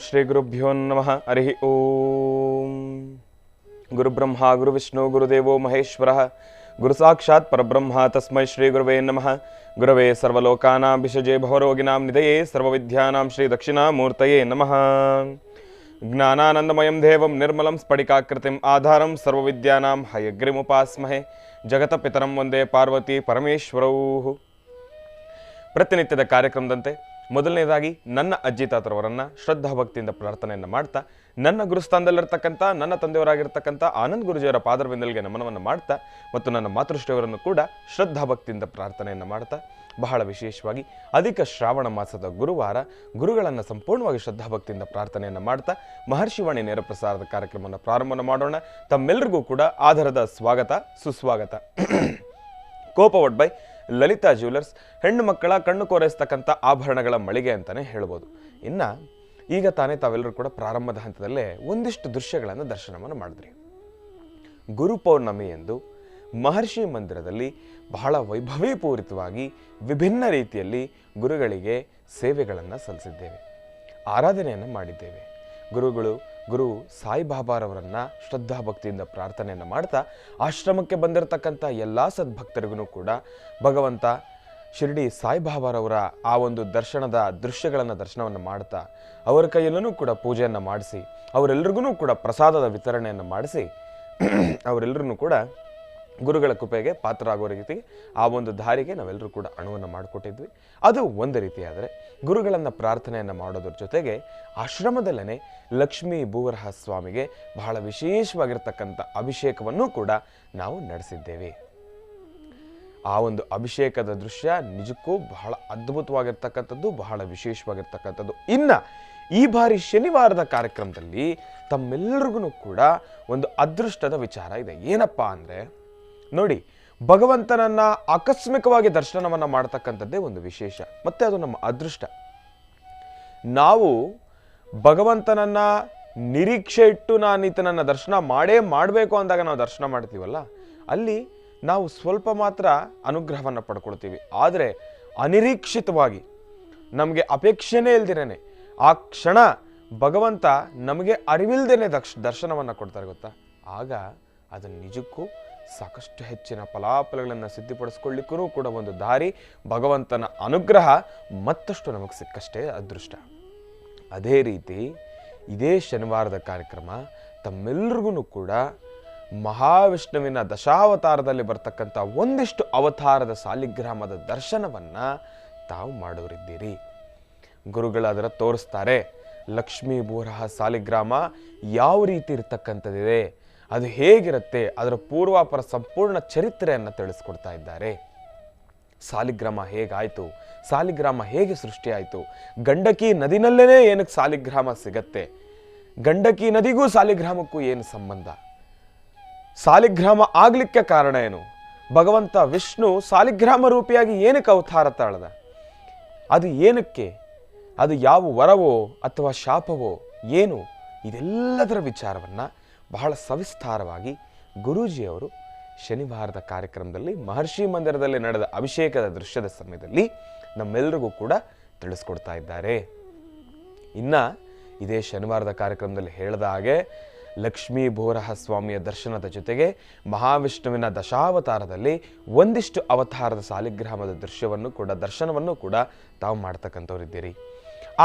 ಶ್ರೀ ಗುರುಭ್ಯೋ ನಮಃ. ಹರಿ ಓಂ. ಗುರುಬ್ರಹ್ಮ ಗುರುವಿಷ್ಣು ಗುರುದೇವೋ ಮಹೇಶ್ವರ ಗುರು ಸಾಕ್ಷಾತ್ ಪರಬ್ರಹ್ಮ ತಸ್ಮೈ ಶ್ರೀ ಗುರುವೇ ನಮಃ. ಗುರವೇ ಸರ್ವಲೋಕಾನಾಂ ಭಿಷಜೇ ಭವರೋಗಿನಾಂ ನಿಧಯೇ ಸರ್ವವಿದ್ಯಾನಾಂ ಶ್ರೀ ದಕ್ಷಿಣಾಮೂರ್ತಯೇ ನಮಃ. ಜ್ಞಾನಾನಂದಮಯಂ ದೇವಂ ನಿರ್ಮಲಂ ಸ್ಫಟಿಕಾಕೃತಿಂ ಆಧಾರಂ ಸರ್ವವಿದ್ಯಾನಾಂ ಹಯಗ್ರಿಮುಪಾಸ್ಮಹೇ. ಜಗತಪಿತರಂ ವಂದೇ ಪಾರ್ವತಿ ಪರಮೇಶ್ವರೌ. ಪ್ರತಿನಿತ್ಯದ ಕಾರ್ಯಕ್ರಮದಂತೆ ಮೊದಲನೇದಾಗಿ ನನ್ನ ಅಜ್ಜಿ ತಾತರವರನ್ನು ಶ್ರದ್ಧಾಭಕ್ತಿಯಿಂದ ಪ್ರಾರ್ಥನೆಯನ್ನು ಮಾಡ್ತಾ, ನನ್ನ ಗುರುಸ್ಥಾನದಲ್ಲಿರ್ತಕ್ಕಂಥ ನನ್ನ ತಂದೆಯವರಾಗಿರ್ತಕ್ಕಂಥ ಆನಂದ್ ಗುರುಜಿಯವರ ಪಾದರವಿಂದಲಿಗೆ ನಮನವನ್ನು ಮಾಡ್ತಾ, ಮತ್ತು ನನ್ನ ಮಾತೃಶ್ರೀಯವರನ್ನು ಕೂಡ ಶ್ರದ್ಧಾಭಕ್ತಿಯಿಂದ ಪ್ರಾರ್ಥನೆಯನ್ನು ಮಾಡ್ತಾ, ಬಹಳ ವಿಶೇಷವಾಗಿ ಅಧಿಕ ಶ್ರಾವಣ ಮಾಸದ ಗುರುವಾರ ಗುರುಗಳನ್ನು ಸಂಪೂರ್ಣವಾಗಿ ಶ್ರದ್ಧಾಭಕ್ತಿಯಿಂದ ಪ್ರಾರ್ಥನೆಯನ್ನು ಮಾಡ್ತಾ ಮಹರ್ಷಿವಾಣಿ ನೇರ ಪ್ರಸಾರದ ಕಾರ್ಯಕ್ರಮವನ್ನು ಪ್ರಾರಂಭ ಮಾಡೋಣ. ತಮ್ಮೆಲ್ಲರಿಗೂ ಕೂಡ ಆಧಾರದ ಸ್ವಾಗತ ಸುಸ್ವಾಗತ. ಕೋಪವಡ್ ಬೈ ಲಲಿತಾ ಜ್ಯುವೆಲರ್ಸ್, ಹೆಣ್ಣು ಮಕ್ಕಳ ಕಣ್ಣು ಕೋರೈಸ್ತಕ್ಕಂಥ ಆಭರಣಗಳ ಮಳಿಗೆ ಅಂತಲೇ ಹೇಳ್ಬೋದು. ಇನ್ನು ಈಗ ತಾನೇ ತಾವೆಲ್ಲರೂ ಕೂಡ ಪ್ರಾರಂಭದ ಹಂತದಲ್ಲೇ ಒಂದಿಷ್ಟು ದೃಶ್ಯಗಳನ್ನು ದರ್ಶನವನ್ನು ಮಾಡಿದ್ರಿ. ಗುರು ಪೌರ್ಣಮಿ ಎಂದು ಮಹರ್ಷಿ ಮಂದಿರದಲ್ಲಿ ಬಹಳ ವೈಭವೀಪೂರಿತವಾಗಿ ವಿಭಿನ್ನ ರೀತಿಯಲ್ಲಿ ಗುರುಗಳಿಗೆ ಸೇವೆಗಳನ್ನು ಸಲ್ಲಿಸಿದ್ದೇವೆ, ಆರಾಧನೆಯನ್ನು ಮಾಡಿದ್ದೇವೆ. ಗುರು ಸಾಯಿಬಾಬಾರವರನ್ನು ಶ್ರದ್ಧಾಭಕ್ತಿಯಿಂದ ಪ್ರಾರ್ಥನೆಯನ್ನು ಮಾಡ್ತಾ, ಆಶ್ರಮಕ್ಕೆ ಬಂದಿರತಕ್ಕಂಥ ಎಲ್ಲ ಸದ್ಭಕ್ತರಿಗೂ ಕೂಡ ಭಗವಂತ ಶಿರಡಿ ಸಾಯಿಬಾಬಾರವರ ಆ ಒಂದು ದರ್ಶನವನ್ನು ಮಾಡ್ತಾ, ಅವರ ಕೈಯಲ್ಲೂ ಕೂಡ ಪೂಜೆಯನ್ನು ಮಾಡಿಸಿ, ಅವರೆಲ್ಲರಿಗೂ ಕೂಡ ಪ್ರಸಾದದ ವಿತರಣೆಯನ್ನು ಮಾಡಿಸಿ, ಅವರೆಲ್ಲರೂ ಕೂಡ ಗುರುಗಳ ಕೃಪೆಗೆ ಪಾತ್ರರಾಗೋ ರೀತಿ ಆ ಒಂದು ದಾರಿಗೆ ನಾವೆಲ್ಲರೂ ಕೂಡ ಅಣುವನ್ನು ಮಾಡಿಕೊಟ್ಟಿದ್ವಿ. ಅದು ಒಂದು ರೀತಿಯಾದರೆ, ಗುರುಗಳನ್ನು ಪ್ರಾರ್ಥನೆಯನ್ನು ಮಾಡೋದ್ರ ಜೊತೆಗೆ ಆಶ್ರಮದಲ್ಲೇ ಲಕ್ಷ್ಮೀ ಭೂವರಹ ಸ್ವಾಮಿಗೆ ಬಹಳ ವಿಶೇಷವಾಗಿರ್ತಕ್ಕಂಥ ಅಭಿಷೇಕವನ್ನು ಕೂಡ ನಾವು ನಡೆಸಿದ್ದೇವೆ. ಆ ಒಂದು ಅಭಿಷೇಕದ ದೃಶ್ಯ ನಿಜಕ್ಕೂ ಬಹಳ ಅದ್ಭುತವಾಗಿರ್ತಕ್ಕಂಥದ್ದು, ಬಹಳ ವಿಶೇಷವಾಗಿರ್ತಕ್ಕಂಥದ್ದು. ಇನ್ನು ಈ ಬಾರಿ ಶನಿವಾರದ ಕಾರ್ಯಕ್ರಮದಲ್ಲಿ ತಮ್ಮೆಲ್ಲರಿಗೂ ಕೂಡ ಒಂದು ಅದೃಷ್ಟದ ವಿಚಾರ ಇದೆ. ಏನಪ್ಪಾ ಅಂದರೆ, ನೋಡಿ, ಭಗವಂತನನ್ನ ಆಕಸ್ಮಿಕವಾಗಿ ದರ್ಶನವನ್ನು ಮಾಡ್ತಕ್ಕಂಥದ್ದೇ ಒಂದು ವಿಶೇಷ, ಮತ್ತೆ ಅದು ನಮ್ಮ ಅದೃಷ್ಟ. ನಾವು ಭಗವಂತನನ್ನ ನಿರೀಕ್ಷೆ ಇಟ್ಟು ನಾನು ಈತನನ್ನ ದರ್ಶನ ಮಾಡಬೇಕು ಅಂದಾಗ ನಾವು ದರ್ಶನ ಮಾಡ್ತೀವಲ್ಲ, ಅಲ್ಲಿ ನಾವು ಸ್ವಲ್ಪ ಮಾತ್ರ ಅನುಗ್ರಹವನ್ನು ಪಡ್ಕೊಳ್ತೀವಿ. ಆದರೆ ಅನಿರೀಕ್ಷಿತವಾಗಿ ನಮಗೆ ಅಪೇಕ್ಷೆನೇ ಇಲ್ದಿರೇನೆ ಆ ಕ್ಷಣ ಭಗವಂತ ನಮಗೆ ಅರಿವಿಲ್ದೇನೆ ದರ್ಶನವನ್ನು ಕೊಡ್ತಾರೆ ಗೊತ್ತಾ. ಆಗ ಅದು ನಿಜಕ್ಕೂ ಸಾಕಷ್ಟು ಹೆಚ್ಚಿನ ಫಲಾಫಲಗಳನ್ನು ಸಿದ್ಧಿಪಡಿಸ್ಕೊಳ್ಳಿಕ್ಕೂ ಕೂಡ ಒಂದು ದಾರಿ, ಭಗವಂತನ ಅನುಗ್ರಹ ಮತ್ತಷ್ಟು ನಮಗೆ ಸಿಕ್ಕಷ್ಟೇ ಅದೃಷ್ಟ. ಅದೇ ರೀತಿ ಇದೇ ಶನಿವಾರದ ಕಾರ್ಯಕ್ರಮ ತಮ್ಮೆಲ್ಲರಿಗೂ ಕೂಡ ಮಹಾವಿಷ್ಣುವಿನ ದಶಾವತಾರದಲ್ಲಿ ಬರ್ತಕ್ಕಂಥ ಒಂದಿಷ್ಟು ಅವತಾರದ ಸಾಲಿಗ್ರಾಮದ ದರ್ಶನವನ್ನು ತಾವು ಮಾಡೋರಿದ್ದೀರಿ. ಗುರುಗಳಾದರ ತೋರಿಸ್ತಾರೆ ಲಕ್ಷ್ಮೀ ಭೂವರಹ ಸಾಲಿಗ್ರಾಮ ಯಾವ ರೀತಿ ಇರ್ತಕ್ಕಂಥದ್ದಿದೆ, ಅದು ಹೇಗಿರುತ್ತೆ, ಅದರ ಪೂರ್ವಾಪರ ಸಂಪೂರ್ಣ ಚರಿತ್ರೆಯನ್ನು ತಿಳಿಸ್ಕೊಡ್ತಾ ಇದ್ದಾರೆ. ಸಾಲಿಗ್ರಾಮ ಹೇಗಾಯಿತು, ಸಾಲಿಗ್ರಾಮ ಹೇಗೆ ಸೃಷ್ಟಿಯಾಯಿತು, ಗಂಡಕಿ ನದಿನಲ್ಲೇ ಏನಕ್ಕೆ ಸಾಲಿಗ್ರಾಮ ಸಿಗತ್ತೆ, ಗಂಡಕಿ ನದಿಗೂ ಸಾಲಿಗ್ರಾಮಕ್ಕೂ ಏನು ಸಂಬಂಧ, ಸಾಲಿಗ್ರಾಮ ಆಗ್ಲಿಕ್ಕೆ ಕಾರಣ ಏನು, ಭಗವಂತ ವಿಷ್ಣು ಸಾಲಿಗ್ರಾಮ ರೂಪಿಯಾಗಿ ಏನಕ್ಕೆ ಅವತಾರ ತಾಳದ, ಅದು ಏನಕ್ಕೆ, ಅದು ಯಾವ ವರವೋ ಅಥವಾ ಶಾಪವೋ ಏನು, ಇದೆಲ್ಲದರ ವಿಚಾರವನ್ನು ಬಹಳ ಸವಿಸ್ತಾರವಾಗಿ ಗುರೂಜಿಯವರು ಶನಿವಾರದ ಕಾರ್ಯಕ್ರಮದಲ್ಲಿ ಮಹರ್ಷಿ ಮಂದಿರದಲ್ಲಿ ನಡೆದ ಅಭಿಷೇಕದ ದೃಶ್ಯದ ಸಮಯದಲ್ಲಿ ನಮ್ಮೆಲ್ಲರಿಗೂ ಕೂಡ ತಿಳಿಸ್ಕೊಡ್ತಾ ಇದ್ದಾರೆ. ಇನ್ನು ಇದೇ ಶನಿವಾರದ ಕಾರ್ಯಕ್ರಮದಲ್ಲಿ ಹೇಳಿದ ಹಾಗೆ ಲಕ್ಷ್ಮೀ ಭೂವರಹ ಸ್ವಾಮಿಯ ದರ್ಶನದ ಜೊತೆಗೆ ಮಹಾವಿಷ್ಣುವಿನ ದಶಾವತಾರದಲ್ಲಿ ಒಂದಿಷ್ಟು ಅವತಾರದ ಸಾಲಿಗ್ರಾಮದ ದರ್ಶನವನ್ನು ಕೂಡ ತಾವು ಮಾಡ್ತಕ್ಕಂಥವ್ರಿದ್ದೀರಿ.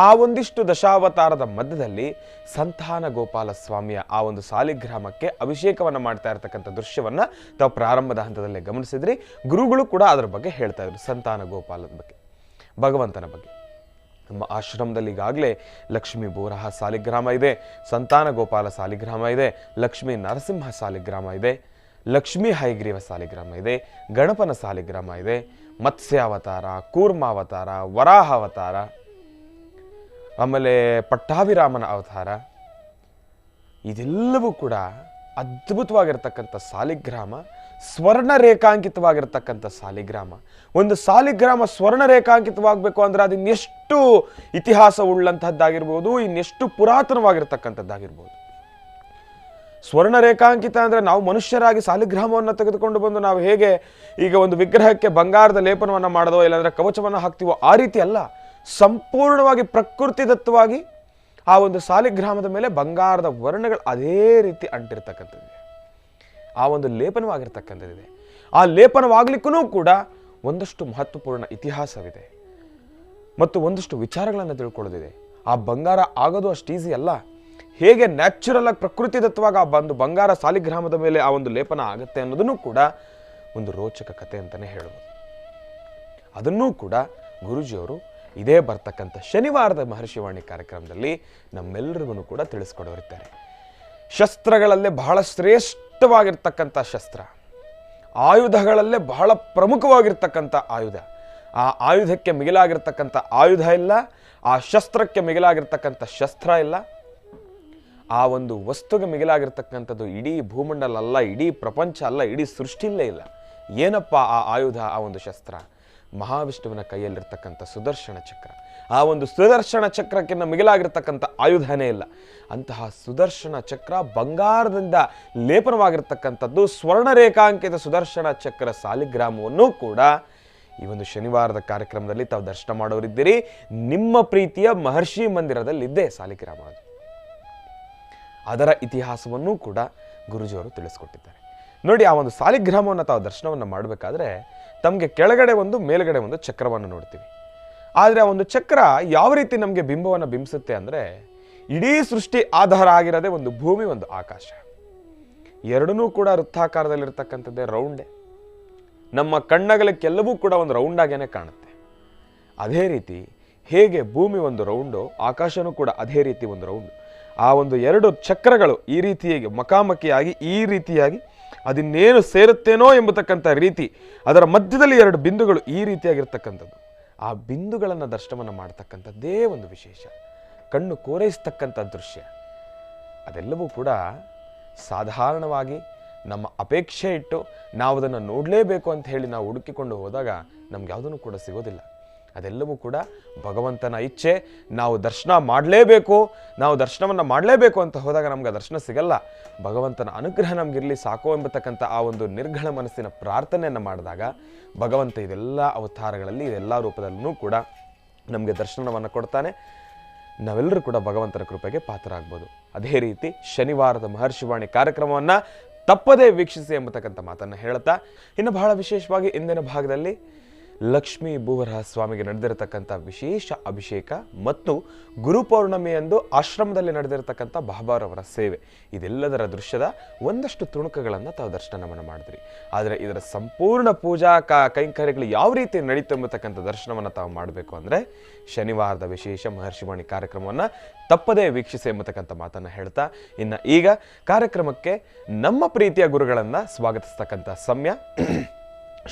ಆ ಒಂದಿಷ್ಟು ದಶಾವತಾರದ ಮಧ್ಯದಲ್ಲಿ ಸಂತಾನ ಗೋಪಾಲ ಸ್ವಾಮಿಯ ಆ ಒಂದು ಸಾಲಿಗ್ರಾಮಕ್ಕೆ ಅಭಿಷೇಕವನ್ನು ಮಾಡ್ತಾ ಇರತಕ್ಕಂಥ ದೃಶ್ಯವನ್ನು ತಾವು ಪ್ರಾರಂಭದ ಹಂತದಲ್ಲೇ ಗಮನಿಸಿದ್ರಿ. ಗುರುಗಳು ಕೂಡ ಅದರ ಬಗ್ಗೆ ಹೇಳ್ತಾ ಇದ್ರು, ಸಂತಾನ ಗೋಪಾಲದ ಬಗ್ಗೆ, ಭಗವಂತನ ಬಗ್ಗೆ. ನಮ್ಮ ಆಶ್ರಮದಲ್ಲಿ ಈಗಾಗಲೇ ಲಕ್ಷ್ಮೀ ಭೂವರಹ ಸಾಲಿಗ್ರಾಮ ಇದೆ, ಸಂತಾನ ಗೋಪಾಲ ಸಾಲಿಗ್ರಾಮ ಇದೆ, ಲಕ್ಷ್ಮೀ ನರಸಿಂಹ ಸಾಲಿಗ್ರಾಮ ಇದೆ, ಲಕ್ಷ್ಮೀ ಹಯಗ್ರೀವ ಸಾಲಿಗ್ರಾಮ ಇದೆ, ಗಣಪನ ಸಾಲಿಗ್ರಾಮ ಇದೆ, ಮತ್ಸ್ಯಾವತಾರ, ಕೂರ್ಮಾವತಾರ, ವರಾಹಾವತಾರ, ಆಮೇಲೆ ಪಟ್ಟಾಭಿರಾಮನ ಅವತಾರ, ಇದೆಲ್ಲವೂ ಕೂಡ ಅದ್ಭುತವಾಗಿರ್ತಕ್ಕಂಥ ಸಾಲಿಗ್ರಾಮ, ಸ್ವರ್ಣ ರೇಖಾಂಕಿತವಾಗಿರ್ತಕ್ಕಂಥ ಸಾಲಿಗ್ರಾಮ. ಒಂದು ಸಾಲಿಗ್ರಾಮ ಸ್ವರ್ಣ ರೇಖಾಂಕಿತವಾಗಬೇಕು ಅಂದರೆ ಅದು ಇನ್ನೆಷ್ಟು ಇತಿಹಾಸ ಉಳ್ಳಂತಹದ್ದಾಗಿರ್ಬೋದು, ಇನ್ನೆಷ್ಟು ಪುರಾತನವಾಗಿರ್ತಕ್ಕಂಥದ್ದಾಗಿರ್ಬೋದು. ಸ್ವರ್ಣ ರೇಖಾಂಕಿತ ಅಂದರೆ ನಾವು ಮನುಷ್ಯರಾಗಿ ಸಾಲಿಗ್ರಾಮವನ್ನು ತೆಗೆದುಕೊಂಡು ಬಂದು ನಾವು ಹೇಗೆ ಈಗ ಒಂದು ವಿಗ್ರಹಕ್ಕೆ ಬಂಗಾರದ ಲೇಪನವನ್ನು ಮಾಡೋದೋ, ಇಲ್ಲಾಂದರೆ ಕವಚವನ್ನು ಹಾಕ್ತೀವೋ, ಆ ರೀತಿ ಅಲ್ಲ. ಸಂಪೂರ್ಣವಾಗಿ ಪ್ರಕೃತಿ ದತ್ತವಾಗಿ ಆ ಒಂದು ಸಾಲಿಗ್ರಾಮದ ಮೇಲೆ ಬಂಗಾರದ ವರ್ಣಗಳು ಅದೇ ರೀತಿ ಅಂಟಿರ್ತಕ್ಕಂಥದ್ದಿದೆ. ಆ ಒಂದು ಲೇಪನವಾಗಿರ್ತಕ್ಕಂಥದ್ದಿದೆ. ಆ ಲೇಪನವಾಗ್ಲಿಕ್ಕೂ ಕೂಡ ಒಂದಷ್ಟು ಮಹತ್ವಪೂರ್ಣ ಇತಿಹಾಸವಿದೆ ಮತ್ತು ಒಂದಷ್ಟು ವಿಚಾರಗಳನ್ನು ತಿಳ್ಕೊಳ್ಳೋದಿದೆ. ಆ ಬಂಗಾರ ಆಗೋದು ಅಷ್ಟು ಈಸಿ ಅಲ್ಲ. ಹೇಗೆ ನ್ಯಾಚುರಲ್ ಆಗಿ ಪ್ರಕೃತಿದತ್ತವಾಗಿ ಆ ಬಂಗಾರ ಸಾಲಿಗ್ರಾಮದ ಮೇಲೆ ಆ ಒಂದು ಲೇಪನ ಆಗುತ್ತೆ ಅನ್ನೋದನ್ನು ಕೂಡ ಒಂದು ರೋಚಕ ಕಥೆ ಅಂತಲೇ ಹೇಳ್ಬೋದು. ಅದನ್ನೂ ಕೂಡ ಗುರೂಜಿಯವರು ಇದೇ ಬರ್ತಕ್ಕಂಥ ಶನಿವಾರದ ಮಹರ್ಷಿವಾಣಿ ಕಾರ್ಯಕ್ರಮದಲ್ಲಿ ನಮ್ಮೆಲ್ಲರಿಗೂ ಕೂಡ ತಿಳಿಸ್ಕೊಡೋರಿದ್ದಾರೆ. ಶಸ್ತ್ರಗಳಲ್ಲೇ ಬಹಳ ಶ್ರೇಷ್ಠವಾಗಿರ್ತಕ್ಕಂಥ ಶಸ್ತ್ರ, ಆಯುಧಗಳಲ್ಲೇ ಬಹಳ ಪ್ರಮುಖವಾಗಿರ್ತಕ್ಕಂಥ ಆಯುಧ, ಆ ಆಯುಧಕ್ಕೆ ಮಿಗಿಲಾಗಿರ್ತಕ್ಕಂಥ ಆಯುಧ ಇಲ್ಲ, ಆ ಶಸ್ತ್ರಕ್ಕೆ ಮಿಗಿಲಾಗಿರ್ತಕ್ಕಂಥ ಶಸ್ತ್ರ ಇಲ್ಲ, ಆ ಒಂದು ವಸ್ತುಗೆ ಮಿಗಿಲಾಗಿರ್ತಕ್ಕಂಥದ್ದು ಇಡೀ ಭೂಮಂಡಲ ಅಲ್ಲ, ಇಡೀ ಪ್ರಪಂಚ ಅಲ್ಲ, ಇಡೀ ಸೃಷ್ಟಿಲ್ಲೇ ಇಲ್ಲ. ಏನಪ್ಪ ಆ ಆಯುಧ, ಆ ಒಂದು ಶಸ್ತ್ರ? ಮಹಾವಿಷ್ಣುವಿನ ಕೈಯಲ್ಲಿರ್ತಕ್ಕಂಥ ಸುದರ್ಶನ ಚಕ್ರ. ಆ ಒಂದು ಸುದರ್ಶನ ಚಕ್ರಕ್ಕಿಂತ ಮಿಗಿಲಾಗಿರ್ತಕ್ಕಂಥ ಆಯುಧನೇ ಇಲ್ಲ. ಅಂತಹ ಸುದರ್ಶನ ಚಕ್ರ ಬಂಗಾರದಿಂದ ಲೇಪನವಾಗಿರ್ತಕ್ಕಂಥದ್ದು ಸ್ವರ್ಣರೇಖಾಂಕಿತ ಸುದರ್ಶನ ಚಕ್ರ ಸಾಲಿಗ್ರಾಮವನ್ನು ಕೂಡ ಈ ಒಂದು ಶನಿವಾರದ ಕಾರ್ಯಕ್ರಮದಲ್ಲಿ ತಾವು ದರ್ಶನ ಮಾಡೋರಿದ್ದೀರಿ. ನಿಮ್ಮ ಪ್ರೀತಿಯ ಮಹರ್ಷಿ ಮಂದಿರದಲ್ಲಿದ್ದೇ ಸಾಲಿಗ್ರಾಮ. ಅದರ ಇತಿಹಾಸವನ್ನೂ ಕೂಡ ಗುರೂಜಿಯವರು ತಿಳಿಸ್ಕೊಟ್ಟಿದ್ದಾರೆ. ನೋಡಿ, ಆ ಒಂದು ಸಾಲಿಗ್ರಾಮವನ್ನು ತಾವು ದರ್ಶನವನ್ನು ಮಾಡಬೇಕಾದ್ರೆ ತಮಗೆ ಕೆಳಗಡೆ ಒಂದು ಮೇಲ್ಗಡೆ ಒಂದು ಚಕ್ರವನ್ನು ನೋಡ್ತೀವಿ. ಆದರೆ ಆ ಒಂದು ಚಕ್ರ ಯಾವ ರೀತಿ ನಮಗೆ ಬಿಂಬವನ್ನು ಬಿಂಬಿಸುತ್ತೆ ಅಂದರೆ, ಇಡೀ ಸೃಷ್ಟಿ ಆಧಾರ ಆಗಿರೋದೇ ಒಂದು ಭೂಮಿ, ಒಂದು ಆಕಾಶ. ಎರಡನ್ನೂ ಕೂಡ ವೃತ್ತಾಕಾರದಲ್ಲಿರ್ತಕ್ಕಂಥದ್ದೇ, ರೌಂಡೇ. ನಮ್ಮ ಕಣ್ಣಗಲಕ್ಕೆಲ್ಲವೂ ಕೂಡ ಒಂದು ರೌಂಡ್ ಆಗೇನೆ ಕಾಣುತ್ತೆ. ಅದೇ ರೀತಿ ಹೇಗೆ ಭೂಮಿ ಒಂದು ರೌಂಡು, ಆಕಾಶನೂ ಕೂಡ ಅದೇ ರೀತಿ ಒಂದು ರೌಂಡು. ಆ ಒಂದು ಎರಡು ಚಕ್ರಗಳು ಈ ರೀತಿಯಾಗಿ ಮಕಾಮಕಿಯಾಗಿ ಈ ರೀತಿಯಾಗಿ ಅದಿನ್ನೇನು ಸೇರುತ್ತೇನೋ ಎಂಬತಕ್ಕಂಥ ರೀತಿ, ಅದರ ಮಧ್ಯದಲ್ಲಿ ಎರಡು ಬಿಂದುಗಳು ಈ ರೀತಿಯಾಗಿರ್ತಕ್ಕಂಥದ್ದು. ಆ ಬಿಂದುಗಳನ್ನು ದರ್ಶನವನ್ನು ಮಾಡ್ತಕ್ಕಂಥದ್ದೇ ಒಂದು ವಿಶೇಷ, ಕಣ್ಣು ಕೋರೈಸ್ತಕ್ಕಂಥ ದೃಶ್ಯ. ಅದೆಲ್ಲವೂ ಕೂಡ ಸಾಧಾರಣವಾಗಿ ನಮ್ಮ ಅಪೇಕ್ಷೆ ಇಟ್ಟು ನಾವು ಅದನ್ನು ನೋಡಲೇಬೇಕು ಅಂತ ಹೇಳಿ ನಾವು ಹುಡುಕಿಕೊಂಡು ಹೋದಾಗ ನಮ್ಗೆ ಯಾವುದನ್ನು ಕೂಡ ಸಿಗೋದಿಲ್ಲ. ಅದೆಲ್ಲವೂ ಕೂಡ ಭಗವಂತನ ಇಚ್ಛೆ. ನಾವು ದರ್ಶನ ಮಾಡಲೇಬೇಕು, ನಾವು ದರ್ಶನವನ್ನು ಮಾಡಲೇಬೇಕು ಅಂತ ಹೋದಾಗ ನಮ್ಗೆ ಆ ದರ್ಶನ ಸಿಗಲ್ಲ. ಭಗವಂತನ ಅನುಗ್ರಹ ನಮಗಿರಲಿ ಸಾಕು ಎಂಬತಕ್ಕಂಥ ಆ ಒಂದು ನಿರ್ಘಳ ಮನಸ್ಸಿನ ಪ್ರಾರ್ಥನೆಯನ್ನು ಮಾಡಿದಾಗ ಭಗವಂತ ಇದೆಲ್ಲ ಅವತಾರಗಳಲ್ಲಿ, ಇದೆಲ್ಲ ರೂಪದಲ್ಲೂ ಕೂಡ ನಮಗೆ ದರ್ಶನವನ್ನು ಕೊಡ್ತಾನೆ. ನಾವೆಲ್ಲರೂ ಕೂಡ ಭಗವಂತನ ಕೃಪೆಗೆ ಪಾತ್ರರಾಗ್ಬೋದು. ಅದೇ ರೀತಿ ಶನಿವಾರದ ಮಹರ್ಷಿವಾಣಿ ಕಾರ್ಯಕ್ರಮವನ್ನು ತಪ್ಪದೇ ವೀಕ್ಷಿಸಿ ಎಂಬತಕ್ಕಂಥ ಮಾತನ್ನು ಹೇಳ್ತಾ, ಇನ್ನು ಬಹಳ ವಿಶೇಷವಾಗಿ ಇಂದಿನ ಭಾಗದಲ್ಲಿ ಲಕ್ಷ್ಮೀ ಭೂವರಹ ಸ್ವಾಮಿಗೆ ನಡೆದಿರತಕ್ಕಂಥ ವಿಶೇಷ ಅಭಿಷೇಕ ಮತ್ತು ಗುರುಪೌರ್ಣಮಿಯಂದು ಆಶ್ರಮದಲ್ಲಿ ನಡೆದಿರತಕ್ಕಂಥ ಬಾಬಾರವರ ಸೇವೆ, ಇದೆಲ್ಲದರ ದೃಶ್ಯದ ಒಂದಷ್ಟು ತುಣುಕುಗಳನ್ನು ತಾವು ದರ್ಶನವನ್ನು ಮಾಡಿದ್ರಿ. ಆದರೆ ಇದರ ಸಂಪೂರ್ಣ ಪೂಜಾ ಕೈಂಕರ್ಯಗಳು ಯಾವ ರೀತಿ ನಡೀತು ಎಂಬತಕ್ಕಂಥ ದರ್ಶನವನ್ನು ತಾವು ಮಾಡಬೇಕು ಅಂದರೆ ಶನಿವಾರದ ವಿಶೇಷ ಮಹರ್ಷಿವಾಣಿ ಕಾರ್ಯಕ್ರಮವನ್ನು ತಪ್ಪದೇ ವೀಕ್ಷಿಸಿ ಎಂಬತಕ್ಕಂಥ ಮಾತನ್ನು ಹೇಳ್ತಾ, ಇನ್ನು ಈಗ ಕಾರ್ಯಕ್ರಮಕ್ಕೆ ನಮ್ಮ ಪ್ರೀತಿಯ ಗುರುಗಳನ್ನು ಸ್ವಾಗತಿಸ್ತಕ್ಕಂಥ ಸಮಯ.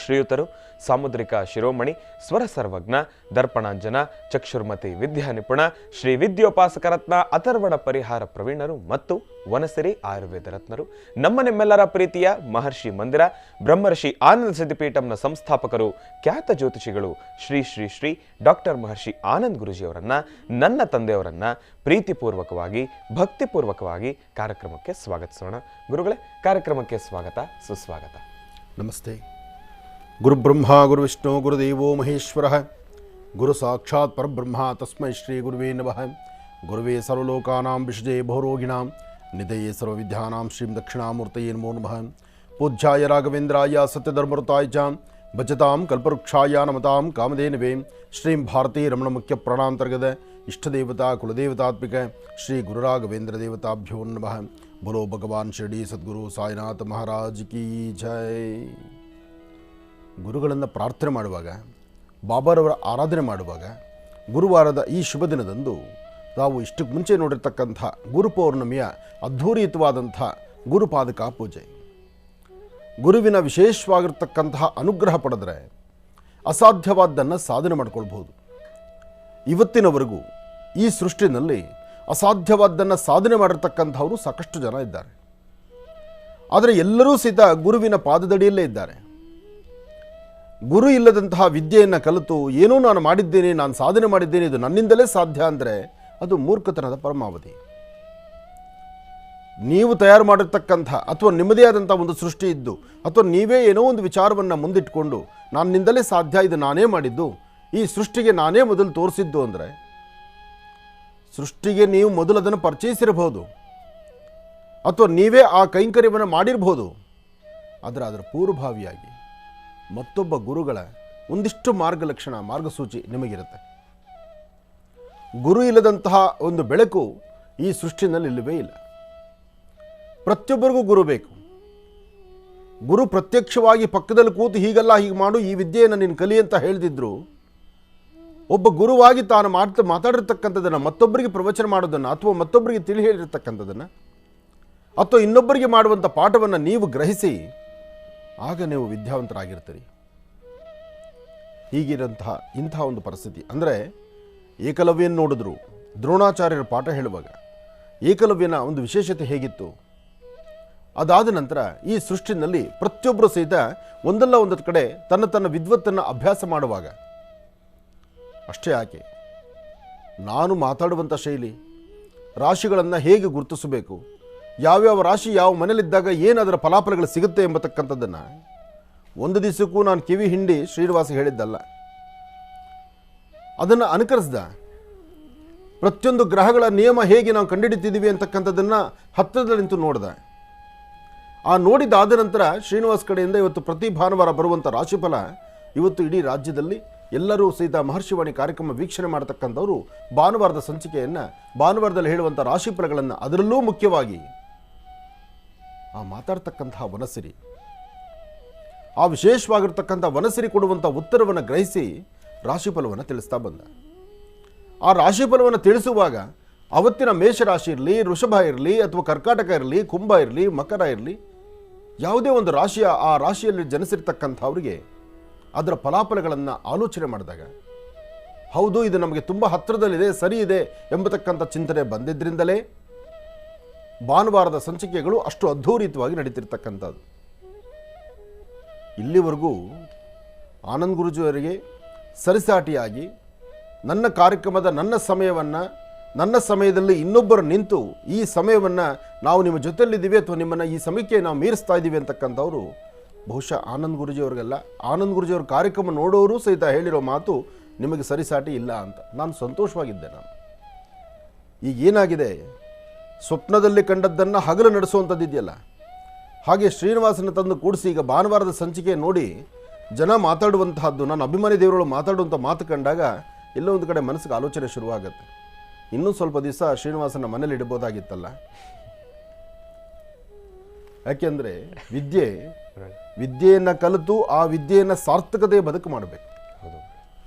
ಶ್ರೀಯುತರು ಸಾಮುದ್ರಿಕ ಶಿರೋಮಣಿ, ಸ್ವರ ಸರ್ವಜ್ಞ, ದರ್ಪಣಾಂಜನ, ಚಕ್ಷುರ್ಮತಿ ವಿದ್ಯಾ ನಿಪುಣ, ಶ್ರೀ ವಿದ್ಯೋಪಾಸಕ ರತ್ನ, ಅಥರ್ವಣ ಪರಿಹಾರ ಪ್ರವೀಣರು ಮತ್ತು ವನಸಿರಿ ಆಯುರ್ವೇದ ರತ್ನರು, ನಿಮ್ಮೆಲ್ಲರ ಪ್ರೀತಿಯ ಮಹರ್ಷಿ ಮಂದಿರ ಬ್ರಹ್ಮರ್ಷಿ ಆನಂದ ಸಿದ್ಧಿಪೀಠಂನ ಸಂಸ್ಥಾಪಕರು, ಖ್ಯಾತ ಜ್ಯೋತಿಷಿಗಳು ಶ್ರೀ ಶ್ರೀ ಶ್ರೀ ಡಾಕ್ಟರ್ ಮಹರ್ಷಿ ಆನಂದ್ ಗುರೂಜಿಯವರನ್ನ, ನನ್ನ ತಂದೆಯವರನ್ನ ಪ್ರೀತಿಪೂರ್ವಕವಾಗಿ ಭಕ್ತಿಪೂರ್ವಕವಾಗಿ ಕಾರ್ಯಕ್ರಮಕ್ಕೆ ಸ್ವಾಗತಿಸೋಣ. ಗುರುಗಳೇ, ಕಾರ್ಯಕ್ರಮಕ್ಕೆ ಸ್ವಾಗತ, ಸುಸ್ವಾಗತ. ನಮಸ್ತೆ. ಗುರುಬ್ರಹ್ಮ ಗುರುವಿಷ್ಣು ಗುರುದೇವೋ ಮಹೇಶ್ವರ, ಗುರು ಸಾಕ್ಷಾತ್ ಪರಬ್ರಹ್ಮ ತಸ್ಮೈ ಶ್ರೀ ಗುರುವೇ ನಮಃ. ಗುರುವೇ ಸರ್ವಲೋಕಾನಾಂ ವಿಷಜೇ ಬಹುರೋಗಿಣಾಂ ನಿಧಯೇ ಸರ್ವವಿದ್ಯಾನಾಂ ಶ್ರೀಂ ದಕ್ಷಿಣಾಮೂರ್ತಯೇ ನಮೋ ನಮಃ. ಪೂಜ್ಯಾಯ ರಾಘವೇಂದ್ರಾಯ ಸತ್ಯಧರ್ಮರತಾಯ ಚ ಭಜತಾಂ ಕಲ್ಪವೃಕ್ಷಾಯ ನಮತಾಂ ಕಾಮಧೇನವೇ ಶ್ರೀಂ ಭಾರತೀ ರಮಣ ಮುಖ್ಯ ಪ್ರಾಣಾಂತರ್ಗತ ಇಷ್ಟದೇವತಾ ಕುಲದೇವತಾತ್ಮಿಕ ಶ್ರೀ ಗುರುರಾಘವೇಂದ್ರ ದೇವತಾಭ್ಯೋ ನಮಃ. बोलो भगवान शिरडी सद्गुरु साईनाथ महाराज की जय. ಗುರುಗಳನ್ನು ಪ್ರಾರ್ಥನೆ ಮಾಡುವಾಗ, ಬಾಬಾರವರ ಆರಾಧನೆ ಮಾಡುವಾಗ, ಗುರುವಾರದ ಈ ಶುಭ ದಿನದಂದು ನಾವು ಇಷ್ಟಕ್ಕೆ ಮುಂಚೆ ನೋಡಿರ್ತಕ್ಕಂಥ ಗುರುಪೌರ್ಣಮಿಯ ಅದ್ಧೂರಿಯುತವಾದಂಥ ಗುರುಪಾದಕ ಪೂಜೆ, ಗುರುವಿನ ವಿಶೇಷವಾಗಿರ್ತಕ್ಕಂತಹ ಅನುಗ್ರಹ ಪಡೆದರೆ ಅಸಾಧ್ಯವಾದ್ದನ್ನು ಸಾಧನೆ ಮಾಡಿಕೊಳ್ಬಹುದು. ಇವತ್ತಿನವರೆಗೂ ಈ ಸೃಷ್ಟಿನಲ್ಲಿ ಅಸಾಧ್ಯವಾದ್ದನ್ನು ಸಾಧನೆ ಮಾಡಿರ್ತಕ್ಕಂಥವರು ಸಾಕಷ್ಟು ಜನ ಇದ್ದಾರೆ. ಆದರೆ ಎಲ್ಲರೂ ಸಹಿತ ಗುರುವಿನ ಪಾದದಡಿಯಲ್ಲೇ ಇದ್ದಾರೆ. ಗುರು ಇಲ್ಲದಂತಹ ವಿದ್ಯೆಯನ್ನು ಕಲಿತು ಏನೋ ನಾನು ಮಾಡಿದ್ದೇನೆ, ನಾನು ಸಾಧನೆ ಮಾಡಿದ್ದೇನೆ, ಇದು ನನ್ನಿಂದಲೇ ಸಾಧ್ಯ ಅಂದರೆ ಅದು ಮೂರ್ಖತನದ ಪರಮಾವಧಿ. ನೀವು ತಯಾರು ಮಾಡಿರ್ತಕ್ಕಂಥ ಅಥವಾ ನಿಮ್ಮದೇ ಆದಂಥ ಒಂದು ಸೃಷ್ಟಿ ಇದ್ದು ಅಥವಾ ನೀವೇ ಏನೋ ಒಂದು ವಿಚಾರವನ್ನು ಮುಂದಿಟ್ಕೊಂಡು ನನ್ನಿಂದಲೇ ಸಾಧ್ಯ, ಇದು ನಾನೇ ಮಾಡಿದ್ದು, ಈ ಸೃಷ್ಟಿಗೆ ನಾನೇ ಮೊದಲು ತೋರಿಸಿದ್ದು ಅಂದರೆ ಸೃಷ್ಟಿಗೆ ನೀವು ಮೊದಲು ಅದನ್ನು ಪರಿಚಯಿಸಿರಬಹುದು, ಅಥವಾ ನೀವೇ ಆ ಕೈಂಕರ್ಯವನ್ನು ಮಾಡಿರಬಹುದು. ಆದರೆ ಅದರ ಪೂರ್ವಭಾವಿಯಾಗಿ ಮತ್ತೊಬ್ಬ ಗುರುಗಳ ಒಂದಿಷ್ಟು ಮಾರ್ಗಲಕ್ಷಣ, ಮಾರ್ಗಸೂಚಿ ನಿಮಗಿರುತ್ತೆ. ಗುರು ಇಲ್ಲದಂತಹ ಒಂದು ಬೆಳಕು ಈ ಸೃಷ್ಟಿನಲ್ಲಿ ಇಲ್ಲವೇ ಇಲ್ಲ. ಪ್ರತಿಯೊಬ್ಬರಿಗೂ ಗುರು ಬೇಕು. ಗುರು ಪ್ರತ್ಯಕ್ಷವಾಗಿ ಪಕ್ಕದಲ್ಲಿ ಕೂತು ಹೀಗಲ್ಲ ಹೀಗೆ ಮಾಡು, ಈ ವಿದ್ಯೆಯನ್ನು ನೀನು ಕಲಿ ಅಂತ ಹೇಳ್ದಿದ್ರು, ಒಬ್ಬ ಗುರುವಾಗಿ ತಾನು ಮಾತಾಡಿರ್ತಕ್ಕಂಥದ್ದನ್ನು, ಮತ್ತೊಬ್ಬರಿಗೆ ಪ್ರವಚನ ಮಾಡೋದನ್ನು, ಅಥವಾ ಮತ್ತೊಬ್ಬರಿಗೆ ತಿಳಿ ಹೇಳಿರ್ತಕ್ಕಂಥದ್ದನ್ನು, ಅಥವಾ ಇನ್ನೊಬ್ಬರಿಗೆ ಮಾಡುವಂಥ ಪಾಠವನ್ನು ನೀವು ಗ್ರಹಿಸಿ, ಆಗ ನೀವು ವಿದ್ಯಾವಂತರಾಗಿರ್ತೀರಿ. ಇಂಥ ಒಂದು ಪರಿಸ್ಥಿತಿ. ಅಂದರೆ ಏಕಲವ್ಯನ ನೋಡಿದ್ರು, ದ್ರೋಣಾಚಾರ್ಯರ ಪಾಠ ಹೇಳುವಾಗ ಏಕಲವ್ಯನ ಒಂದು ವಿಶೇಷತೆ ಹೇಗಿತ್ತು, ಅದಾದ ನಂತರ ಈ ಸೃಷ್ಟಿನಲ್ಲಿ ಪ್ರತಿಯೊಬ್ಬರು ಸಹಿತ ಒಂದಲ್ಲ ಒಂದು ಕಡೆ ತನ್ನ ವಿದ್ವತ್ತನ್ನು ಅಭ್ಯಾಸ ಮಾಡುವಾಗ, ಅಷ್ಟೇ ಯಾಕೆ ನಾನು ಮಾತಾಡುವಂಥ ಶೈಲಿ, ರಾಶಿಗಳನ್ನು ಹೇಗೆ ಗುರುತಿಸಬೇಕು, ಯಾವ್ಯಾವ ರಾಶಿ ಯಾವ ಮನೇಲಿದ್ದಾಗ ಏನು ಅದರ ಫಲಾಫಲಗಳು ಸಿಗುತ್ತೆ ಎಂಬತಕ್ಕಂಥದ್ದನ್ನು ಒಂದು ದಿವಸಕ್ಕೂ ನಾನು ಕಿವಿ ಹಿಂಡಿ ಶ್ರೀನಿವಾಸ ಹೇಳಿದ್ದಲ್ಲ. ಅದನ್ನು ಅನುಕರಿಸ್ದ. ಪ್ರತಿಯೊಂದು ಗ್ರಹಗಳ ನಿಯಮ ಹೇಗೆ ನಾವು ಕಂಡುಹಿಡಿತಿದ್ದೀವಿ ಅಂತಕ್ಕಂಥದ್ದನ್ನು ಹತ್ತಿರದಲ್ಲಿ ನಿಂತು ನೋಡ್ದೆ. ಆ ನೋಡಿದಾದ ನಂತರ ಶ್ರೀನಿವಾಸ್ ಕಡೆಯಿಂದ ಇವತ್ತು ಪ್ರತಿ ಭಾನುವಾರ ಬರುವಂಥ ರಾಶಿಫಲ ಇವತ್ತು ಇಡೀ ರಾಜ್ಯದಲ್ಲಿ ಎಲ್ಲರೂ ಸಹಿತ ಮಹರ್ಷಿವಾಣಿ ಕಾರ್ಯಕ್ರಮ ವೀಕ್ಷಣೆ ಮಾಡತಕ್ಕಂಥವರು ಭಾನುವಾರದ ಸಂಚಿಕೆಯನ್ನು, ಭಾನುವಾರದಲ್ಲಿ ಹೇಳುವಂಥ ರಾಶಿಫಲಗಳನ್ನು, ಅದರಲ್ಲೂ ಮುಖ್ಯವಾಗಿ ಆ ಮಾತಾಡ್ತಕ್ಕಂತಹ ವನಸಿರಿ, ಆ ವಿಶೇಷವಾಗಿರ್ತಕ್ಕಂಥ ವನಸಿರಿ ಕೊಡುವಂಥ ಉತ್ತರವನ್ನು ಗ್ರಹಿಸಿ ರಾಶಿಫಲವನ್ನು ತಿಳಿಸ್ತಾ ಬಂದ. ಆ ರಾಶಿಫಲವನ್ನು ತಿಳಿಸುವಾಗ ಅವತ್ತಿನ ಮೇಷರಾಶಿ ಇರಲಿ, ವೃಷಭ ಇರಲಿ, ಅಥವಾ ಕರ್ಕಾಟಕ ಇರಲಿ, ಕುಂಭ ಇರಲಿ, ಮಕರ ಇರಲಿ, ಯಾವುದೇ ಒಂದು ರಾಶಿಯ ಆ ರಾಶಿಯಲ್ಲಿ ಜನಿಸಿರ್ತಕ್ಕಂಥವ್ರಿಗೆ ಅದರ ಫಲಾಫಲಗಳನ್ನು ಆಲೋಚನೆ ಮಾಡಿದಾಗ, ಹೌದು ಇದು ನಮಗೆ ತುಂಬ ಹತ್ತಿರದಲ್ಲಿದೆ, ಸರಿ ಇದೆ ಎಂಬತಕ್ಕಂಥ ಚಿಂತನೆ ಬಂದಿದ್ದರಿಂದಲೇ ಭಾನುವಾರದ ಸಂಚಿಕೆಗಳು ಅಷ್ಟು ಅದ್ಧೂರಿತವಾಗಿ ನಡೀತಿರ್ತಕ್ಕಂಥದ್ದು. ಇಲ್ಲಿವರೆಗೂ ಆನಂದ್ ಗುರೂಜಿಯವರಿಗೆ ಸರಿಸಾಟಿಯಾಗಿ ನನ್ನ ಕಾರ್ಯಕ್ರಮದ ನನ್ನ ಸಮಯದಲ್ಲಿ ಇನ್ನೊಬ್ಬರು ನಿಂತು ಈ ಸಮಯವನ್ನು ನಾವು ನಿಮ್ಮ ಜೊತೆಯಲ್ಲಿದ್ದೀವಿ ಅಥವಾ ನಿಮ್ಮನ್ನು ಈ ಸಮಯಕ್ಕೆ ನಾವು ಮೀರಿಸ್ತಾ ಇದ್ದೀವಿ ಅಂತಕ್ಕಂಥವ್ರು ಬಹುಶಃ ಆನಂದ್ ಗುರೂಜಿಯವ್ರಿಗೆಲ್ಲ. ಆನಂದ್ ಗುರೂಜಿಯವ್ರ ಕಾರ್ಯಕ್ರಮ ನೋಡೋರು ಸಹಿತ ಹೇಳಿರೋ ಮಾತು ನಿಮಗೆ ಸರಿಸಾಟಿ ಇಲ್ಲ ಅಂತ. ನಾನು ಸಂತೋಷವಾಗಿದ್ದೆ. ಈಗ ಏನಾಗಿದೆ, ಸ್ವಪ್ನದಲ್ಲಿ ಕಂಡದ್ದನ್ನು ಹಗಲು ನಡೆಸುವಂಥದ್ದಿದೆಯಲ್ಲ, ಹಾಗೆ ಶ್ರೀನಿವಾಸನ ತಂದು ಕೂಡಿಸಿ ಈಗ ಭಾನುವಾರದ ಸಂಚಿಕೆ ನೋಡಿ ಜನ ಮಾತಾಡುವಂತಹದ್ದು, ನನ್ನ ಅಭಿಮಾನಿ ದೇವರುಗಳು ಮಾತಾಡುವಂಥ ಮಾತು ಕಂಡಾಗ ಎಲ್ಲೋ ಒಂದು ಕಡೆ ಮನಸ್ಸಿಗೆ ಆಲೋಚನೆ ಶುರುವಾಗುತ್ತೆ. ಇನ್ನೂ ಸ್ವಲ್ಪ ದಿವಸ ಶ್ರೀನಿವಾಸನ ಮನೇಲಿ ಇಡಬಹುದಾಗಿತ್ತಲ್ಲ. ಯಾಕೆಂದರೆ ವಿದ್ಯೆಯನ್ನು ಕಲಿತು ಆ ವಿದ್ಯೆಯನ್ನು ಸಾರ್ಥಕತೆ ಬದುಕು ಮಾಡಬೇಕು.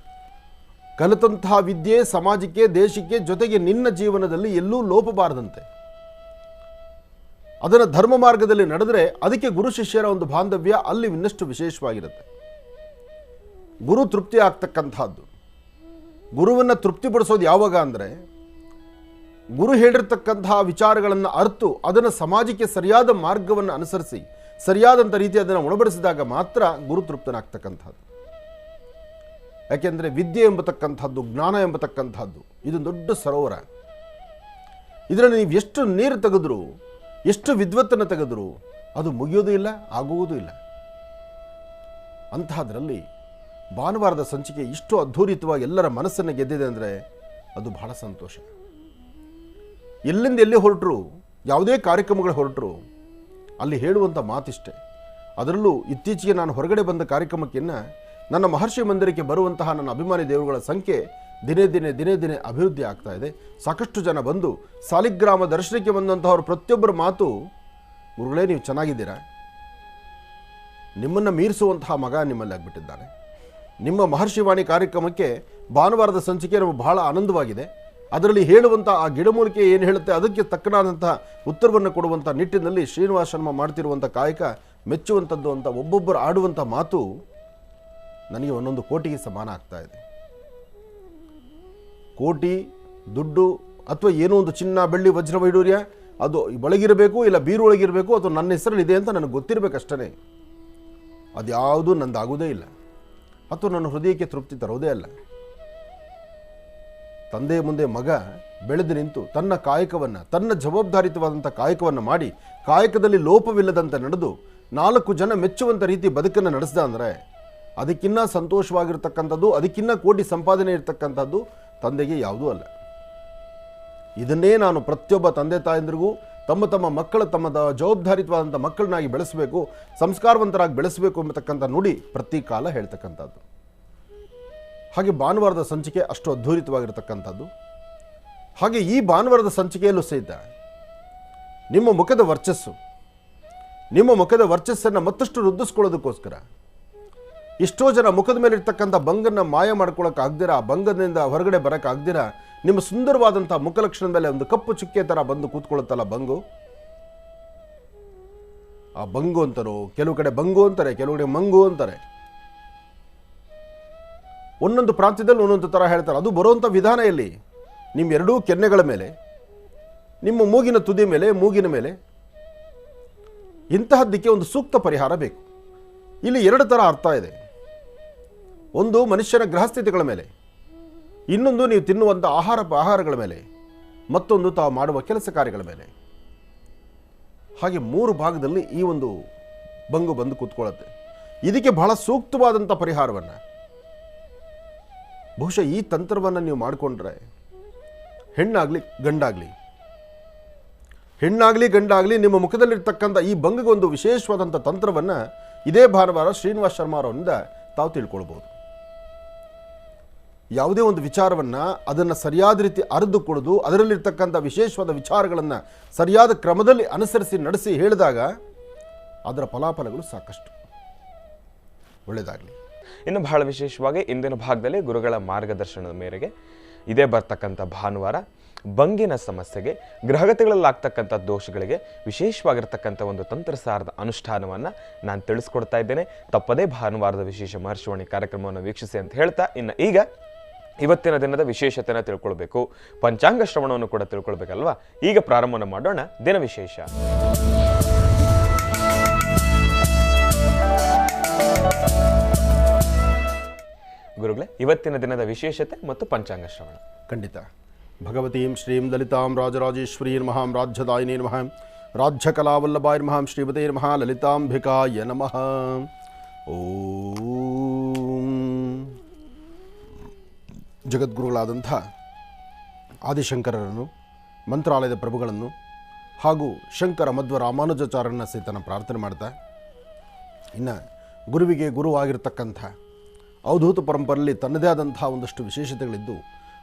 ಕಲಿತಂತಹ ವಿದ್ಯೆ ಸಮಾಜಕ್ಕೆ, ದೇಶಕ್ಕೆ, ಜೊತೆಗೆ ನಿನ್ನ ಜೀವನದಲ್ಲಿ ಎಲ್ಲೂ ಲೋಪಬಾರದಂತೆ ಅದನ್ನು ಧರ್ಮ ಮಾರ್ಗದಲ್ಲಿ ನಡೆದರೆ ಅದಕ್ಕೆ ಗುರು ಶಿಷ್ಯರ ಒಂದು ಬಾಂಧವ್ಯ ಅಲ್ಲಿ ಇನ್ನಷ್ಟು ವಿಶೇಷವಾಗಿರುತ್ತೆ. ಗುರು ತೃಪ್ತಿ ಆಗ್ತಕ್ಕಂಥದ್ದು. ಗುರುವನ್ನು ತೃಪ್ತಿಪಡಿಸೋದು ಯಾವಾಗ ಅಂದರೆ, ಗುರು ಹೇಳಿರ್ತಕ್ಕಂತಹ ವಿಚಾರಗಳನ್ನು ಅರ್ತು ಅದನ್ನು ಸಮಾಜಕ್ಕೆ ಸರಿಯಾದ ಮಾರ್ಗವನ್ನು ಅನುಸರಿಸಿ ಸರಿಯಾದಂಥ ರೀತಿ ಅದನ್ನು ಉಣಬಡಿಸಿದಾಗ ಮಾತ್ರ ಗುರು ತೃಪ್ತನಾಗ್ತಕ್ಕಂಥದ್ದು. ಯಾಕೆಂದರೆ ವಿದ್ಯೆ ಎಂಬತಕ್ಕಂಥದ್ದು, ಜ್ಞಾನ ಎಂಬತಕ್ಕಂಥದ್ದು ಇದು ದೊಡ್ಡ ಸರೋವರ. ಇದರಲ್ಲಿ ನೀವು ಎಷ್ಟು ನೀರು ತೆಗೆದ್ರು, ಎಷ್ಟು ವಿದ್ವತ್ತನ್ನು ತೆಗೆದ್ರು ಅದು ಮುಗಿಯೋದು ಇಲ್ಲ, ಆಗುವುದೂ ಇಲ್ಲ. ಅಂತಹದ್ರಲ್ಲಿ ಭಾನುವಾರದ ಸಂಚಿಕೆ ಇಷ್ಟು ಅದ್ಧೂರಿತವಾಗಿ ಎಲ್ಲರ ಮನಸ್ಸನ್ನು ಗೆದ್ದಿದೆ ಅಂದರೆ ಅದು ಬಹಳ ಸಂತೋಷ. ಎಲ್ಲಿಂದ ಎಲ್ಲಿ ಹೊರಟರು, ಯಾವುದೇ ಕಾರ್ಯಕ್ರಮಗಳು ಹೊರಟರು ಅಲ್ಲಿ ಹೇಳುವಂಥ ಮಾತಿಷ್ಟೆ. ಅದರಲ್ಲೂ ಇತ್ತೀಚೆಗೆ ನಾನು ಹೊರಗಡೆ ಬಂದ ಕಾರ್ಯಕ್ರಮಕ್ಕಿನ್ನ ನನ್ನ ಮಹರ್ಷಿ ಮಂದಿರಕ್ಕೆ ಬರುವಂತಹ ನನ್ನ ಅಭಿಮಾನಿ ದೇವರುಗಳ ಸಂಖ್ಯೆ ದಿನೇ ದಿನೇ ಅಭಿವೃದ್ಧಿ ಆಗ್ತಾ ಇದೆ. ಸಾಕಷ್ಟು ಜನ ಬಂದು ಸಾಲಿಗ್ರಾಮ ದರ್ಶನಕ್ಕೆ ಬಂದಂತಹವರು ಪ್ರತಿಯೊಬ್ಬರ ಮಾತು, ಗುರುಗಳೇ ನೀವು ಚೆನ್ನಾಗಿದ್ದೀರಾ, ನಿಮ್ಮನ್ನು ಮೀರಿಸುವಂತಹ ಮಗ ನಿಮ್ಮಲ್ಲಿ ಆಗಿಬಿಟ್ಟಿದ್ದಾನೆ. ನಿಮ್ಮ ಮಹರ್ಷಿವಾಣಿ ಕಾರ್ಯಕ್ರಮಕ್ಕೆ ಭಾನುವಾರದ ಸಂಚಿಕೆ ನಮಗೆ ಬಹಳ ಆನಂದವಾಗಿದೆ. ಅದರಲ್ಲಿ ಹೇಳುವಂಥ ಆ ಗಿಡಮೂಲಿಕೆ ಏನು ಹೇಳುತ್ತೆ ಅದಕ್ಕೆ ತಕ್ಕನಾದಂಥ ಉತ್ತರವನ್ನು ಕೊಡುವಂಥ ನಿಟ್ಟಿನಲ್ಲಿ ಶ್ರೀನಿವಾಸ ಶರ್ಮ ಮಾಡ್ತಿರುವಂಥ ಕಾಯಕ ಮೆಚ್ಚುವಂಥದ್ದು ಅಂತ ಒಬ್ಬೊಬ್ಬರು ಆಡುವಂಥ ಮಾತು ನನಗೆ 1 ಕೋಟಿಗೆ ಸಮಾನ ಆಗ್ತಾ ಇದೆ. ಕೋಟಿ ದುಡ್ಡು ಅಥವಾ ಏನೋ ಒಂದು ಚಿನ್ನ, ಬೆಳ್ಳಿ, ವಜ್ರ, ವೈಡೂರ್ಯ ಅದು ಒಳಗಿರಬೇಕು, ಇಲ್ಲ ಬೀರೊಳಗಿರಬೇಕು, ಅಥವಾ ನನ್ನ ಹೆಸರಲ್ಲಿ ಇದೆ ಅಂತ ನನಗೆ ಗೊತ್ತಿರಬೇಕಷ್ಟೇ. ಅದ್ಯಾವುದೂ ನಂದಾಗೋದೇ ಇಲ್ಲ, ಅಥವಾ ನನ್ನ ಹೃದಯಕ್ಕೆ ತೃಪ್ತಿ ತರೋದೇ ಅಲ್ಲ. ತಂದೆ ಮುಂದೆ ಮಗ ಬೆಳೆದು ನಿಂತು ತನ್ನ ಕಾಯಕವನ್ನು, ತನ್ನ ಜವಾಬ್ದಾರಿತವಾದಂಥ ಕಾಯಕವನ್ನು ಮಾಡಿ ಕಾಯಕದಲ್ಲಿ ಲೋಪವಿಲ್ಲದಂತೆ ನಡೆದು 4 ಜನ ಮೆಚ್ಚುವಂಥ ರೀತಿ ಬದುಕನ್ನು ನಡೆಸ್ದ ಅಂದರೆ ಅದಕ್ಕಿನ್ನ ಸಂತೋಷವಾಗಿರ್ತಕ್ಕಂಥದ್ದು, ಅದಕ್ಕಿನ್ನ ಕೋಟಿ ಸಂಪಾದನೆ ಇರತಕ್ಕಂಥದ್ದು ತಂದೆಗೆ ಯಾವುದೂ ಅಲ್ಲ. ಇದನ್ನೇ ನಾನು ಪ್ರತಿಯೊಬ್ಬ ತಂದೆ ತಾಯಂದಿರಿಗೂ ತಮ್ಮ ತಮ್ಮ ಮಕ್ಕಳು ಜವಾಬ್ದಾರಿತವಾದಂಥ ಮಕ್ಕಳನ್ನಾಗಿ ಬೆಳೆಸಬೇಕು, ಸಂಸ್ಕಾರವಂತರಾಗಿ ಬೆಳೆಸಬೇಕು ಎಂಬತಕ್ಕಂಥ ನುಡಿ ಪ್ರತಿ ಕಾಲ ಹೇಳ್ತಕ್ಕಂಥದ್ದು. ಹಾಗೆ ಭಾನುವಾರದ ಸಂಚಿಕೆ ಅಷ್ಟು ಅದ್ಭುತವಾಗಿರ್ತಕ್ಕಂಥದ್ದು. ಹಾಗೆ ಈ ಭಾನುವಾರದ ಸಂಚಿಕೆಯಲ್ಲೂ ಸಹಿತ ನಿಮ್ಮ ಮುಖದ ವರ್ಚಸ್ಸನ್ನು ಮತ್ತಷ್ಟು ವೃದ್ಧಿಸ್ಕೊಳ್ಳೋದಕ್ಕೋಸ್ಕರ ಎಷ್ಟೋ ಜನ ಮುಖದ ಮೇಲೆ ಇರ್ತಕ್ಕಂಥ ಬಂಗನ್ನು ಮಾಯ ಮಾಡ್ಕೊಳ್ಳೋಕ್ಕಾಗ್ದಿರ, ಆ ಬಂಗದಿಂದ ಹೊರಗಡೆ ಬರೋಕ್ಕಾಗ್ದಿರ ನಿಮ್ಮ ಸುಂದರವಾದಂಥ ಮುಖಲಕ್ಷಣದ ಮೇಲೆ ಒಂದು ಕಪ್ಪು ಚುಕ್ಕೆ ಥರ ಬಂದು ಕೂತ್ಕೊಳ್ಳುತ್ತಲ್ಲ ಬಂಗು, ಆ ಬಂಗು ಅಂತಾರೋ, ಕೆಲವು ಕಡೆ ಬಂಗು ಅಂತಾರೆ, ಕೆಲವು ಕಡೆ ಮಂಗು ಅಂತಾರೆ, ಒಂದೊಂದು ಪ್ರಾಂತ್ಯದಲ್ಲಿ ಒಂದೊಂದು ಥರ ಹೇಳ್ತಾರೆ. ಅದು ಬರುವಂಥ ವಿಧಾನ ಎಲ್ಲಿ? ನಿಮ್ಮ ಎರಡೂ ಕೆನ್ನೆಗಳ ಮೇಲೆ, ನಿಮ್ಮ ಮೂಗಿನ ತುದಿ ಮೇಲೆ, ಮೂಗಿನ ಮೇಲೆ ಇಂತಹದ್ದಕ್ಕೆ ಒಂದು ಸೂಕ್ತ ಪರಿಹಾರ ಬೇಕು. ಇಲ್ಲಿ ಎರಡು ಥರ ಅರ್ಥ ಇದೆ. ಒಂದು ಮನುಷ್ಯನ ಗೃಹಸ್ಥಿತಿಗಳ ಮೇಲೆ, ಇನ್ನೊಂದು ನೀವು ತಿನ್ನುವಂಥ ಆಹಾರಗಳ ಮೇಲೆ, ಮತ್ತೊಂದು ತಾವು ಮಾಡುವ ಕೆಲಸ ಕಾರ್ಯಗಳ ಮೇಲೆ. ಹಾಗೆ ಮೂರು ಭಾಗದಲ್ಲಿ ಈ ಒಂದು ಬಂಗು ಬಂದು ಕೂತ್ಕೊಳ್ಳುತ್ತೆ. ಇದಕ್ಕೆ ಬಹಳ ಸೂಕ್ತವಾದಂಥ ಪರಿಹಾರವನ್ನು, ಬಹುಶಃ ಈ ತಂತ್ರವನ್ನು ನೀವು ಮಾಡಿಕೊಂಡ್ರೆ ಹೆಣ್ಣಾಗಲಿ ಗಂಡಾಗಲಿ ನಿಮ್ಮ ಮುಖದಲ್ಲಿರ್ತಕ್ಕಂಥ ಈ ಬಂಗಿಗೆ ಒಂದು ವಿಶೇಷವಾದಂಥ ತಂತ್ರವನ್ನು ಇದೇ ಭಾನುವಾರ ಶ್ರೀನಿವಾಸ ಶರ್ಮಾರವರಿಂದ ತಾವು ತಿಳ್ಕೊಳ್ಬೋದು. ಯಾವುದೇ ಒಂದು ವಿಚಾರವನ್ನು ಅದನ್ನು ಸರಿಯಾದ ರೀತಿ ಅರಿದುಕೊಳ್ಳೋದು, ಅದರಲ್ಲಿರ್ತಕ್ಕಂಥ ವಿಶೇಷವಾದ ವಿಚಾರಗಳನ್ನು ಸರಿಯಾದ ಕ್ರಮದಲ್ಲಿ ಅನುಸರಿಸಿ ನಡೆಸಿ ಹೇಳಿದಾಗ ಅದರ ಫಲಾಫಲಗಳು ಸಾಕಷ್ಟು. ಒಳ್ಳೆಯದಾಗಲಿ. ಇನ್ನು ಬಹಳ ವಿಶೇಷವಾಗಿ ಇಂದಿನ ಭಾಗದಲ್ಲಿ ಗುರುಗಳ ಮಾರ್ಗದರ್ಶನದ ಮೇರೆಗೆ ಇದೇ ಬರ್ತಕ್ಕಂಥ ಭಾನುವಾರ ಬಂಗಿನ ಸಮಸ್ಯೆಗೆ, ಗ್ರಹಗತಿಗಳಲ್ಲಾಗ್ತಕ್ಕಂಥ ದೋಷಗಳಿಗೆ ವಿಶೇಷವಾಗಿರ್ತಕ್ಕಂಥ ಒಂದು ತಂತ್ರಸಾರದ ಅನುಷ್ಠಾನವನ್ನು ನಾನು ತಿಳಿಸ್ಕೊಡ್ತಾ ಇದ್ದೇನೆ. ತಪ್ಪದೇ ಭಾನುವಾರದ ವಿಶೇಷ ಮಹರ್ಷಿವಾಣಿ ಕಾರ್ಯಕ್ರಮವನ್ನು ವೀಕ್ಷಿಸಿ ಅಂತ ಹೇಳ್ತಾ, ಇನ್ನು ಈಗ ಇವತ್ತಿನ ದಿನದ ವಿಶೇಷತೆಯನ್ನು ತಿಳ್ಕೊಳ್ಬೇಕು, ಪಂಚಾಂಗ ಶ್ರವಣವನ್ನು ಕೂಡ ತಿಳ್ಕೊಳ್ಬೇಕಲ್ವಾ. ಈಗ ಪ್ರಾರಂಭವನ್ನು ಮಾಡೋಣ ದಿನ ವಿಶೇಷ. ಗುರುಗಳೇ, ಇವತ್ತಿನ ದಿನದ ವಿಶೇಷತೆ ಮತ್ತು ಪಂಚಾಂಗ ಶ್ರವಣ. ಖಂಡಿತ. ಭಗವತೀಂ ಶ್ರೀಂ ಲಲಿತಾಂ ರಾಜರಾಜೇಶ್ವರೀ ನಮಃ ರಾಜ್ಯದಾಯಿನಿ ನಮಃ ರಾಜ್ಯಕಲಾವಲ್ಲಭಾಯ ನಮಃ ಶ್ರೀಮತೇ ನಮಃ ಲಲಿತಾಂಬಿಕಾಯ ನಮಃ. ಓಂ ಜಗದ್ಗುರುಗಳಾದಂಥ ಆದಿಶಂಕರರನ್ನು, ಮಂತ್ರಾಲಯದ ಪ್ರಭುಗಳನ್ನು ಹಾಗೂ ಶಂಕರ ಮಧ್ವ ರಾಮಾನುಜಾಚಾರ್ಯರನ್ನ ಸಹಿತ ಪ್ರಾರ್ಥನೆ ಮಾಡ್ತಾ, ಇನ್ನು ಗುರುವಿಗೆ ಗುರುವಾಗಿರ್ತಕ್ಕಂಥ ಅವಧೂತ ಪರಂಪರೆಯಲ್ಲಿ ತನ್ನದೇ ಆದಂಥ ಒಂದಷ್ಟು ವಿಶೇಷತೆಗಳಿದ್ದು,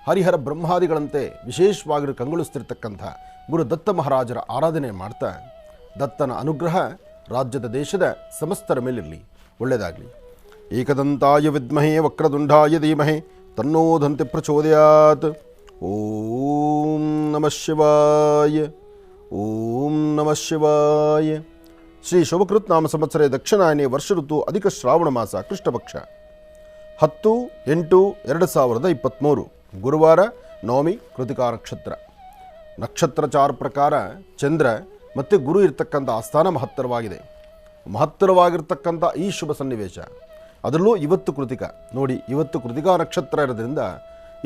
ಹರಿಹರ ಬ್ರಹ್ಮಾದಿಗಳಂತೆ ವಿಶೇಷವಾಗಿ ಕಂಗೊಳಿಸ್ತಿರ್ತಕ್ಕಂಥ ಗುರು ದತ್ತ ಮಹಾರಾಜರ ಆರಾಧನೆ ಮಾಡ್ತಾ, ದತ್ತನ ಅನುಗ್ರಹ ರಾಜ್ಯದ ದೇಶದ ಸಮಸ್ತರ ಮೇಲಿರಲಿ. ಒಳ್ಳೆಯದಾಗಲಿ. ಏಕದಂತಾಯ ವಿದ್ಮಹೇ ವಕ್ರದುಂಡಾಯ ಧೀಮಹಿ ತನ್ನೋ ದಂತಿ ಪ್ರಚೋದಯಾತ್. ಓಂ ನಮಃ ಶಿವಾಯ. ಓಂ ನಮಃ ಶಿವಾಯ. ಶ್ರೀ ಶೋಭಕೃತ್ ನಾಮ ಸಂವತ್ಸರೇ ದಕ್ಷಿಣಾಯನೇ ವರ್ಷ ಋತು ಅಧಿಕ ಶ್ರಾವಣ ಮಾಸ ಕೃಷ್ಣಪಕ್ಷ 10/8/2023 ಗುರುವಾರ, ನವಮಿ, ಕೃತಿಕಾ ನಕ್ಷತ್ರ. ನಕ್ಷತ್ರಚಾರ ಪ್ರಕಾರ ಚಂದ್ರ ಮತ್ತು ಗುರು ಇರ್ತಕ್ಕಂಥ ಆಸ್ಥಾನ ಮಹತ್ತರವಾಗಿರ್ತಕ್ಕಂಥ ಈ ಶುಭ ಸನ್ನಿವೇಶ. ಅದರಲ್ಲೂ ಇವತ್ತು ಕೃತಿಕ ನೋಡಿ, ಇವತ್ತು ಕೃತಿಕಾ ನಕ್ಷತ್ರ ಇರೋದ್ರಿಂದ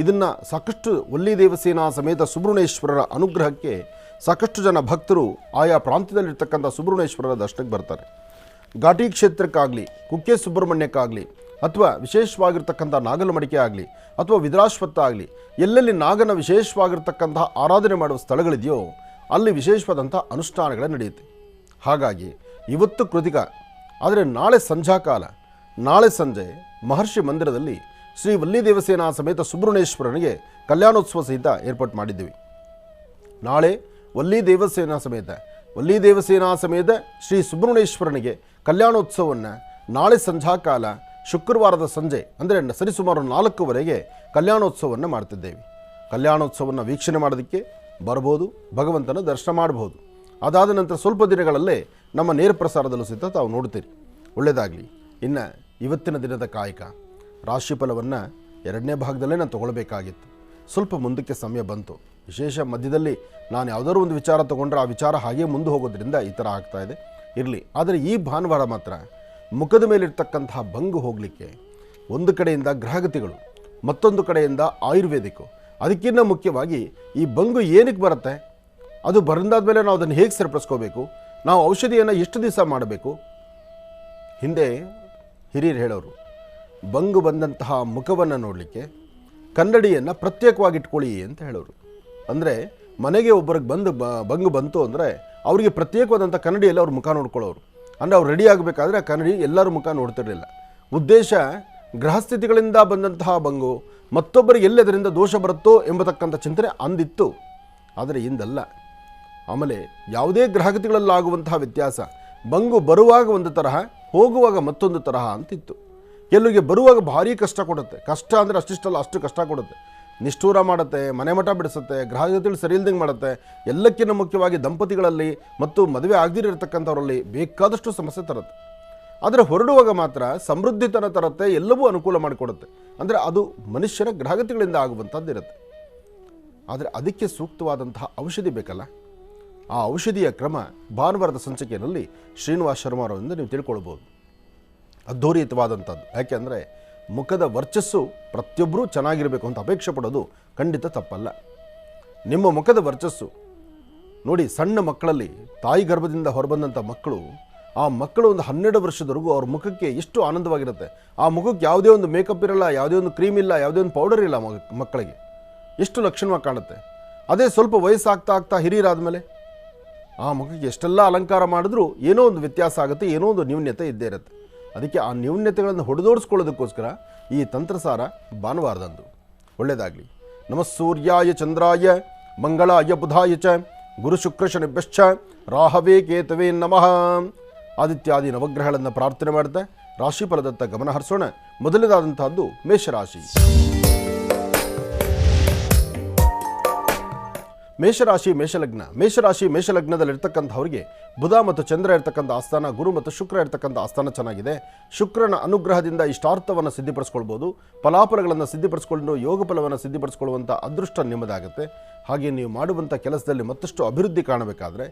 ಇದನ್ನು ಸಾಕಷ್ಟು ವಲ್ಲಿ ದೇವಸೇನಾ ಸಮೇತ ಸುಬ್ರಹ್ಮಣ್ಯೇಶ್ವರರ ಅನುಗ್ರಹಕ್ಕೆ ಸಾಕಷ್ಟು ಜನ ಭಕ್ತರು ಆಯಾ ಪ್ರಾಂತ್ಯದಲ್ಲಿರ್ತಕ್ಕಂಥ ಸುಬ್ರಹ್ಮಣ್ಯೇಶ್ವರರ ದರ್ಶನಕ್ಕೆ ಬರ್ತಾರೆ. ಘಾಟಿ ಕ್ಷೇತ್ರಕ್ಕಾಗಲಿ, ಕುಕ್ಕೆ ಸುಬ್ರಹ್ಮಣ್ಯಕ್ಕಾಗಲಿ, ಅಥವಾ ವಿಶೇಷವಾಗಿರ್ತಕ್ಕಂಥ ನಾಗಲಮಡಿಕೆ ಆಗಲಿ, ಅಥವಾ ವಿದ್ರಾಶ್ವತ್ಥ ಆಗಲಿ, ಎಲ್ಲೆಲ್ಲಿ ನಾಗನ ವಿಶೇಷವಾಗಿರ್ತಕ್ಕಂತಹ ಆರಾಧನೆ ಮಾಡುವ ಸ್ಥಳಗಳಿದೆಯೋ ಅಲ್ಲಿ ವಿಶೇಷವಾದಂಥ ಅನುಷ್ಠಾನಗಳೇ ನಡೆಯುತ್ತೆ. ಹಾಗಾಗಿ ಇವತ್ತು ಕೃತಿಕ, ಆದರೆ ನಾಳೆ ಸಂಧ್ಯಾಕಾಲ, ನಾಳೆ ಸಂಜೆ ಮಹರ್ಷಿ ಮಂದಿರದಲ್ಲಿ ಶ್ರೀ ವಲ್ಲಿ ದೇವಸೇನಾ ಸಮೇತ ಸುಬ್ರಹ್ಮಣ್ಯೇಶ್ವರನಿಗೆ ಕಲ್ಯಾಣೋತ್ಸವ ಸಹಿತ ಏರ್ಪಾಡು ಮಾಡಿದ್ದೀವಿ. ನಾಳೆ ವಲ್ಲಿ ದೇವಸೇನಾ ಸಮೇತ ಶ್ರೀ ಸುಬ್ರಹ್ಮಣ್ಯೇಶ್ವರನಿಗೆ ಕಲ್ಯಾಣೋತ್ಸವವನ್ನು ನಾಳೆ ಸಂಧ್ಯಾಕಾಲ ಶುಕ್ರವಾರದ ಸಂಜೆ ಅಂದರೆ ಸರಿಸುಮಾರು 4:00 ಕಲ್ಯಾಣೋತ್ಸವವನ್ನು ಮಾಡ್ತಿದ್ದೇವೆ. ಕಲ್ಯಾಣೋತ್ಸವವನ್ನು ವೀಕ್ಷಣೆ ಮಾಡೋದಕ್ಕೆ ಬರ್ಬೋದು, ಭಗವಂತನ ದರ್ಶನ ಮಾಡಬಹುದು. ಅದಾದ ನಂತರ ಸ್ವಲ್ಪ ದಿನಗಳಲ್ಲೇ ನಮ್ಮ ನೇರ ಪ್ರಸಾರದಲ್ಲೂ ಸಹಿತ ತಾವು ನೋಡ್ತೀರಿ. ಒಳ್ಳೆಯದಾಗಲಿ. ಇನ್ನು ಇವತ್ತಿನ ದಿನದ ಕಾಯಕ ರಾಶಿಫಲವನ್ನು 2ನೇ ಭಾಗದಲ್ಲೇ ನಾನು ತೊಗೊಳ್ಬೇಕಾಗಿತ್ತು. ಸ್ವಲ್ಪ ಮುಂದಕ್ಕೆ ಸಮಯ ಬಂತು. ವಿಶೇಷ ಮಧ್ಯದಲ್ಲಿ ನಾನು ಯಾವುದಾದ್ರು ಒಂದು ವಿಚಾರ ತೊಗೊಂಡ್ರೆ ಆ ವಿಚಾರ ಹಾಗೇ ಮುಂದೆ ಹೋಗೋದ್ರಿಂದ ಈ ಥರ ಆಗ್ತಾಯಿದೆ. ಇರಲಿ. ಆದರೆ ಈ ಭಾನುವಾರ ಮಾತ್ರ ಮುಖದ ಮೇಲಿರ್ತಕ್ಕಂತಹ ಬಂಗು ಹೋಗಲಿಕ್ಕೆ ಒಂದು ಕಡೆಯಿಂದ ಗ್ರಹಗತಿಗಳು, ಮತ್ತೊಂದು ಕಡೆಯಿಂದ ಆಯುರ್ವೇದಿಕ್ಕು, ಅದಕ್ಕಿಂತ ಮುಖ್ಯವಾಗಿ ಈ ಬಂಗು ಏನಕ್ಕೆ ಬರುತ್ತೆ, ಅದು ಬಂದಾದ ಮೇಲೆ ನಾವು ಅದನ್ನು ಹೇಗೆ ಸರಿಪಡಿಸ್ಕೋಬೇಕು, ನಾವು ಔಷಧಿಯನ್ನು ಎಷ್ಟು ದಿವಸ ಮಾಡಬೇಕು. ಹಿಂದೆ ಹಿರಿಯರು ಹೇಳೋರು, ಬಂಗು ಬಂದಂತಹ ಮುಖವನ್ನು ನೋಡಲಿಕ್ಕೆ ಕನ್ನಡಿಯನ್ನು ಪ್ರತ್ಯೇಕವಾಗಿ ಇಟ್ಕೊಳ್ಳಿ ಅಂತ ಹೇಳೋರು. ಅಂದರೆ ಮನೆಗೆ ಒಬ್ಬರಿಗೆ ಬಂಗು ಬಂತು ಅಂದರೆ ಅವರಿಗೆ ಪ್ರತ್ಯೇಕವಾದಂಥ ಕನ್ನಡಿಯಲ್ಲಿ ಅವ್ರ ಮುಖ ನೋಡ್ಕೊಳ್ಳೋರು. ಅಂದರೆ ಅವ್ರು ರೆಡಿ ಆಗಬೇಕಾದ್ರೆ ಆ ಕನ್ನಡಿ ಎಲ್ಲರ ಮುಖ ನೋಡ್ತಿರಲಿಲ್ಲ. ಉದ್ದೇಶ ಗ್ರಹಸ್ಥಿತಿಗಳಿಂದ ಬಂದಂತಹ ಬಂಗು ಮತ್ತೊಬ್ಬರಿಗೆ ಎಲ್ಲಿ ಅದರಿಂದ ದೋಷ ಬರುತ್ತೋ ಎಂಬತಕ್ಕಂಥ ಚಿಂತನೆ ಅಂದಿತ್ತು. ಆದರೆ ಇಂದಲ್ಲ. ಆಮೇಲೆ ಯಾವುದೇ ಗ್ರಹಗತಿಗಳಲ್ಲಾಗುವಂತಹ ವ್ಯತ್ಯಾಸ, ಬಂಗು ಬರುವಾಗ ಒಂದು ತರಹ, ಹೋಗುವಾಗ ಮತ್ತೊಂದು ತರಹ ಅಂತಿತ್ತು. ಕೆಲವರಿಗೆ ಬರುವಾಗ ಭಾರಿ ಕಷ್ಟ ಕೊಡುತ್ತೆ. ಕಷ್ಟ ಅಂದರೆ ಅಷ್ಟಿಷ್ಟಲ್ಲ, ಅಷ್ಟು ಕಷ್ಟ ಕೊಡುತ್ತೆ. ನಿಷ್ಠೂರ ಮಾಡುತ್ತೆ, ಮನೆ ಮಠ ಬಿಡಿಸುತ್ತೆ, ಗ್ರಹಗತಿಗಳು ಸರಿ ಇಲ್ದಂಗೆ ಮಾಡುತ್ತೆ. ಎಲ್ಲಕ್ಕಿಂತ ಮುಖ್ಯವಾಗಿ ದಂಪತಿಗಳಲ್ಲಿ ಮತ್ತು ಮದುವೆ ಆಗದಿರತಕ್ಕಂಥವರಲ್ಲಿ ಬೇಕಾದಷ್ಟು ಸಮಸ್ಯೆ ತರುತ್ತೆ. ಆದರೆ ಹೊರಡುವಾಗ ಮಾತ್ರ ಸಮೃದ್ಧಿತನ ತರುತ್ತೆ, ಎಲ್ಲವೂ ಅನುಕೂಲ ಮಾಡಿಕೊಡುತ್ತೆ. ಅಂದರೆ ಅದು ಮನುಷ್ಯನ ಗ್ರಹಗತಿಗಳಿಂದ ಆಗುವಂಥದ್ದು ಇರುತ್ತೆ. ಆದರೆ ಅದಕ್ಕೆ ಸೂಕ್ತವಾದಂತಹ ಔಷಧಿ ಬೇಕಲ್ಲ. ಆ ಔಷಧಿಯ ಕ್ರಮ ಭಾನುವಾರದ ಸಂಚಿಕೆಯಲ್ಲಿ ಶ್ರೀನಿವಾಸ್ ಶರ್ಮಾರವರಿಂದ ನೀವು ತಿಳ್ಕೊಳ್ಬೋದು. ಅದ್ಧೂರಿತವಾದಂಥದ್ದು. ಯಾಕೆಂದರೆ ಮುಖದ ವರ್ಚಸ್ಸು ಪ್ರತಿಯೊಬ್ಬರೂ ಚೆನ್ನಾಗಿರಬೇಕು ಅಂತ ಅಪೇಕ್ಷೆ ಪಡೋದು ಖಂಡಿತ ತಪ್ಪಲ್ಲ. ನಿಮ್ಮ ಮುಖದ ವರ್ಚಸ್ಸು ನೋಡಿ, ಸಣ್ಣ ಮಕ್ಕಳಲ್ಲಿ ತಾಯಿ ಗರ್ಭದಿಂದ ಹೊರಬಂದಂಥ ಮಕ್ಕಳು, ಆ ಮಕ್ಕಳು ಒಂದು 12 ವರ್ಷದವರೆಗೂ ಅವ್ರ ಮುಖಕ್ಕೆ ಎಷ್ಟು ಆನಂದವಾಗಿರುತ್ತೆ. ಆ ಮುಖಕ್ಕೆ ಯಾವುದೇ ಒಂದು ಮೇಕಪ್ ಇರಲ್ಲ, ಯಾವುದೇ ಒಂದು ಕ್ರೀಮ್ ಇಲ್ಲ, ಯಾವುದೇ ಒಂದು ಪೌಡರ್ ಇಲ್ಲ. ಮಕ್ಕಳಿಗೆ ಎಷ್ಟು ಲಕ್ಷಣವಾಗಿ ಕಾಣುತ್ತೆ. ಅದೇ ಸ್ವಲ್ಪ ವಯಸ್ಸಾಗ್ತಾ ಆಗ್ತಾ ಹಿರಿಯರಾದ ಮೇಲೆ ಆ ಮುಖಕ್ಕೆ ಎಷ್ಟೆಲ್ಲ ಅಲಂಕಾರ ಮಾಡಿದ್ರೂ ಏನೋ ಒಂದು ವ್ಯತ್ಯಾಸ ಆಗುತ್ತೆ, ಏನೋ ಒಂದು ನ್ಯೂನ್ಯತೆ ಇದ್ದೇ ಇರುತ್ತೆ. ಅದಕ್ಕೆ ಆ ನ್ಯೂನ್ಯತೆಗಳನ್ನು ಹೊಡೆದೋಡಿಸ್ಕೊಳ್ಳೋದಕ್ಕೋಸ್ಕರ ಈ ತಂತ್ರಸಾರ ಭಾನುವಾರದಂದು. ಒಳ್ಳೆಯದಾಗಲಿ. ನಮಃ ಸೂರ್ಯಾಯ ಚಂದ್ರಾಯ ಮಂಗಳಾಯ ಬುಧಾಯ ಚ ಗುರು ಶುಕ್ರ ಶನಿಭ್ಯಶ್ಚ ರಾಹವೇ ಕೇತವೇ ನಮಃ. ಆದಿತ್ಯಾದಿ ನವಗ್ರಹಗಳನ್ನು ಪ್ರಾರ್ಥನೆ ಮಾಡುತ್ತೆ ರಾಶಿಫಲದತ್ತ ಗಮನ ಹರಿಸೋಣ. ಮೊದಲನೇದಾದಂತಹದ್ದು ಮೇಷರಾಶಿ. ಮೇಷರಾಶಿ ಮೇಷಲಗ್ನದಲ್ಲಿರ್ತಕ್ಕಂಥವ್ರಿಗೆ ಬುಧ ಮತ್ತು ಚಂದ್ರ ಇರ್ತಕ್ಕಂಥ ಆಸ್ಥಾನ, ಗುರು ಮತ್ತು ಶುಕ್ರ ಇರ್ತಕ್ಕಂಥ ಆಸ್ಥಾನ ಚೆನ್ನಾಗಿದೆ. ಶುಕ್ರನ ಅನುಗ್ರಹದಿಂದ ಇಷ್ಟಾರ್ಥವನ್ನು ಸಿದ್ಧಿಪಡಿಸ್ಕೊಳ್ಬೋದು. ಫಲಾಫಲಗಳನ್ನು ಸಿದ್ಧಿಪಡಿಸ್ಕೊಂಡು ಯೋಗ ಫಲವನ್ನು ಸಿದ್ಧಿಪಡಿಸ್ಕೊಳ್ಳುವಂಥ ಅದೃಷ್ಟ ನಿಮ್ಮದಾಗುತ್ತೆ. ಹಾಗೆ ನೀವು ಮಾಡುವಂಥ ಕೆಲಸದಲ್ಲಿ ಮತ್ತಷ್ಟು ಅಭಿವೃದ್ಧಿ ಕಾಣಬೇಕಾದ್ರೆ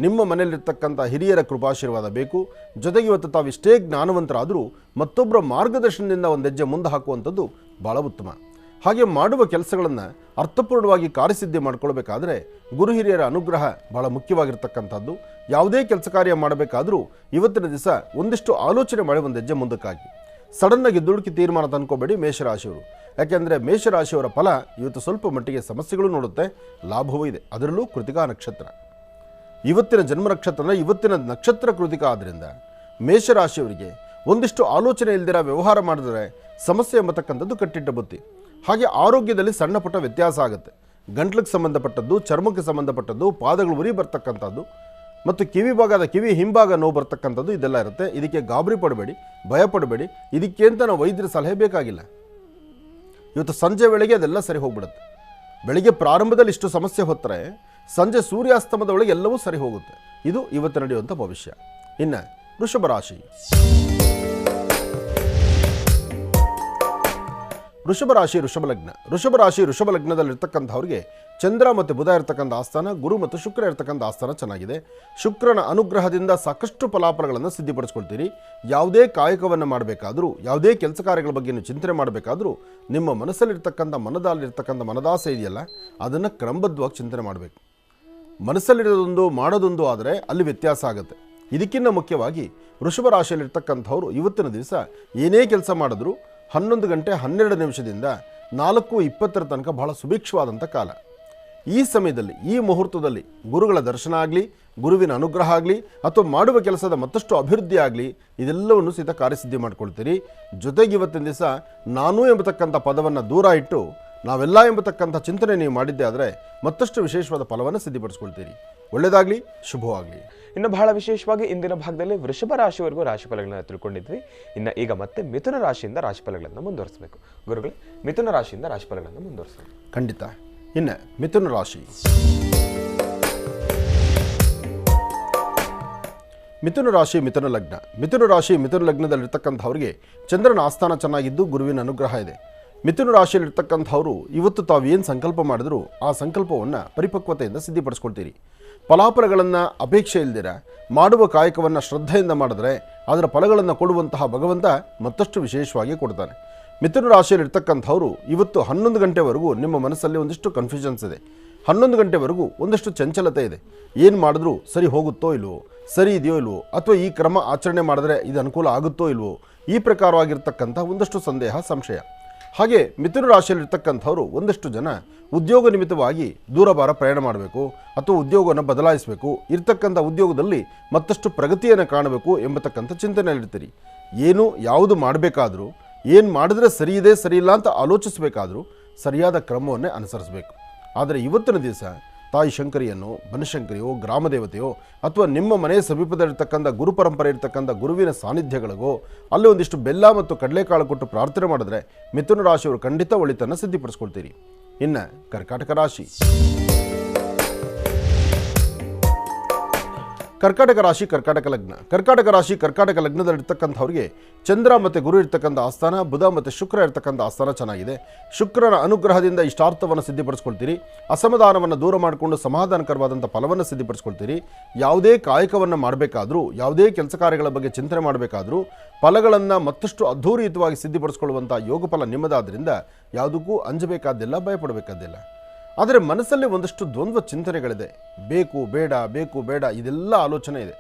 ನಿಮ್ಮ ಮನೆಯಲ್ಲಿರ್ತಕ್ಕಂಥ ಹಿರಿಯರ ಕೃಪಾಶೀರ್ವಾದ ಬೇಕು. ಜೊತೆಗೆ ಇವತ್ತು ತಾವಿಷ್ಟೇ ಜ್ಞಾನವಂತರಾದರೂ ಮತ್ತೊಬ್ಬರ ಮಾರ್ಗದರ್ಶನದಿಂದ ಒಂದು ಹೆಜ್ಜೆ ಮುಂದೆ ಹಾಕುವಂಥದ್ದು ಭಾಳ ಉತ್ತಮ. ಹಾಗೆ ಮಾಡುವ ಕೆಲಸಗಳನ್ನು ಅರ್ಥಪೂರ್ಣವಾಗಿ ಕಾರ್ಯಸಿದ್ಧಿ ಮಾಡ್ಕೊಳ್ಬೇಕಾದ್ರೆ ಗುರು ಹಿರಿಯರ ಅನುಗ್ರಹ ಬಹಳ ಮುಖ್ಯವಾಗಿರ್ತಕ್ಕಂಥದ್ದು. ಯಾವುದೇ ಕೆಲಸ ಕಾರ್ಯ ಮಾಡಬೇಕಾದ್ರೂ ಇವತ್ತಿನ ದಿವಸ ಒಂದಿಷ್ಟು ಆಲೋಚನೆ ಮಾಡಿ ಒಂದು ಹೆಜ್ಜೆ ಮುಂದಕ್ಕಾಗಿ. ಸಡನ್ನಾಗಿ ದುಡುಕಿ ತೀರ್ಮಾನ ತಂದ್ಕೋಬೇಡಿ ಮೇಷರಾಶಿಯವರು. ಯಾಕೆಂದರೆ ಮೇಷರಾಶಿಯವರ ಫಲ ಇವತ್ತು ಸ್ವಲ್ಪ ಮಟ್ಟಿಗೆ ಸಮಸ್ಯೆಗಳು ನೋಡುತ್ತೆ, ಲಾಭವೂ ಇದೆ. ಅದರಲ್ಲೂ ಕೃತಿಕಾ ನಕ್ಷತ್ರ ಇವತ್ತಿನ ಜನ್ಮ ನಕ್ಷತ್ರ, ಇವತ್ತಿನ ನಕ್ಷತ್ರ ಕೃತಿಕಾ. ಆದ್ದರಿಂದ ಮೇಷರಾಶಿಯವರಿಗೆ ಒಂದಿಷ್ಟು ಆಲೋಚನೆ ಇಲ್ದಿರ ವ್ಯವಹಾರ ಮಾಡಿದ್ರೆ ಸಮಸ್ಯೆ ಎಂಬತಕ್ಕಂಥದ್ದು ಕಟ್ಟಿಟ್ಟ ಬುತ್ತಿ. ಹಾಗೆ ಆರೋಗ್ಯದಲ್ಲಿ ಸಣ್ಣ ಪುಟ್ಟ ವ್ಯತ್ಯಾಸ ಆಗುತ್ತೆ. ಗಂಟ್ಲಿಗೆ ಸಂಬಂಧಪಟ್ಟದ್ದು, ಚರ್ಮಕ್ಕೆ ಸಂಬಂಧಪಟ್ಟದ್ದು, ಪಾದಗಳು ಉರಿ ಬರ್ತಕ್ಕಂಥದ್ದು ಮತ್ತು ಕಿವಿ ಹಿಂಭಾಗ ನೋವು ಬರ್ತಕ್ಕಂಥದ್ದು ಇದೆಲ್ಲ ಇರುತ್ತೆ. ಇದಕ್ಕೆ ಗಾಬರಿ ಪಡಬೇಡಿ, ಭಯ ಪಡಬೇಡಿ. ಇದಕ್ಕೆ ಅಂತ ನಾವು ವೈದ್ಯರ ಸಲಹೆ ಬೇಕಾಗಿಲ್ಲ. ಇವತ್ತು ಸಂಜೆ ವೇಳೆಗೆ ಅದೆಲ್ಲ ಸರಿ ಹೋಗ್ಬಿಡುತ್ತೆ. ಬೆಳಿಗ್ಗೆ ಪ್ರಾರಂಭದಲ್ಲಿ ಇಷ್ಟು ಸಮಸ್ಯೆ ಹೊತ್ತರೆ ಸಂಜೆ ಸೂರ್ಯಾಸ್ತಮದ ಒಳಗೆ ಎಲ್ಲವೂ ಸರಿ ಹೋಗುತ್ತೆ. ಇದು ಇವತ್ತು ನಡೆಯುವಂಥ ಭವಿಷ್ಯ. ಇನ್ನು ವೃಷಭ ರಾಶಿ. ವೃಷಭ ಲಗ್ನದಲ್ಲಿರ್ತಕ್ಕಂಥವ್ರಿಗೆ ಚಂದ್ರ ಮತ್ತು ಬುಧ ಇರ್ತಕ್ಕಂಥ ಆಸ್ಥಾನ, ಗುರು ಮತ್ತು ಶುಕ್ರ ಇರ್ತಕ್ಕಂಥ ಆಸ್ಥಾನ ಚೆನ್ನಾಗಿದೆ. ಶುಕ್ರನ ಅನುಗ್ರಹದಿಂದ ಸಾಕಷ್ಟು ಫಲಾಫಲಗಳನ್ನು ಸಿದ್ಧಿಪಡಿಸ್ಕೊಳ್ತೀರಿ. ಯಾವುದೇ ಕಾಯಕವನ್ನು ಮಾಡಬೇಕಾದ್ರೂ, ಯಾವುದೇ ಕೆಲಸ ಕಾರ್ಯಗಳ ಬಗ್ಗೆ ನೀವು ಚಿಂತನೆ ಮಾಡಬೇಕಾದ್ರೂ ನಿಮ್ಮ ಮನಸ್ಸಲ್ಲಿರ್ತಕ್ಕಂಥ ಮನದಾಸೆ ಇದೆಯಲ್ಲ, ಅದನ್ನು ಕ್ರಮಬದ್ಧವಾಗಿ ಚಿಂತನೆ ಮಾಡಬೇಕು. ಮನಸ್ಸಲ್ಲಿರೋದೊಂದು ಮಾಡೋದೊಂದು ಆದರೆ ಅಲ್ಲಿ ವ್ಯತ್ಯಾಸ ಆಗುತ್ತೆ. ಇದಕ್ಕಿಂತ ಮುಖ್ಯವಾಗಿ ವೃಷಭ ರಾಶಿಯಲ್ಲಿರ್ತಕ್ಕಂಥವ್ರು ಇವತ್ತಿನ ದಿವಸ ಏನೇ ಕೆಲಸ ಮಾಡಿದ್ರು 11 ಗಂಟೆ 12 ನಿಮಿಷದಿಂದ 4:20 ತನಕ ಬಹಳ ಸುಭಿಕ್ಷವಾದಂಥ ಕಾಲ. ಈ ಸಮಯದಲ್ಲಿ, ಈ ಮುಹೂರ್ತದಲ್ಲಿ ಗುರುಗಳ ದರ್ಶನ ಆಗಲಿ, ಗುರುವಿನ ಅನುಗ್ರಹ ಆಗಲಿ, ಅಥವಾ ಮಾಡುವ ಕೆಲಸದ ಮತ್ತಷ್ಟು ಅಭಿವೃದ್ಧಿ ಆಗಲಿ, ಇದೆಲ್ಲವನ್ನು ಸಹಿತ ಕಾರ್ಯಸಿದ್ಧಿ ಮಾಡ್ಕೊಳ್ತೀರಿ. ಜೊತೆಗೆ ಇವತ್ತಿನ ದಿವಸ ನಾನು ಎಂಬತಕ್ಕಂಥ ಪದವನ್ನು ದೂರ ಇಟ್ಟು ನಾವೆಲ್ಲ ಎಂಬತಕ್ಕಂಥ ಚಿಂತನೆ ನೀವು ಮಾಡಿದ್ದೆ ಆದರೆ ಮತ್ತಷ್ಟು ವಿಶೇಷವಾದ ಫಲವನ್ನು ಸಿದ್ಧಿಪಡಿಸ್ಕೊಳ್ತೀರಿ. ಒಳ್ಳೆಯದಾಗಲಿ, ಶುಭವಾಗಲಿ. ಇನ್ನು ಬಹಳ ವಿಶೇಷವಾಗಿ ಇಂದಿನ ಭಾಗದಲ್ಲಿ ವೃಷಭ ರಾಶಿವರೆಗೂ ರಾಶಿಫಲಗಳನ್ನು ತಿಳ್ಕೊಂಡಿದ್ವಿ. ಇನ್ನು ಈಗ ಮತ್ತೆ ಮಿಥುನ ರಾಶಿಯಿಂದ ರಾಶಿಫಲಗಳನ್ನು ಮುಂದುವರಿಸಬೇಕು. ಗುರುಗಳೇ, ಮಿಥುನ ರಾಶಿಯಿಂದ ರಾಶಿಫಲಗಳನ್ನು ಮುಂದುವರಿಸಬೇಕು. ಖಂಡಿತ. ಇನ್ನು ಮಿಥುನ ರಾಶಿ. ಮಿಥುನ ಲಗ್ನದಲ್ಲಿರ್ತಕ್ಕಂಥವ್ರಿಗೆ ಚಂದ್ರನ ಆಸ್ಥಾನ ಚೆನ್ನಾಗಿದ್ದು ಗುರುವಿನ ಅನುಗ್ರಹ ಇದೆ. ಮಿಥುನ ರಾಶಿಯಲ್ಲಿರ್ತಕ್ಕಂಥವರು ಇವತ್ತು ತಾವು ಏನು ಸಂಕಲ್ಪ ಮಾಡಿದ್ರು ಆ ಸಂಕಲ್ಪವನ್ನು ಪರಿಪಕ್ವತೆಯಿಂದ ಸಿದ್ಧಿಪಡಿಸ್ಕೊಳ್ತೀರಿ. ಫಲಾಫಲಗಳನ್ನು ಅಪೇಕ್ಷೆ ಇಲ್ದಿರ ಮಾಡುವ ಕಾಯಕವನ್ನು ಶ್ರದ್ಧೆಯಿಂದ ಮಾಡಿದ್ರೆ ಅದರ ಫಲಗಳನ್ನು ಕೊಡುವಂತಹ ಭಗವಂತ ಮತ್ತಷ್ಟು ವಿಶೇಷವಾಗಿ ಕೊಡ್ತಾನೆ. ಮಿಥುನ ರಾಶಿಯಲ್ಲಿರ್ತಕ್ಕಂಥವರು ಇವತ್ತು 11 ಗಂಟೆವರೆಗೂ ನಿಮ್ಮ ಮನಸ್ಸಲ್ಲಿ ಒಂದಿಷ್ಟು ಕನ್ಫ್ಯೂಷನ್ಸ್ ಇದೆ. 11 ಗಂಟೆವರೆಗೂ ಒಂದಷ್ಟು ಚಂಚಲತೆ ಇದೆ. ಏನು ಮಾಡಿದ್ರೂ ಸರಿ ಹೋಗುತ್ತೋ ಇಲ್ವೋ, ಸರಿ ಇದೆಯೋ ಇಲ್ವೋ, ಅಥವಾ ಈ ಕ್ರಮ ಆಚರಣೆ ಮಾಡಿದ್ರೆ ಇದು ಅನುಕೂಲ ಆಗುತ್ತೋ ಇಲ್ವೋ, ಈ ಪ್ರಕಾರವಾಗಿರ್ತಕ್ಕಂಥ ಒಂದಷ್ಟು ಸಂದೇಹ, ಸಂಶಯ. ಹಾಗೆ ಮಿಥುನ ರಾಶಿಯಲ್ಲಿರ್ತಕ್ಕಂಥವ್ರು ಒಂದಷ್ಟು ಜನ ಉದ್ಯೋಗ ನಿಮಿತ್ತವಾಗಿ ದೂರಭಾರ ಪ್ರಯಾಣ ಮಾಡಬೇಕು ಅಥವಾ ಉದ್ಯೋಗವನ್ನು ಬದಲಾಯಿಸಬೇಕು, ಇರ್ತಕ್ಕಂಥ ಉದ್ಯೋಗದಲ್ಲಿ ಮತ್ತಷ್ಟು ಪ್ರಗತಿಯನ್ನು ಕಾಣಬೇಕು ಎಂಬತಕ್ಕಂಥ ಚಿಂತನೆಯಲ್ಲಿರ್ತೀರಿ. ಯಾವುದು ಮಾಡಬೇಕಾದ್ರೂ, ಏನು ಮಾಡಿದ್ರೆ ಸರಿ ಇದೆ ಸರಿ ಇಲ್ಲ ಅಂತ ಆಲೋಚಿಸಬೇಕಾದ್ರೂ ಸರಿಯಾದ ಕ್ರಮವನ್ನೇ ಅನುಸರಿಸಬೇಕು. ಆದರೆ ಇವತ್ತಿನ ದಿವಸ ತಾಯಿ ಶಂಕರಿಯನ್ನು, ಬನಶಂಕರಿಯೋ, ಗ್ರಾಮ ದೇವತೆಯೋ ಅಥವಾ ನಿಮ್ಮ ಮನೆಯ ಸಮೀಪದಲ್ಲಿರ್ತಕ್ಕಂಥ ಗುರು ಪರಂಪರೆ ಇರ್ತಕ್ಕಂಥ ಗುರುವಿನ ಸಾನ್ನಿಧ್ಯಗಳಿಗೋ ಅಲ್ಲಿ ಒಂದಿಷ್ಟು ಬೆಲ್ಲ ಮತ್ತು ಕಡಲೆಕಾಳು ಕೊಟ್ಟು ಪ್ರಾರ್ಥನೆ ಮಾಡಿದ್ರೆ ಮಿಥುನ ರಾಶಿಯವರು ಖಂಡಿತ ಒಳಿತನ್ನು ಸಿದ್ಧಿಪಡಿಸ್ಕೊಳ್ತೀರಿ. ಇನ್ನು ಕರ್ಕಾಟಕ ರಾಶಿ. ಕರ್ಕಾಟಕ ರಾಶಿ, ಕರ್ಕಾಟಕ ಲಗ್ನ. ಕರ್ಕಾಟಕ ರಾಶಿ, ಕರ್ಕಾಟಕ ಲಗ್ನದಲ್ಲಿರ್ತಕ್ಕಂಥವ್ರಿಗೆ ಚಂದ್ರ ಮತ್ತು ಗುರು ಇರ್ತಕ್ಕಂಥ ಆಸ್ಥಾನ, ಬುಧ ಮತ್ತು ಶುಕ್ರ ಇರ್ತಕ್ಕಂಥ ಆಸ್ಥಾನ ಚೆನ್ನಾಗಿದೆ. ಶುಕ್ರನ ಅನುಗ್ರಹದಿಂದ ಇಷ್ಟಾರ್ಥವನ್ನು ಸಿದ್ಧಿಪಡಿಸ್ಕೊಳ್ತೀರಿ. ಅಸಮಾಧಾನವನ್ನು ದೂರ ಮಾಡಿಕೊಂಡು ಸಮಾಧಾನಕರವಾದಂಥ ಫಲವನ್ನು ಸಿದ್ಧಿಪಡಿಸ್ಕೊಳ್ತೀರಿ. ಯಾವುದೇ ಕಾಯಕವನ್ನು ಮಾಡಬೇಕಾದ್ರೂ, ಯಾವುದೇ ಕೆಲಸ ಕಾರ್ಯಗಳ ಬಗ್ಗೆ ಚಿಂತನೆ ಮಾಡಬೇಕಾದ್ರೂ ಫಲಗಳನ್ನು ಮತ್ತಷ್ಟು ಅದ್ಧೂರಿಯುತವಾಗಿ ಸಿದ್ಧಿಪಡಿಸ್ಕೊಳ್ಳುವಂಥ ಯೋಗ ಫಲ ನಿಮ್ಮದಾದ್ದರಿಂದ ಯಾವುದಕ್ಕೂ ಅಂಜಬೇಕಾದ್ದಿಲ್ಲ, ಭಯಪಡಬೇಕಾದ್ದಿಲ್ಲ. ಆದರೆ ಮನಸ್ಸಲ್ಲಿ ಒಂದಷ್ಟು ದ್ವಂದ್ವ ಚಿಂತನೆಗಳಿದೆ. ಬೇಕು ಬೇಡ ಇದೆಲ್ಲ ಆಲೋಚನೆ ಇದೆ.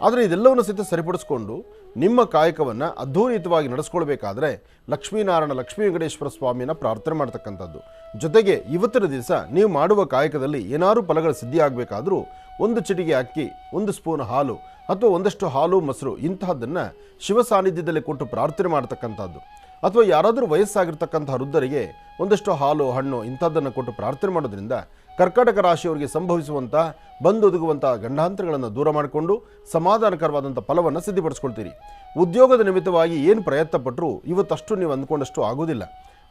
ಆದರೆ ಇದೆಲ್ಲವನ್ನು ಸಹಿತ ಸರಿಪಡಿಸ್ಕೊಂಡು ನಿಮ್ಮ ಕಾಯಕವನ್ನು ಅದ್ಧೂರಿಯುತವಾಗಿ ನಡೆಸ್ಕೊಳ್ಬೇಕಾದ್ರೆ ಲಕ್ಷ್ಮೀನಾರಾಯಣ, ಲಕ್ಷ್ಮೀ ವೆಂಕಟೇಶ್ವರ ಸ್ವಾಮಿನ ಪ್ರಾರ್ಥನೆ ಮಾಡ್ತಕ್ಕಂಥದ್ದು. ಜೊತೆಗೆ ಇವತ್ತಿನ ದಿವಸ ನೀವು ಮಾಡುವ ಕಾಯಕದಲ್ಲಿ ಏನಾದರೂ ಫಲಗಳ ಸಿದ್ಧಿ ಆಗಬೇಕಾದ್ರೂ ಒಂದು ಚಿಟಿಕೆ ಅಕ್ಕಿ, ಒಂದು ಸ್ಪೂನ್ ಹಾಲು ಅಥವಾ ಒಂದಷ್ಟು ಹಾಲು ಮೊಸರು ಇಂತಹದ್ದನ್ನು ಶಿವ ಸಾನ್ನಿಧ್ಯದಲ್ಲಿ ಕೊಟ್ಟು ಪ್ರಾರ್ಥನೆ ಮಾಡ್ತಕ್ಕಂಥದ್ದು. ಅಥವಾ ಯಾರಾದರೂ ವಯಸ್ಸಾಗಿರ್ತಕ್ಕಂಥ ವೃದ್ಧರಿಗೆ ಒಂದಷ್ಟು ಹಾಲು, ಹಣ್ಣು ಇಂಥದ್ದನ್ನು ಕೊಟ್ಟು ಪ್ರಾರ್ಥನೆ ಮಾಡೋದ್ರಿಂದ ಕರ್ಕಾಟಕ ರಾಶಿಯವರಿಗೆ ಸಂಭವಿಸುವಂಥ ಬಂದೊದಗುವಂಥ ಗಂಡಾಂತರಗಳನ್ನು ದೂರ ಮಾಡಿಕೊಂಡು ಸಮಾಧಾನಕರವಾದಂಥ ಫಲವನ್ನು ಸಿದ್ಧಿಪಡಿಸ್ಕೊಳ್ತೀರಿ. ಉದ್ಯೋಗದ ನಿಮಿತ್ತವಾಗಿ ಏನು ಪ್ರಯತ್ನ ಪಟ್ಟರೂ ಇವತ್ತಷ್ಟು ನೀವು ಅಂದ್ಕೊಂಡಷ್ಟು ಆಗೋದಿಲ್ಲ.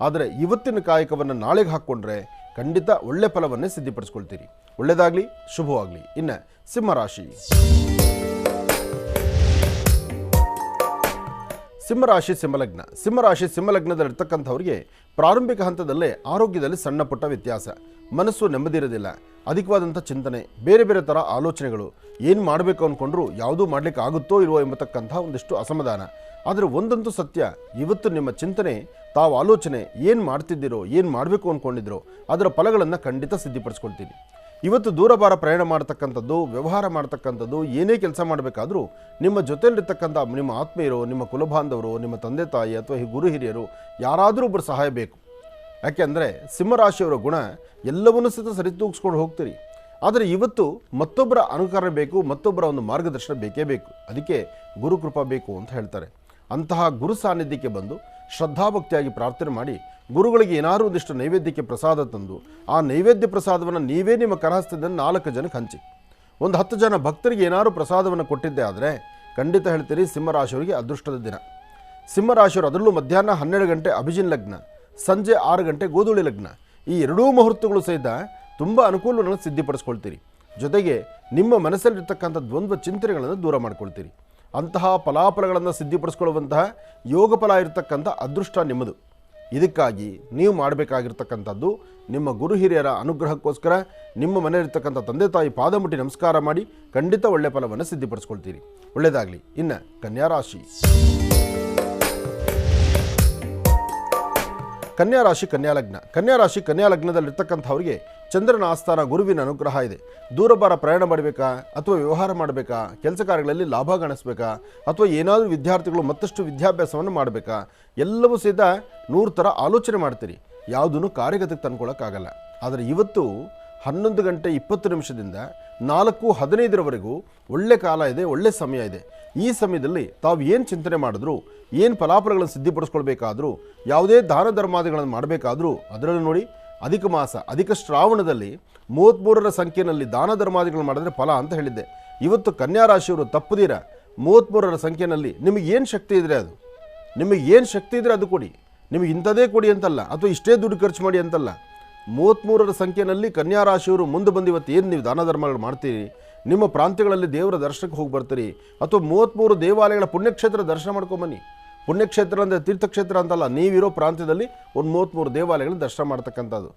ಆದರೆ ಇವತ್ತಿನ ಕಾಯಕವನ್ನು ನಾಳೆಗೆ ಹಾಕ್ಕೊಂಡ್ರೆ ಖಂಡಿತ ಒಳ್ಳೆ ಫಲವನ್ನೇ ಸಿದ್ಧಿಪಡಿಸ್ಕೊಳ್ತೀರಿ. ಒಳ್ಳೆಯದಾಗಲಿ, ಶುಭವಾಗಲಿ. ಇನ್ನು ಸಿಂಹರಾಶಿ. ಸಿಂಹರಾಶಿ, ಸಿಂಹಲಗ್ನ. ಸಿಂಹರಾಶಿ, ಸಿಂಹಲಗ್ನದಲ್ಲಿರ್ತಕ್ಕಂಥವ್ರಿಗೆ ಪ್ರಾರಂಭಿಕ ಹಂತದಲ್ಲೇ ಆರೋಗ್ಯದಲ್ಲಿ ಸಣ್ಣ ಪುಟ್ಟ ವ್ಯತ್ಯಾಸ, ಮನಸ್ಸು ನೆಮ್ಮದಿ ಇರೋದಿಲ್ಲ, ಅಧಿಕವಾದಂಥ ಚಿಂತನೆ, ಬೇರೆ ಬೇರೆ ಥರ ಆಲೋಚನೆಗಳು, ಏನು ಮಾಡಬೇಕು ಅಂದ್ಕೊಂಡ್ರೂ ಯಾವುದೂ ಮಾಡಲಿಕ್ಕೆ ಆಗುತ್ತೋ ಇಲ್ವೋ ಎಂಬತಕ್ಕಂಥ ಒಂದಿಷ್ಟು ಅಸಮಾಧಾನ. ಆದರೆ ಒಂದಂತೂ ಸತ್ಯ, ಇವತ್ತು ನಿಮ್ಮ ಚಿಂತನೆ, ತಾವು ಆಲೋಚನೆ ಏನು ಮಾಡ್ತಿದ್ದೀರೋ, ಏನು ಮಾಡಬೇಕು ಅಂದ್ಕೊಂಡಿದ್ದೀರೋ ಅದರ ಫಲಗಳನ್ನು ಖಂಡಿತ ಸಿದ್ಧಿಪಡಿಸ್ಕೊಳ್ತೀನಿ. ಇವತ್ತು ದೂರಭಾರ ಪ್ರಯಾಣ ಮಾಡ್ತಕ್ಕಂಥದ್ದು, ವ್ಯವಹಾರ ಮಾಡ್ತಕ್ಕಂಥದ್ದು, ಏನೇ ಕೆಲಸ ಮಾಡಬೇಕಾದ್ರೂ ನಿಮ್ಮ ಜೊತೆಯಲ್ಲಿರ್ತಕ್ಕಂಥ ನಿಮ್ಮ ಆತ್ಮೀಯರು, ನಿಮ್ಮ ಕುಲಬಾಂಧವರು, ನಿಮ್ಮ ತಂದೆ ತಾಯಿ ಅಥವಾ ಗುರು ಹಿರಿಯರು ಯಾರಾದರೂ ಒಬ್ಬರು ಸಹಾಯ ಬೇಕು. ಯಾಕೆಂದರೆ ಸಿಂಹರಾಶಿಯವರ ಗುಣ ಎಲ್ಲವನ್ನೂ ಸಹಿತ ಸರಿದೂಗಿಸ್ಕೊಂಡು ಹೋಗ್ತೀರಿ. ಆದರೆ ಇವತ್ತು ಮತ್ತೊಬ್ಬರ ಅನುಕರಣೆ ಬೇಕು, ಮತ್ತೊಬ್ಬರ ಒಂದು ಮಾರ್ಗದರ್ಶನ ಬೇಕೇ ಬೇಕು. ಅದಕ್ಕೆ ಗುರುಕೃಪಾ ಬೇಕು ಅಂತ ಹೇಳ್ತಾರೆ. ಅಂತಹ ಗುರು ಸಾನ್ನಿಧ್ಯಕ್ಕೆ ಬಂದು ಶ್ರದ್ಧಾಭಕ್ತಿಯಾಗಿ ಪ್ರಾರ್ಥನೆ ಮಾಡಿ ಗುರುಗಳಿಗೆ ಏನಾದರೂ ಒಂದಿಷ್ಟು ನೈವೇದ್ಯಕ್ಕೆ ಪ್ರಸಾದ ತಂದು ಆ ನೈವೇದ್ಯ ಪ್ರಸಾದವನ್ನು ನೀವೇ ನಿಮ್ಮ ಕರಹಸ್ತದಿಂದ 4 ಜನಕ್ಕೆ ಹಂಚಿ. ಒಂದು 10 ಜನ ಭಕ್ತರಿಗೆ ಏನಾದರೂ ಪ್ರಸಾದವನ್ನು ಕೊಟ್ಟಿದ್ದೆ ಆದರೆ ಖಂಡಿತ ಹೇಳ್ತೀರಿ ಸಿಂಹರಾಶಿಯವರಿಗೆ ಅದೃಷ್ಟದ ದಿನ. ಸಿಂಹರಾಶಿಯವರು ಅದರಲ್ಲೂ ಮಧ್ಯಾಹ್ನ 12 ಗಂಟೆ ಅಭಿಜಿನ್ ಲಗ್ನ, ಸಂಜೆ 6 ಗಂಟೆ ಗೋಧೂಳಿ ಲಗ್ನ, ಈ ಎರಡೂ ಮುಹೂರ್ತಗಳು ಸಹಿತ ತುಂಬ ಅನುಕೂಲವನ್ನು ಸಿದ್ಧಿಪಡಿಸ್ಕೊಳ್ತೀರಿ. ಜೊತೆಗೆ ನಿಮ್ಮ ಮನಸ್ಸಲ್ಲಿರ್ತಕ್ಕಂಥ ದ್ವಂದ್ವ ಚಿಂತನೆಗಳನ್ನು ದೂರ ಮಾಡ್ಕೊಳ್ತೀರಿ. ಅಂತಹ ಫಲಾಫಲಗಳನ್ನು ಸಿದ್ಧಿಪಡಿಸ್ಕೊಳ್ಳುವಂತಹ ಯೋಗ ಫಲ ಇರತಕ್ಕಂಥ ಅದೃಷ್ಟ ನಿಮ್ಮದು. ಇದಕ್ಕಾಗಿ ನೀವು ಮಾಡಬೇಕಾಗಿರ್ತಕ್ಕಂಥದ್ದು ನಿಮ್ಮ ಗುರು ಹಿರಿಯರ ಅನುಗ್ರಹಕ್ಕೋಸ್ಕರ ನಿಮ್ಮ ಮನೆಯಲ್ಲಿರ್ತಕ್ಕಂಥ ತಂದೆ ತಾಯಿ ಪಾದ ಮುಟ್ಟಿ ನಮಸ್ಕಾರ ಮಾಡಿ ಖಂಡಿತ ಒಳ್ಳೆ ಫಲವನ್ನು ಸಿದ್ಧಿಪಡಿಸ್ಕೊಳ್ತೀರಿ. ಒಳ್ಳೆಯದಾಗಲಿ. ಇನ್ನು ಕನ್ಯಾರಾಶಿ. ಕನ್ಯಾರಾಶಿ, ಕನ್ಯಾಲಗ್ನ. ಕನ್ಯಾರಾಶಿ, ಕನ್ಯಾಲಗ್ನದಲ್ಲಿರ್ತಕ್ಕಂಥವ್ರಿಗೆ ಚಂದ್ರನ ಆಸ್ಥಾನ, ಗುರುವಿನ ಅನುಗ್ರಹ ಇದೆ. ದೂರಭಾರ ಪ್ರಯಾಣ ಮಾಡಬೇಕಾ ಅಥವಾ ವ್ಯವಹಾರ ಮಾಡಬೇಕಾ, ಕೆಲಸ ಕಾರ್ಯಗಳಲ್ಲಿ ಲಾಭ ಗಾಣಿಸ್ಬೇಕಾ ಅಥವಾ ಏನಾದರೂ ವಿದ್ಯಾರ್ಥಿಗಳು ಮತ್ತಷ್ಟು ವಿದ್ಯಾಭ್ಯಾಸವನ್ನು ಮಾಡಬೇಕಾ, ಎಲ್ಲವೂ ಸಹಿತ 100 ಥರ ಆಲೋಚನೆ ಮಾಡ್ತೀರಿ. ಯಾವುದನ್ನು ಕಾರ್ಯಗತಕ್ಕೆ ತಂದ್ಕೊಳ್ಳೋಕ್ಕಾಗಲ್ಲ. ಆದರೆ ಇವತ್ತು 11 ಗಂಟೆ 20 ನಿಮಿಷದಿಂದ 4:15 ಒಳ್ಳೆ ಕಾಲ ಇದೆ, ಒಳ್ಳೆ ಸಮಯ ಇದೆ. ಈ ಸಮಯದಲ್ಲಿ ತಾವು ಏನು ಚಿಂತನೆ ಮಾಡಿದ್ರು, ಏನು ಫಲಾಫಲಗಳನ್ನು ಸಿದ್ಧಿಪಡಿಸ್ಕೊಳ್ಬೇಕಾದ್ರೂ, ಯಾವುದೇ ದಾನ ಧರ್ಮಾದಿಗಳನ್ನು ಮಾಡಬೇಕಾದ್ರೂ ಅದರಲ್ಲೂ ನೋಡಿ ಅಧಿಕ ಮಾಸ, ಅಧಿಕ ಶ್ರಾವಣದಲ್ಲಿ 33ರ ಸಂಖ್ಯೆಯಲ್ಲಿ ದಾನ ಧರ್ಮಾದಿಗಳು ಮಾಡಿದ್ರೆ ಫಲ ಅಂತ ಹೇಳಿದ್ದೆ. ಇವತ್ತು ಕನ್ಯಾರಾಶಿಯವರು ತಪ್ಪದಿರ 33ರ ಸಂಖ್ಯೆಯಲ್ಲಿ ನಿಮಗೆ ಏನು ಶಕ್ತಿ ಇದ್ರೆ ಅದು, ನಿಮಗೆ ಏನು ಶಕ್ತಿ ಇದ್ರೆ ಅದು ಕೊಡಿ. ನಿಮಗೆ ಇಂಥದೇ ಕೊಡಿ ಅಂತಲ್ಲ, ಅಥವಾ ಇಷ್ಟೇ ದುಡ್ಡು ಖರ್ಚು ಮಾಡಿ ಅಂತಲ್ಲ. 33ರ ಸಂಖ್ಯೆಯಲ್ಲಿ ಕನ್ಯಾರಾಶಿಯವರು ಮುಂದೆ ಬಂದು ಇವತ್ತು ಏನು ನೀವು ದಾನ ಧರ್ಮಗಳು ಮಾಡ್ತೀರಿ, ನಿಮ್ಮ ಪ್ರಾಂತ್ಯಗಳಲ್ಲಿ ದೇವರ ದರ್ಶನಕ್ಕೆ ಹೋಗಿ ಬರ್ತೀರಿ, ಅಥವಾ 33 ದೇವಾಲಯಗಳ ಪುಣ್ಯಕ್ಷೇತ್ರ ದರ್ಶನ ಮಾಡ್ಕೊಂಬನ್ನಿ. ಪುಣ್ಯಕ್ಷೇತ್ರ ಅಂದರೆ ತೀರ್ಥಕ್ಷೇತ್ರ ಅಂತಲ್ಲ, ನೀವಿರೋ ಪ್ರಾಂತ್ಯದಲ್ಲಿ ಒಂದು 33 ದೇವಾಲಯಗಳನ್ನ ದರ್ಶನ ಮಾಡ್ತಕ್ಕಂಥದ್ದು.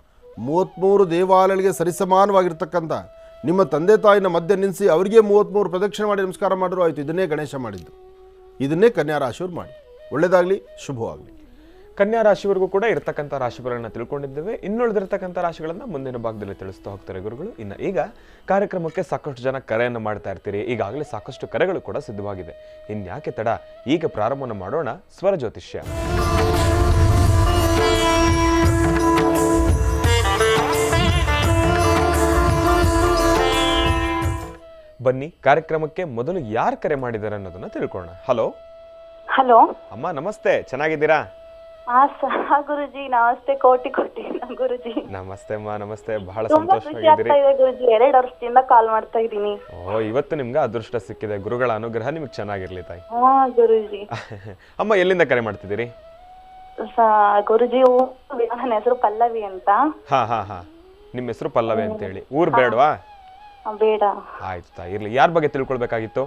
33 ದೇವಾಲಯಗಳಿಗೆ ಸರಿಸಮಾನವಾಗಿರ್ತಕ್ಕಂಥ ನಿಮ್ಮ ತಂದೆ ತಾಯಿನ ಮಧ್ಯೆ ನಿಲ್ಲಿಸಿ ಅವರಿಗೆ 33 ಪ್ರದಕ್ಷಿಣೆ ಮಾಡಿ ನಮಸ್ಕಾರ ಮಾಡಿದ್ರು ಆಯಿತು. ಇದನ್ನೇ ಗಣೇಶ ಮಾಡಿದ್ದು, ಇದನ್ನೇ ಕನ್ಯಾರಾಶಿಯವರು ಮಾಡಿ. ಒಳ್ಳೆಯದಾಗಲಿ, ಶುಭವಾಗಲಿ. ಕನ್ಯಾ ರಾಶಿವರೆಗೂ ಕೂಡ ಇರತಕ್ಕಂಥ ರಾಶಿಗಳನ್ನು ತಿಳ್ಕೊಂಡಿದ್ದೇವೆ. ಇನ್ನುಳಿದಿರ್ತಕ್ಕಂಥ ರಾಶಿಗಳನ್ನು ಮುಂದಿನ ಭಾಗದಲ್ಲಿ ತಿಳಿಸ್ತಾ ಹೋಗ್ತಾರೆ ಗುರುಗಳು. ಇನ್ನು ಈಗ ಕಾರ್ಯಕ್ರಮಕ್ಕೆ ಸಾಕಷ್ಟು ಜನ ಕರೆಯನ್ನು ಮಾಡ್ತಾ ಇರ್ತೀರಿ. ಈಗಾಗಲೇ ಸಾಕಷ್ಟು ಕರೆಗಳು ಕೂಡ ಸಿದ್ಧವಾಗಿದೆ. ಇನ್ಯಾಕೆ ತಡ, ಈಗ ಪ್ರಾರಂಭವನ್ನು ಮಾಡೋಣ ಸ್ವರ ಜ್ಯೋತಿಷ್ಯ. ಬನ್ನಿ ಕಾರ್ಯಕ್ರಮಕ್ಕೆ ಮೊದಲು ಯಾರು ಕರೆ ಮಾಡಿದ್ದಾರೆ ಅನ್ನೋದನ್ನ ತಿಳ್ಕೊಳ್ಳೋಣ. ಹಲೋ ಹಲೋ ಅಮ್ಮ, ನಮಸ್ತೆ, ಚೆನ್ನಾಗಿದ್ದೀರಾ? ಗುರುಜಿ ನಮಸ್ತೆ, ಕೋಟಿ ಗುರುಜಿ. ನಮಸ್ತೆ ಅಮ್ಮ, ನಮಸ್ತೆ. ಬಹಳ ತುಂಬಾ ಖುಷಿ ಸಂತೋಷವಾಗಿದ್ದೀರಿ. ಆಗ್ತಾ ಇದೆ ಗುರುಜಿ, 2 ವರ್ಷದಿಂದ ಕಾಲ್ ಮಾಡ್ತಾ ಇದ್ದೀನಿ. ಓ, ಇವತ್ತು ನಿಮ್ಗೆ ಅದೃಷ್ಟ ಸಿಕ್ಕಿದೆ. ಗುರುಗಳ ಅನುಗ್ರಹ ನಿಮ್ಗೆ ಚೆನ್ನಾಗಿರ್ಲಿ ತಾಯಿ. ಹಾ ಗುರುಜಿ. ಅಮ್ಮ, ಎಲ್ಲಿಂದ ಕರೆ ಮಾಡ್ತಿದ್ದೀರಿ? ಗುರುಜಿ ನನ್ನ ಹೆಸರು ಪಲ್ಲವಿ ಅಂತ. ಹಾ ಹಾ ಹಾ, ನಿಮ್ಮ ಹೆಸರು ಪಲ್ಲವಿ ಅಂತ ಹೇಳಿ. ಊರ್ ಬೇಡವಾ? ಬೇಡ. ಆಯ್ತು ತಾಯಿ, ಇರ್ಲಿ. ಯಾರ ಬಗ್ಗೆ ತಿಳ್ಕೊಳ್ಬೇಕಾಗಿತ್ತು?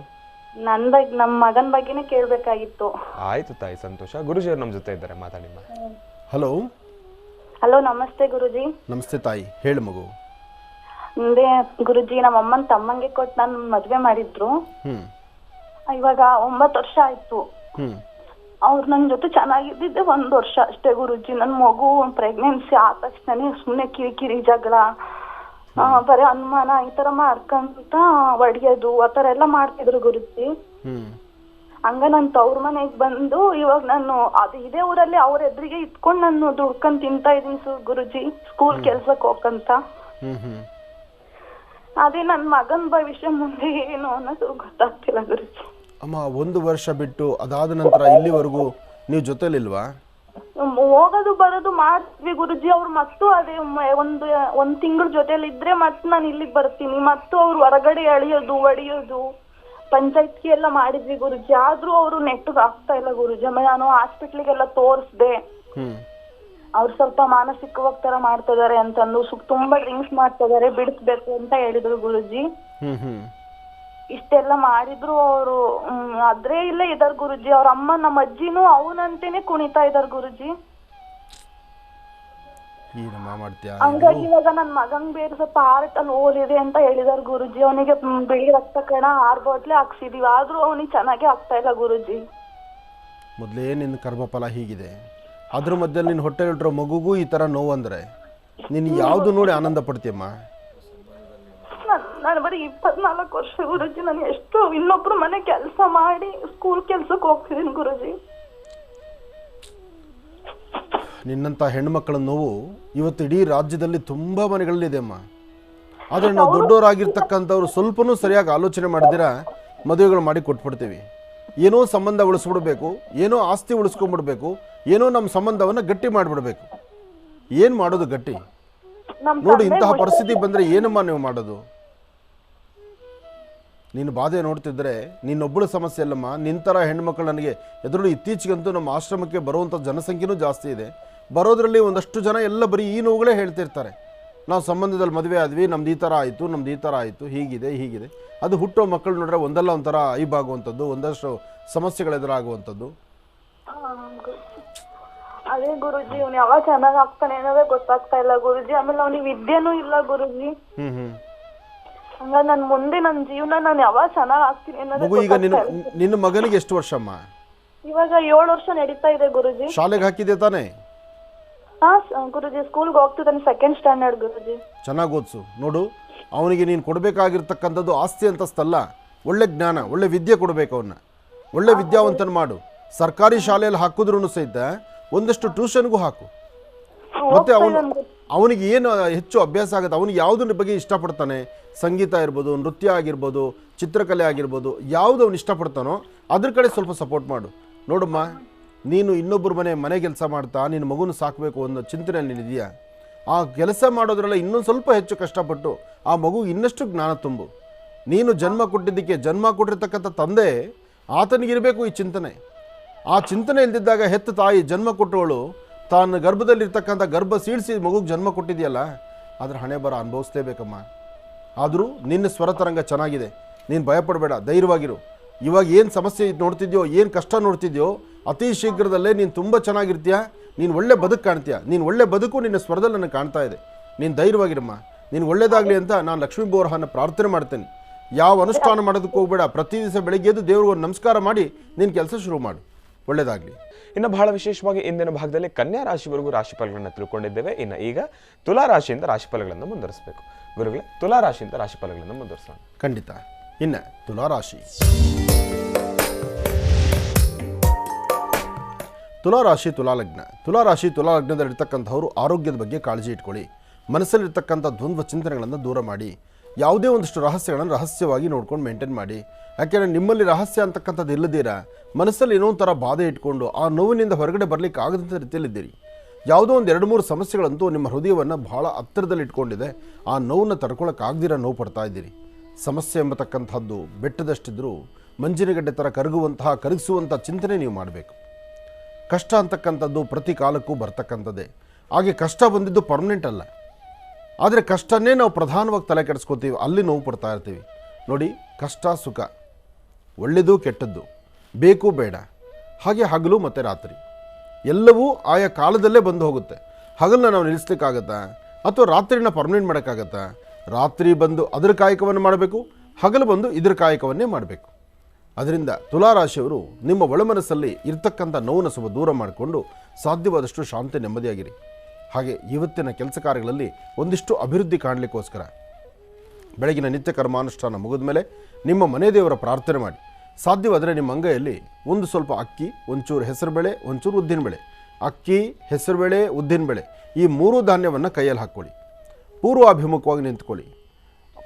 ನಮ್ಮ ಮಗನ್ ಬಗ್ಗೆನೇ ಕೇಳ್ಬೇಕಾಗಿತ್ತು. ಆಯ್ತು ತಾಯಿ, ಸಂತೋಷ. ಗುರುಜಿಯವ್ರು ನಮ್ಮ ಜೊತೆ ಇದ್ದಾರೆ, ಮಾತಾಡಿಮ್ಮ. ಹಲೋ ಹಲೋ, ನಮಸ್ತೆ ಗುರುಜಿ. ನಮಸ್ತೆ ತಾಯಿ, ಹೇಳು ಮಗು. ಮುಂದೆ ಗುರುಜಿ, ನಮ್ಮ ಅಮ್ಮನ ತಮ್ಮಂಗೆ ಕೊಟ್ಟು ನಾನು ಮದ್ವೆ ಮಾಡಿದ್ರು. ಇವಾಗ 9 ವರ್ಷ ಆಯ್ತು. ಅವ್ರು ನನ್ನ ಜೊತೆ ಚೆನ್ನಾಗಿದ್ದಿದ್ದೆ 1 ವರ್ಷ ಅಷ್ಟೇ ಗುರುಜಿ. ನನ್ನ ಮಗು ಪ್ರೆಗ್ನೆನ್ಸಿ ಆದ ತಕ್ಷಣ ಸುಮ್ಮನೆ ಕಿರಿಕಿರಿ, ಜಗಳ, ಬರೀ ಅನುಮಾನ ಈ ತರ ಮಾಡ್ಕೊಂತ ಹೊಡಿಯೋದು ಆ ತರ ಎಲ್ಲ ಮಾಡ್ತಿದ್ರು ಗುರುಜಿ. ಹಂಗ ನಾನು ತವ್ರ ಮನೆಗ್ ಬಂದು ಇವಾಗ ನಾನು ಅದು ಇದೇ ಊರಲ್ಲಿ ಅವ್ರ ಎದುರಿಗೆ ಇಟ್ಕೊಂಡು ನಾನು ದುಡ್ಕೊಂಡ್ ತಿಂತಾ ಇದೀನಿ ಗುರುಜಿ, ಸ್ಕೂಲ್ ಕೆಲ್ಸಕ್ ಹೋಗಂತ. ಅದೇ ನನ್ ಮಗನ್ ಭವಿಷ್ಯ ಮುಂದೆ ಏನು ಅನ್ನೋದು ಗೊತ್ತಾಗ್ತಿಲ್ಲ ಗುರುಜಿ. ಅಮ್ಮ, 1 ವರ್ಷ ಬಿಟ್ಟು ಅದಾದ ನಂತರ ಇಲ್ಲಿವರೆಗೂ ನೀವು ಜೊತೆಲಿಲ್ವಾ? ಹೋಗೋದು ಬರೋದು ಮಾಡ್ತೀವಿ ಗುರುಜಿ. ಅವ್ರು ಮತ್ತು ಅದೇ ಒಂದ್ ತಿಂಗಳ ಜೊತೆಲಿ ಇದ್ರೆ ಮತ್ ನಾನು ಇಲ್ಲಿಗೆ ಬರ್ತೀನಿ. ಮತ್ತು ಅವ್ರು ಹೊರಗಡೆ ಎಳಿಯೋದು, ಹೊಡಿಯೋದು, ಪಂಚಾಯತ್ಗೆ ಎಲ್ಲ ಮಾಡಿದ್ವಿ ಗುರುಜಿ. ಆದ್ರೂ ಅವ್ರು ನೆಟ್ಟಗ್ ಆಗ್ತಾ ಇಲ್ಲ ಗುರುಜಿ. ಆಮೇಲೆ ನಾನು ಹಾಸ್ಪಿಟ್ಲಿಗೆಲ್ಲ ತೋರಿಸ್ದೆ. ಅವ್ರು ಸ್ವಲ್ಪ ಮಾನಸಿಕವಾಗಿ ತರ ಮಾಡ್ತಾ ಇದಾರೆ ಅಂತಂದು, ತುಂಬಾ ಡ್ರಿಂಕ್ಸ್ ಮಾಡ್ತಾ ಇದಾರೆ, ಬಿಡಿಸ್ಬೇಕು ಅಂತ ಹೇಳಿದ್ರು ಗುರುಜಿ. ಇಷ್ಟೆಲ್ಲ ಮಾಡಿದ್ರು ಅವರು ಅದ್ರೆ ಇಲ್ಲೇ ಇದಾರ್ ಗುರುಜಿ. ಅವ್ರ ಅಮ್ಮ ನಮ್ಮ ಅಜ್ಜಿನೂ ಅವನಂತೇನೆ ಕುಣಿತಾ ಇದಾರ್ ಗುರುಜಿ. ಹಂಗಾಗಿ ಇವಾಗ ನನ್ ಮಗಂಗ್ ಬೇರೆ ಸ್ವಲ್ಪ ಹಾರ್ಟ್ ಅಲ್ಲಿ ಹೋಲಿದೆ ಅಂತ ಹೇಳಿದಾರ್ ಗುರುಜಿ. ಅವನಿಗೆ ಬಿಳಿ ರಕ್ತ ಕಣ 6 ಬಾಟ್ಲೆ ಹಾಕ್ಸಿದೀವಿ, ಆದ್ರೂ ಅವನಿಗೆ ಚೆನ್ನಾಗಿ ಆಗ್ತಾ ಇಲ್ಲ ಗುರುಜಿ. ಮೊದಲೇ ನಿನ್ನ ಕರ್ಮಫಲ ಹೀಗಿದೆ, ಅದ್ರ ಮಧ್ಯದಲ್ಲಿ ನಿನ್ನ ಹೊಟ್ಟೆಲಿಟ್ಟಿರೋ ಮಗುಗೂ ಈ ತರ ನೋವು ಅಂದ್ರೆ ನೀನು ಯಾವ್ದು ನೋಡಿ ಆನಂದ ಪಡ್ತೀಯಮ್ಮ? ನಾನು ಬರೀ 24 ವರ್ಷ ಗುರುಜಿ. ನಾನು ಎಷ್ಟು ಇನ್ನೊಬ್ರು ಮನೆ ಕೆಲಸ ಮಾಡಿ ಸ್ಕೂಲ್ ಕೆಲ್ಸಕ್ಕೆ ಹೋಗ್ತಿದ್ದೀನಿ ಗುರುಜಿ. ನಿನ್ನಂಥ ಹೆಣ್ಮಕ್ಳ ನೋವು ಇವತ್ತು ಇಡೀ ರಾಜ್ಯದಲ್ಲಿ ತುಂಬ ಮನೆಗಳಲ್ಲಿದೆ ಅಮ್ಮ. ಆದರೆ ನಾವು ದೊಡ್ಡವರಾಗಿರ್ತಕ್ಕಂಥವ್ರು ಸ್ವಲ್ಪನೂ ಸರಿಯಾಗಿ ಆಲೋಚನೆ ಮಾಡಿದಿರಾ ಮದುವೆಗಳು ಮಾಡಿ ಕೊಟ್ಬಿಡ್ತೀವಿ. ಏನೋ ಸಂಬಂಧ ಉಳಿಸ್ಬಿಡ್ಬೇಕು, ಏನೋ ಆಸ್ತಿ ಉಳಿಸ್ಕೊಂಡ್ಬಿಡ್ಬೇಕು, ಏನೋ ನಮ್ಮ ಸಂಬಂಧವನ್ನು ಗಟ್ಟಿ ಮಾಡಿಬಿಡ್ಬೇಕು. ಏನು ಮಾಡೋದು ಗಟ್ಟಿ? ನೋಡಿ, ಇಂತಹ ಪರಿಸ್ಥಿತಿ ಬಂದರೆ ಏನಮ್ಮ ನೀವು ಮಾಡೋದು? ನೀನು ಬಾಧೆ ನೋಡ್ತಿದ್ರೆ ನಿನ್ನೊಬ್ಬಳು ಸಮಸ್ಯೆ ಅಲ್ಲಮ್ಮ, ನಿಂತರ ಹೆಣ್ಮಕ್ಳು ನನಗೆ ಎದುರು ಇತ್ತೀಚೆಗಂತೂ ನಮ್ಮ ಆಶ್ರಮಕ್ಕೆ ಬರುವಂಥ ಜನಸಂಖ್ಯೆನೂ ಜಾಸ್ತಿ ಇದೆ. ಬರೋದ್ರಲ್ಲಿ ಒಂದಷ್ಟು ಜನ ಎಲ್ಲ ಬರೀ ಈ ನೋವುಗಳೇ ಹೇಳ್ತಿರ್ತಾರೆ. ನಾವು ಸಂಬಂಧದಲ್ಲಿ ಮದುವೆ ಆದ್ವಿ, ನಮ್ದು ಈ ಥರ ಆಯಿತು, ನಮ್ದು ಈ ಥರ ಆಯಿತು, ಹೀಗಿದೆ ಹೀಗಿದೆ. ಅದು ಹುಟ್ಟೋ ಮಕ್ಕಳು ನೋಡ್ರೆ ಒಂದಲ್ಲ ಒಂಥರ ಐಬಾಗುವಂಥದ್ದು, ಒಂದಷ್ಟು ಸಮಸ್ಯೆಗಳು ಎದುರಾಗುವಂಥದ್ದು. ಅದೇ ಗುರುಜಿ, ಅವ್ನು ಯಾವಾಗ ಚೆನ್ನಾಗ್ ಆಗ್ತಾನೆ ಅನ್ನೋದೇ ಗೊತ್ತಾಗ್ತಾ ಇಲ್ಲ ಗುರುಜಿ. ಆಮೇಲೆ ಅವ್ನಿಗೆ ವಿದ್ಯೆನೂ ಇಲ್ಲ ಗುರುಜಿ. ಹಂಗ ನನ್ ಮುಂದೆ ನನ್ನ ಜೀವನ ನಾನು ಯಾವಾಗ ಚೆನ್ನಾಗ್ ಆಗ್ತೀನಿ ಅನ್ನೋದು. ಈಗ ನಿನ್ನ ಮಗನಿಗೆ ಎಷ್ಟು ವರ್ಷ ಅಮ್ಮ? ಇವಾಗ 7 ವರ್ಷ ನಡೀತಾ ಇದೆ ಗುರುಜಿ. ಶಾಲೆಗೆ ಹಾಕಿದೆ ತಾನೆ? ಹಾ ಗುರುಜಿ, ಸ್ಕೂಲ್ಗೆ ಹೋಗ್ತಿದ್ದಾನೆ, 2nd ಸ್ಟ್ಯಾಂಡರ್ಡ್ ಗುರುಜಿ. ಚೆನ್ನಾಗಿ ಓದಿಸು. ನೋಡು, ಅವನಿಗೆ ನೀನು ಕೊಡಬೇಕಾಗಿರ್ತಕ್ಕಂಥದ್ದು ಆಸ್ತಿ ಅಂತಸ್ತಲ್ಲ, ಒಳ್ಳೆ ಜ್ಞಾನ, ಒಳ್ಳೆ ವಿದ್ಯೆ ಕೊಡಬೇಕು. ಅವನ್ನ ಒಳ್ಳೆ ವಿದ್ಯಾವಂತನ ಮಾಡು. ಸರ್ಕಾರಿ ಶಾಲೆಯಲ್ಲಿ ಹಾಕಿದ್ರೂ ಸಹಿತ ಒಂದಷ್ಟು ಟ್ಯೂಷನ್ಗೂ ಹಾಕು. ಮತ್ತೆ ಅವನಿಗೆ ಏನು ಹೆಚ್ಚು ಅಭ್ಯಾಸ ಆಗುತ್ತೆ, ಅವನಿಗೆ ಯಾವುದ್ರ ಬಗ್ಗೆ ಇಷ್ಟಪಡ್ತಾನೆ, ಸಂಗೀತ ಇರ್ಬೋದು, ನೃತ್ಯ ಆಗಿರ್ಬೋದು, ಚಿತ್ರಕಲೆ ಆಗಿರ್ಬೋದು, ಯಾವುದು ಅವನು ಇಷ್ಟಪಡ್ತಾನೋ ಅದ್ರ ಕಡೆ ಸ್ವಲ್ಪ ಸಪೋರ್ಟ್ ಮಾಡು. ನೋಡಮ್ಮ, ನೀನು ಇನ್ನೊಬ್ಬರ ಮನೆ ಕೆಲಸ ಮಾಡ್ತಾ ನಿನ್ನ ಮಗುನ ಸಾಕಬೇಕು ಅನ್ನೋ ಚಿಂತನೆಯಲ್ಲಿದೆಯಾ? ಆ ಕೆಲಸ ಮಾಡೋದ್ರಲ್ಲ ಇನ್ನೊಂದು ಸ್ವಲ್ಪ ಹೆಚ್ಚು ಕಷ್ಟಪಟ್ಟು ಆ ಮಗು ಇನ್ನಷ್ಟು ಜ್ಞಾನ ತುಂಬು. ನೀನು ಜನ್ಮ ಕೊಟ್ಟಿರ್ತಕ್ಕಂಥ ತಂದೆ ಆತನಿಗಿರಬೇಕು ಈ ಚಿಂತನೆ. ಆ ಚಿಂತನೆ ಇಲ್ದಿದ್ದಾಗ ಹೆತ್ತ ತಾಯಿ ಜನ್ಮ ಕೊಟ್ಟವಳು ತಾನು ಗರ್ಭದಲ್ಲಿರ್ತಕ್ಕಂಥ ಗರ್ಭ ಸೀಳಿಸಿ ಮಗುಗೆ ಜನ್ಮ ಕೊಟ್ಟಿದೆಯಲ್ಲ, ಅದ್ರ ಹಣೆ ಬರ ಅನುಭವಿಸ್ಲೇಬೇಕಮ್ಮ. ಆದರೂ ನಿನ್ನ ಸ್ವರತರಂಗ ಚೆನ್ನಾಗಿದೆ, ನೀನು ಭಯಪಡಬೇಡ, ಧೈರ್ಯವಾಗಿರು. ಇವಾಗ ಏನು ಸಮಸ್ಯೆ ನೋಡ್ತಿದ್ಯೋ, ಏನು ಕಷ್ಟ ನೋಡ್ತಿದ್ಯೋ, ಅತಿ ಶೀಘ್ರದಲ್ಲೇ ನೀನು ತುಂಬ ಚೆನ್ನಾಗಿರ್ತೀಯ. ನೀನು ಒಳ್ಳೆ ಬದುಕು ಕಾಣ್ತೀಯ. ನೀನು ಒಳ್ಳೆ ಬದುಕು ನಿನ್ನ ಸ್ವರದಲ್ಲಿ ನನಗೆ ಕಾಣ್ತಾ ಇದೆ. ನೀನು ಧೈರ್ಯವಾಗಿರಮ್ಮ. ನೀನು ಒಳ್ಳೇದಾಗಲಿ ಅಂತ ನಾನು ಲಕ್ಷ್ಮೀ ಬೋರಹನ ಪ್ರಾರ್ಥನೆ ಮಾಡ್ತೇನೆ. ಯಾವ ಅನುಷ್ಠಾನ ಮಾಡೋದಕ್ಕೆ ಹೋಗ್ಬೇಡ. ಪ್ರತಿ ದಿವಸ ಬೆಳಗ್ಗೆ ಎದ್ದು ದೇವ್ರಿಗೆ ಒಂದು ನಮಸ್ಕಾರ ಮಾಡಿ ನಿನ್ನ ಕೆಲಸ ಶುರು ಮಾಡು. ಒಳ್ಳೇದಾಗಲಿ. ಇನ್ನು ಬಹಳ ವಿಶೇಷವಾಗಿ ಇಂದಿನ ಭಾಗದಲ್ಲಿ ಕನ್ಯಾ ರಾಶಿವರೆಗೂ ರಾಶಿಫಲಗಳನ್ನು ತಿಳ್ಕೊಂಡಿದ್ದೇವೆ. ಇನ್ನು ಈಗ ತುಲಾ ರಾಶಿಯಿಂದ ರಾಶಿಫಲಗಳನ್ನು ಮುಂದುವರಿಸಬೇಕು. ಗುರುಗಳೇ, ತುಲಾ ರಾಶಿಯಿಂದ ರಾಶಿಫಲಗಳನ್ನು ಮುಂದುವರಿಸೋಣ. ಖಂಡಿತ. ಇನ್ನು ತುಲಾ ರಾಶಿ. ತುಲಾ ರಾಶಿ, ತುಲಾ ಲಗ್ನ. ತುಲಾ ರಾಶಿ, ತುಲಾ ಲಗ್ನದಲ್ಲಿರ್ತಕ್ಕಂಥವ್ರು ಆರೋಗ್ಯದ ಬಗ್ಗೆ ಕಾಳಜಿ ಇಟ್ಕೊಳ್ಳಿ. ಮನಸ್ಸಲ್ಲಿರ್ತಕ್ಕಂಥ ದ್ವಂದ್ವ ಚಿಂತನೆಗಳನ್ನು ದೂರ ಮಾಡಿ ಯಾವುದೇ ಒಂದಷ್ಟು ರಹಸ್ಯಗಳನ್ನು ರಹಸ್ಯವಾಗಿ ನೋಡ್ಕೊಂಡು ಮೇಂಟೈನ್ ಮಾಡಿ. ಯಾಕೆಂದರೆ ನಿಮ್ಮಲ್ಲಿ ರಹಸ್ಯ ಅಂತಕ್ಕಂಥದ್ದು ಇಲ್ಲದಿರ ಮನಸ್ಸಲ್ಲಿ ಏನೋ ಒಂಥರ ಬಾಧೆ ಇಟ್ಕೊಂಡು ಆ ನೋವಿನಿಂದ ಹೊರಗಡೆ ಬರಲಿಕ್ಕೆ ಆಗದಂಥ ರೀತಿಯಲ್ಲಿದ್ದೀರಿ. ಯಾವುದೋ ಒಂದು 2-3 ಸಮಸ್ಯೆಗಳಂತೂ ನಿಮ್ಮ ಹೃದಯವನ್ನು ಬಹಳ ಹತ್ತಿರದಲ್ಲಿ ಇಟ್ಕೊಂಡಿದೆ. ಆ ನೋವನ್ನು ತಡ್ಕೊಳ್ಳೋಕ್ಕಾಗದಿರ ನೋವು ಪಡ್ತಾ ಇದ್ದೀರಿ. ಸಮಸ್ಯೆ ಎಂಬತಕ್ಕಂಥದ್ದು ಬೆಟ್ಟದಷ್ಟಿದ್ದರೂ ಮಂಜಿನಗಡ್ಡೆ ಥರ ಕರಗಿಸುವಂಥ ಚಿಂತನೆ ನೀವು ಮಾಡಬೇಕು. ಕಷ್ಟ ಅಂತಕ್ಕಂಥದ್ದು ಪ್ರತಿ ಕಾಲಕ್ಕೂ ಬರ್ತಕ್ಕಂಥದ್ದೇ. ಹಾಗೆ ಕಷ್ಟ ಬಂದಿದ್ದು ಪರ್ಮನೆಂಟ್ ಅಲ್ಲ. ಆದರೆ ಕಷ್ಟನೇ ನಾವು ಪ್ರಧಾನವಾಗಿ ತಲೆ ಕೆಡಿಸ್ಕೋತೀವಿ, ಅಲ್ಲಿ ನೋವು ಪಡ್ತಾ ಇರ್ತೀವಿ. ನೋಡಿ, ಕಷ್ಟ ಸುಖ, ಒಳ್ಳೆಯದು ಕೆಟ್ಟದ್ದು, ಬೇಕು ಬೇಡ, ಹಾಗೆ ಹಗಲು ಮತ್ತು ರಾತ್ರಿ ಎಲ್ಲವೂ ಆಯಾ ಕಾಲದಲ್ಲೇ ಬಂದು ಹೋಗುತ್ತೆ. ಹಗಲನ್ನ ನಾವು ನಿಲ್ಲಿಸ್ಲಿಕ್ಕಾಗತ್ತಾ ಅಥವಾ ರಾತ್ರಿನ ಪರ್ಮನೆಂಟ್ ಮಾಡೋಕ್ಕಾಗತ್ತಾ? ರಾತ್ರಿ ಬಂದು ಅದರ ಕಾಯಕವನ್ನು ಮಾಡಬೇಕು, ಹಗಲು ಬಂದು ಇದರ ಕಾಯಕವನ್ನೇ ಮಾಡಬೇಕು. ಅದರಿಂದ ತುಲಾರಾಶಿಯವರು ನಿಮ್ಮ ಒಳಮನಸ್ಸಲ್ಲಿ ಇರ್ತಕ್ಕಂಥ ನೋವನ್ನು ಸ್ವಲ್ಪ ದೂರ ಮಾಡಿಕೊಂಡು ಸಾಧ್ಯವಾದಷ್ಟು ಶಾಂತಿ ನೆಮ್ಮದಿಯಾಗಿರಿ. ಹಾಗೆ ಇವತ್ತಿನ ಕೆಲಸ ಕಾರ್ಯಗಳಲ್ಲಿ ಒಂದಿಷ್ಟು ಅಭಿವೃದ್ಧಿ ಕಾಣಲಿಕ್ಕೋಸ್ಕರ ಬೆಳಗಿನ ನಿತ್ಯ ಕರ್ಮಾನುಷ್ಠಾನ ಮುಗಿದ ಮೇಲೆ ನಿಮ್ಮ ಮನೆ ದೇವರ ಪ್ರಾರ್ಥನೆ ಮಾಡಿ. ಸಾಧ್ಯವಾದರೆ ನಿಮ್ಮ ಅಂಗೈಯಲ್ಲಿ ಒಂದು ಸ್ವಲ್ಪ ಅಕ್ಕಿ, ಒಂಚೂರು ಹೆಸರುಬೇಳೆ, ಒಂಚೂರು ಉದ್ದಿನಬೇಳೆ, ಅಕ್ಕಿ, ಹೆಸರುಬೇಳೆ, ಉದ್ದಿನಬೇಳೆ ಈ 3 ಧಾನ್ಯವನ್ನು ಕೈಯಲ್ಲಿ ಹಾಕ್ಕೊಳ್ಳಿ. ಪೂರ್ವಾಭಿಮುಖವಾಗಿ ನಿಂತ್ಕೊಳ್ಳಿ.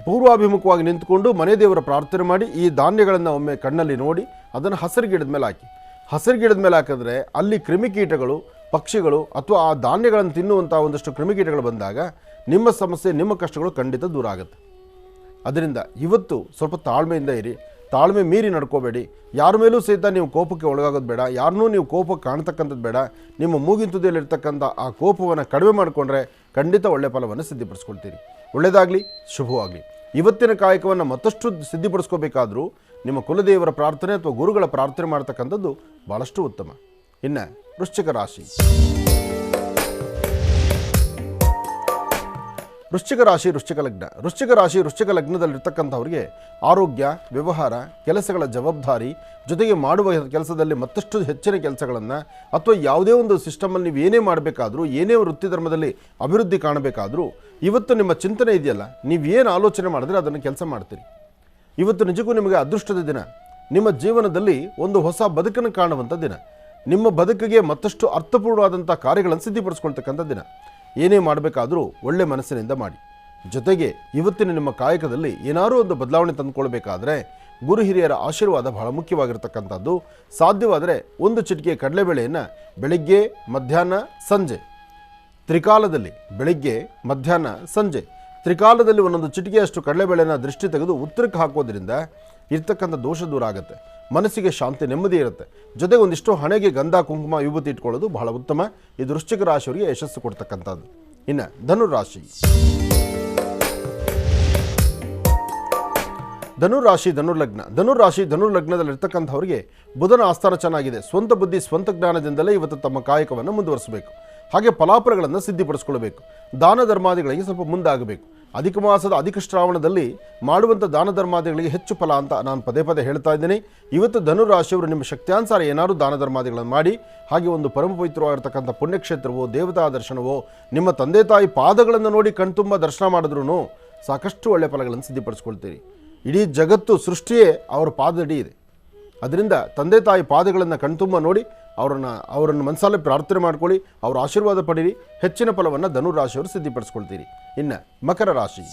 ಪೂರ್ವಾಭಿಮುಖವಾಗಿ ನಿಂತ್ಕೊಂಡು ಮನೆ ದೇವರ ಪ್ರಾರ್ಥನೆ ಮಾಡಿ ಈ ಧಾನ್ಯಗಳನ್ನು ಒಮ್ಮೆ ಕಣ್ಣಲ್ಲಿ ನೋಡಿ ಅದನ್ನು ಹಸಿರು ಗಿಡದ ಮೇಲೆ ಹಾಕಿ. ಹಸಿರು ಗಿಡದ ಮೇಲೆ ಹಾಕಿದ್ರೆ ಅಲ್ಲಿ ಕ್ರಿಮಿಕೀಟಗಳು, ಪಕ್ಷಿಗಳು ಅಥವಾ ಆ ಧಾನ್ಯಗಳನ್ನು ತಿನ್ನುವಂಥ ಒಂದಷ್ಟು ಕ್ರಿಮಿಕೀಟಗಳು ಬಂದಾಗ ನಿಮ್ಮ ಸಮಸ್ಯೆ, ನಿಮ್ಮ ಕಷ್ಟಗಳು ಖಂಡಿತ ದೂರ ಆಗುತ್ತೆ. ಅದರಿಂದ ಇವತ್ತು ಸ್ವಲ್ಪ ತಾಳ್ಮೆಯಿಂದ ಇರಿ. ತಾಳ್ಮೆ ಮೀರಿ ನಡ್ಕೋಬೇಡಿ. ಯಾರ ಮೇಲೂ ಸಹಿತ ನೀವು ಕೋಪಕ್ಕೆ ಒಳಗಾಗೋದು ಬೇಡ. ಯಾರನ್ನೂ ನೀವು ಕೋಪಕ್ಕೆ ಕಾಣ್ತಕ್ಕಂಥದ್ದು ಬೇಡ. ನಿಮ್ಮ ಮೂಗಿನ ತುದಿಯಲ್ಲಿರ್ತಕ್ಕಂಥ ಆ ಕೋಪವನ್ನು ಕಡಿಮೆ ಮಾಡಿಕೊಂಡ್ರೆ ಖಂಡಿತ ಒಳ್ಳೆಯ ಫಲವನ್ನು ಸಿದ್ಧಿಪಡಿಸ್ಕೊಳ್ತೀರಿ. ಒಳ್ಳೆಯದಾಗಲಿ, ಶುಭವಾಗಲಿ. ಇವತ್ತಿನ ಕಾಯಕವನ್ನು ಮತ್ತಷ್ಟು ಸಿದ್ಧಿಪಡಿಸ್ಕೋಬೇಕಾದ್ರೂ ನಿಮ್ಮ ಕುಲದೇವರ ಪ್ರಾರ್ಥನೆ ಅಥವಾ ಗುರುಗಳ ಪ್ರಾರ್ಥನೆ ಮಾಡ್ತಕ್ಕಂಥದ್ದು ಭಾಳಷ್ಟು ಉತ್ತಮ. ಇನ್ನು ವೃಶ್ಚಿಕ ರಾಶಿ. ವೃಶ್ಚಿಕ ರಾಶಿ, ವೃಶ್ಚಿಕ ಲಗ್ನ. ವೃಶ್ಚಿಕ ರಾಶಿ, ವೃಶ್ಚಿಕ ಲಗ್ನದಲ್ಲಿರ್ತಕ್ಕಂಥವ್ರಿಗೆ ಆರೋಗ್ಯ, ವ್ಯವಹಾರ, ಕೆಲಸಗಳ ಜವಾಬ್ದಾರಿ, ಜೊತೆಗೆ ಮಾಡುವ ಕೆಲಸದಲ್ಲಿ ಮತ್ತಷ್ಟು ಹೆಚ್ಚಿನ ಕೆಲಸಗಳನ್ನು ಅಥವಾ ಯಾವುದೇ ಒಂದು ಸಿಸ್ಟಮಲ್ಲಿ ನೀವು ಏನೇ ಮಾಡಬೇಕಾದ್ರೂ, ಏನೇ ವೃತ್ತಿ ಧರ್ಮದಲ್ಲಿ ಅಭಿವೃದ್ಧಿ ಕಾಣಬೇಕಾದ್ರೂ ಇವತ್ತು ನಿಮ್ಮ ಚಿಂತನೆ ಇದೆಯಲ್ಲ, ನೀವೇನು ಆಲೋಚನೆ ಮಾಡಿದ್ರೆ ಅದನ್ನು ಕೆಲಸ ಮಾಡ್ತೀರಿ. ಇವತ್ತು ನಿಜಕ್ಕೂ ನಿಮಗೆ ಅದೃಷ್ಟದ ದಿನ. ನಿಮ್ಮ ಜೀವನದಲ್ಲಿ ಒಂದು ಹೊಸ ಬದುಕನ್ನು ಕಾಣುವಂಥ ದಿನ. ನಿಮ್ಮ ಬದುಕಿಗೆ ಮತ್ತಷ್ಟು ಅರ್ಥಪೂರ್ಣವಾದಂಥ ಕಾರ್ಯಗಳನ್ನು ಸಿದ್ಧಿಪಡಿಸ್ಕೊಳ್ತಕ್ಕಂಥ ದಿನ. ಏನೇ ಮಾಡಬೇಕಾದರೂ ಒಳ್ಳೆ ಮನಸ್ಸಿನಿಂದ ಮಾಡಿ. ಜೊತೆಗೆ ಇವತ್ತಿನ ನಿಮ್ಮ ಕಾಯಕದಲ್ಲಿ ಏನಾದರೂ ಒಂದು ಬದಲಾವಣೆ ತಂದುಕೊಳ್ಬೇಕಾದ್ರೆ ಗುರು ಹಿರಿಯರ ಆಶೀರ್ವಾದ ಬಹಳ ಮುಖ್ಯವಾಗಿರ್ತಕ್ಕಂಥದ್ದು. ಸಾಧ್ಯವಾದರೆ ಒಂದು ಚಿಟಿಕೆ ಕಡಲೆಬೇಳೆಯನ್ನು ಬೆಳಿಗ್ಗೆ, ಮಧ್ಯಾಹ್ನ, ಸಂಜೆ ತ್ರಿಕಾಲದಲ್ಲಿ, ಬೆಳಿಗ್ಗೆ, ಮಧ್ಯಾಹ್ನ, ಸಂಜೆ ತ್ರಿಕಾಲದಲ್ಲಿ ಒಂದೊಂದು ಚಿಟಿಕೆಯಷ್ಟು ಕಡಲೆಬೇಳೆನ ದೃಷ್ಟಿ ತೆಗೆದು ಉತ್ತರಕ್ಕೆ ಹಾಕೋದ್ರಿಂದ ಇರ್ತಕ್ಕಂಥ ದೋಷ ದೂರ ಆಗುತ್ತೆ. ಮನಸ್ಸಿಗೆ ಶಾಂತಿ, ನೆಮ್ಮದಿ ಇರುತ್ತೆ. ಜೊತೆಗೆ ಒಂದಿಷ್ಟು ಹಣೆಗೆ ಗಂಧ, ಕುಂಕುಮ, ವಿಭೂತಿ ಇಟ್ಕೊಳ್ಳೋದು ಬಹಳ ಉತ್ತಮ. ಇದು ವೃಶ್ಚಿಕ ರಾಶಿಯವರಿಗೆ ಯಶಸ್ಸು ಕೊಡ್ತಕ್ಕಂಥದ್ದು. ಇನ್ನು ಧನುರಾಶಿ. ಧನುರಾಶಿ, ಧನುರ್ಲಗ್ನ. ಧನುರಾಶಿ, ಧನುರ್ಲಗ್ನದಲ್ಲಿರ್ತಕ್ಕಂಥವ್ರಿಗೆ ಬುಧನ ಆಸ್ಥಾನ ಚೆನ್ನಾಗಿದೆ. ಸ್ವಂತ ಬುದ್ಧಿ, ಸ್ವಂತ ಜ್ಞಾನದಿಂದಲೇ ಇವತ್ತು ತಮ್ಮ ಕಾಯಕವನ್ನು ಮುಂದುವರಿಸಬೇಕು. ಹಾಗೆ ಫಲಾಫಲಗಳನ್ನು ಸಿದ್ಧಿಪಡಿಸ್ಕೊಳ್ಬೇಕು. ದಾನ ಧರ್ಮಾದಿಗಳಿಗೆ ಸ್ವಲ್ಪ ಮುಂದಾಗಬೇಕು. ಅಧಿಕ ಮಾಸದ ಅಧಿಕ ಶ್ರಾವಣದಲ್ಲಿ ಮಾಡುವಂಥ ದಾನ ಧರ್ಮಾದಿಗಳಿಗೆ ಹೆಚ್ಚು ಫಲ ಅಂತ ನಾನು ಪದೇ ಪದೇ ಹೇಳ್ತಾ ಇದ್ದೀನಿ. ಇವತ್ತು ಧನುರಾಶಿಯವರು ನಿಮ್ಮ ಶಕ್ತ್ಯಾನುಸಾರ ಏನಾದರೂ ದಾನ ಧರ್ಮಾದಿಗಳನ್ನು ಮಾಡಿ, ಹಾಗೆ ಒಂದು ಪರಮ ಪವಿತ್ರವಾಗಿರ್ತಕ್ಕಂಥ ಪುಣ್ಯಕ್ಷೇತ್ರವೋ, ದೇವತಾ ದರ್ಶನವೋ, ನಿಮ್ಮ ತಂದೆ ತಾಯಿ ಪಾದಗಳನ್ನು ನೋಡಿ ಕಣ್ತುಂಬ ದರ್ಶನ ಮಾಡಿದ್ರೂ ಸಾಕಷ್ಟು ಒಳ್ಳೆಯ ಫಲಗಳನ್ನು ಸಿದ್ಧಿಪಡಿಸ್ಕೊಳ್ತೀರಿ. ಇಡೀ ಜಗತ್ತು, ಸೃಷ್ಟಿಯೇ ಅವರ ಪಾದದಡಿ ಇದೆ. ಅದರಿಂದ ತಂದೆ ತಾಯಿ ಪಾದಗಳನ್ನು ಕಣ್ತುಂಬ ನೋಡಿ ಅವರನ್ನು ಮನಸ್ಸಲ್ಲೇ ಪ್ರಾರ್ಥನೆ ಮಾಡ್ಕೊಳ್ಳಿ, ಅವರ ಆಶೀರ್ವಾದ ಪಡೀರಿ. ಹೆಚ್ಚಿನ ಫಲವನ್ನು ಧನುರಾಶಿಯವರು ಸಿದ್ಧಿಪಡಿಸ್ಕೊಳ್ತೀರಿ. ಇನ್ನು ಮಕರ ರಾಶಿ.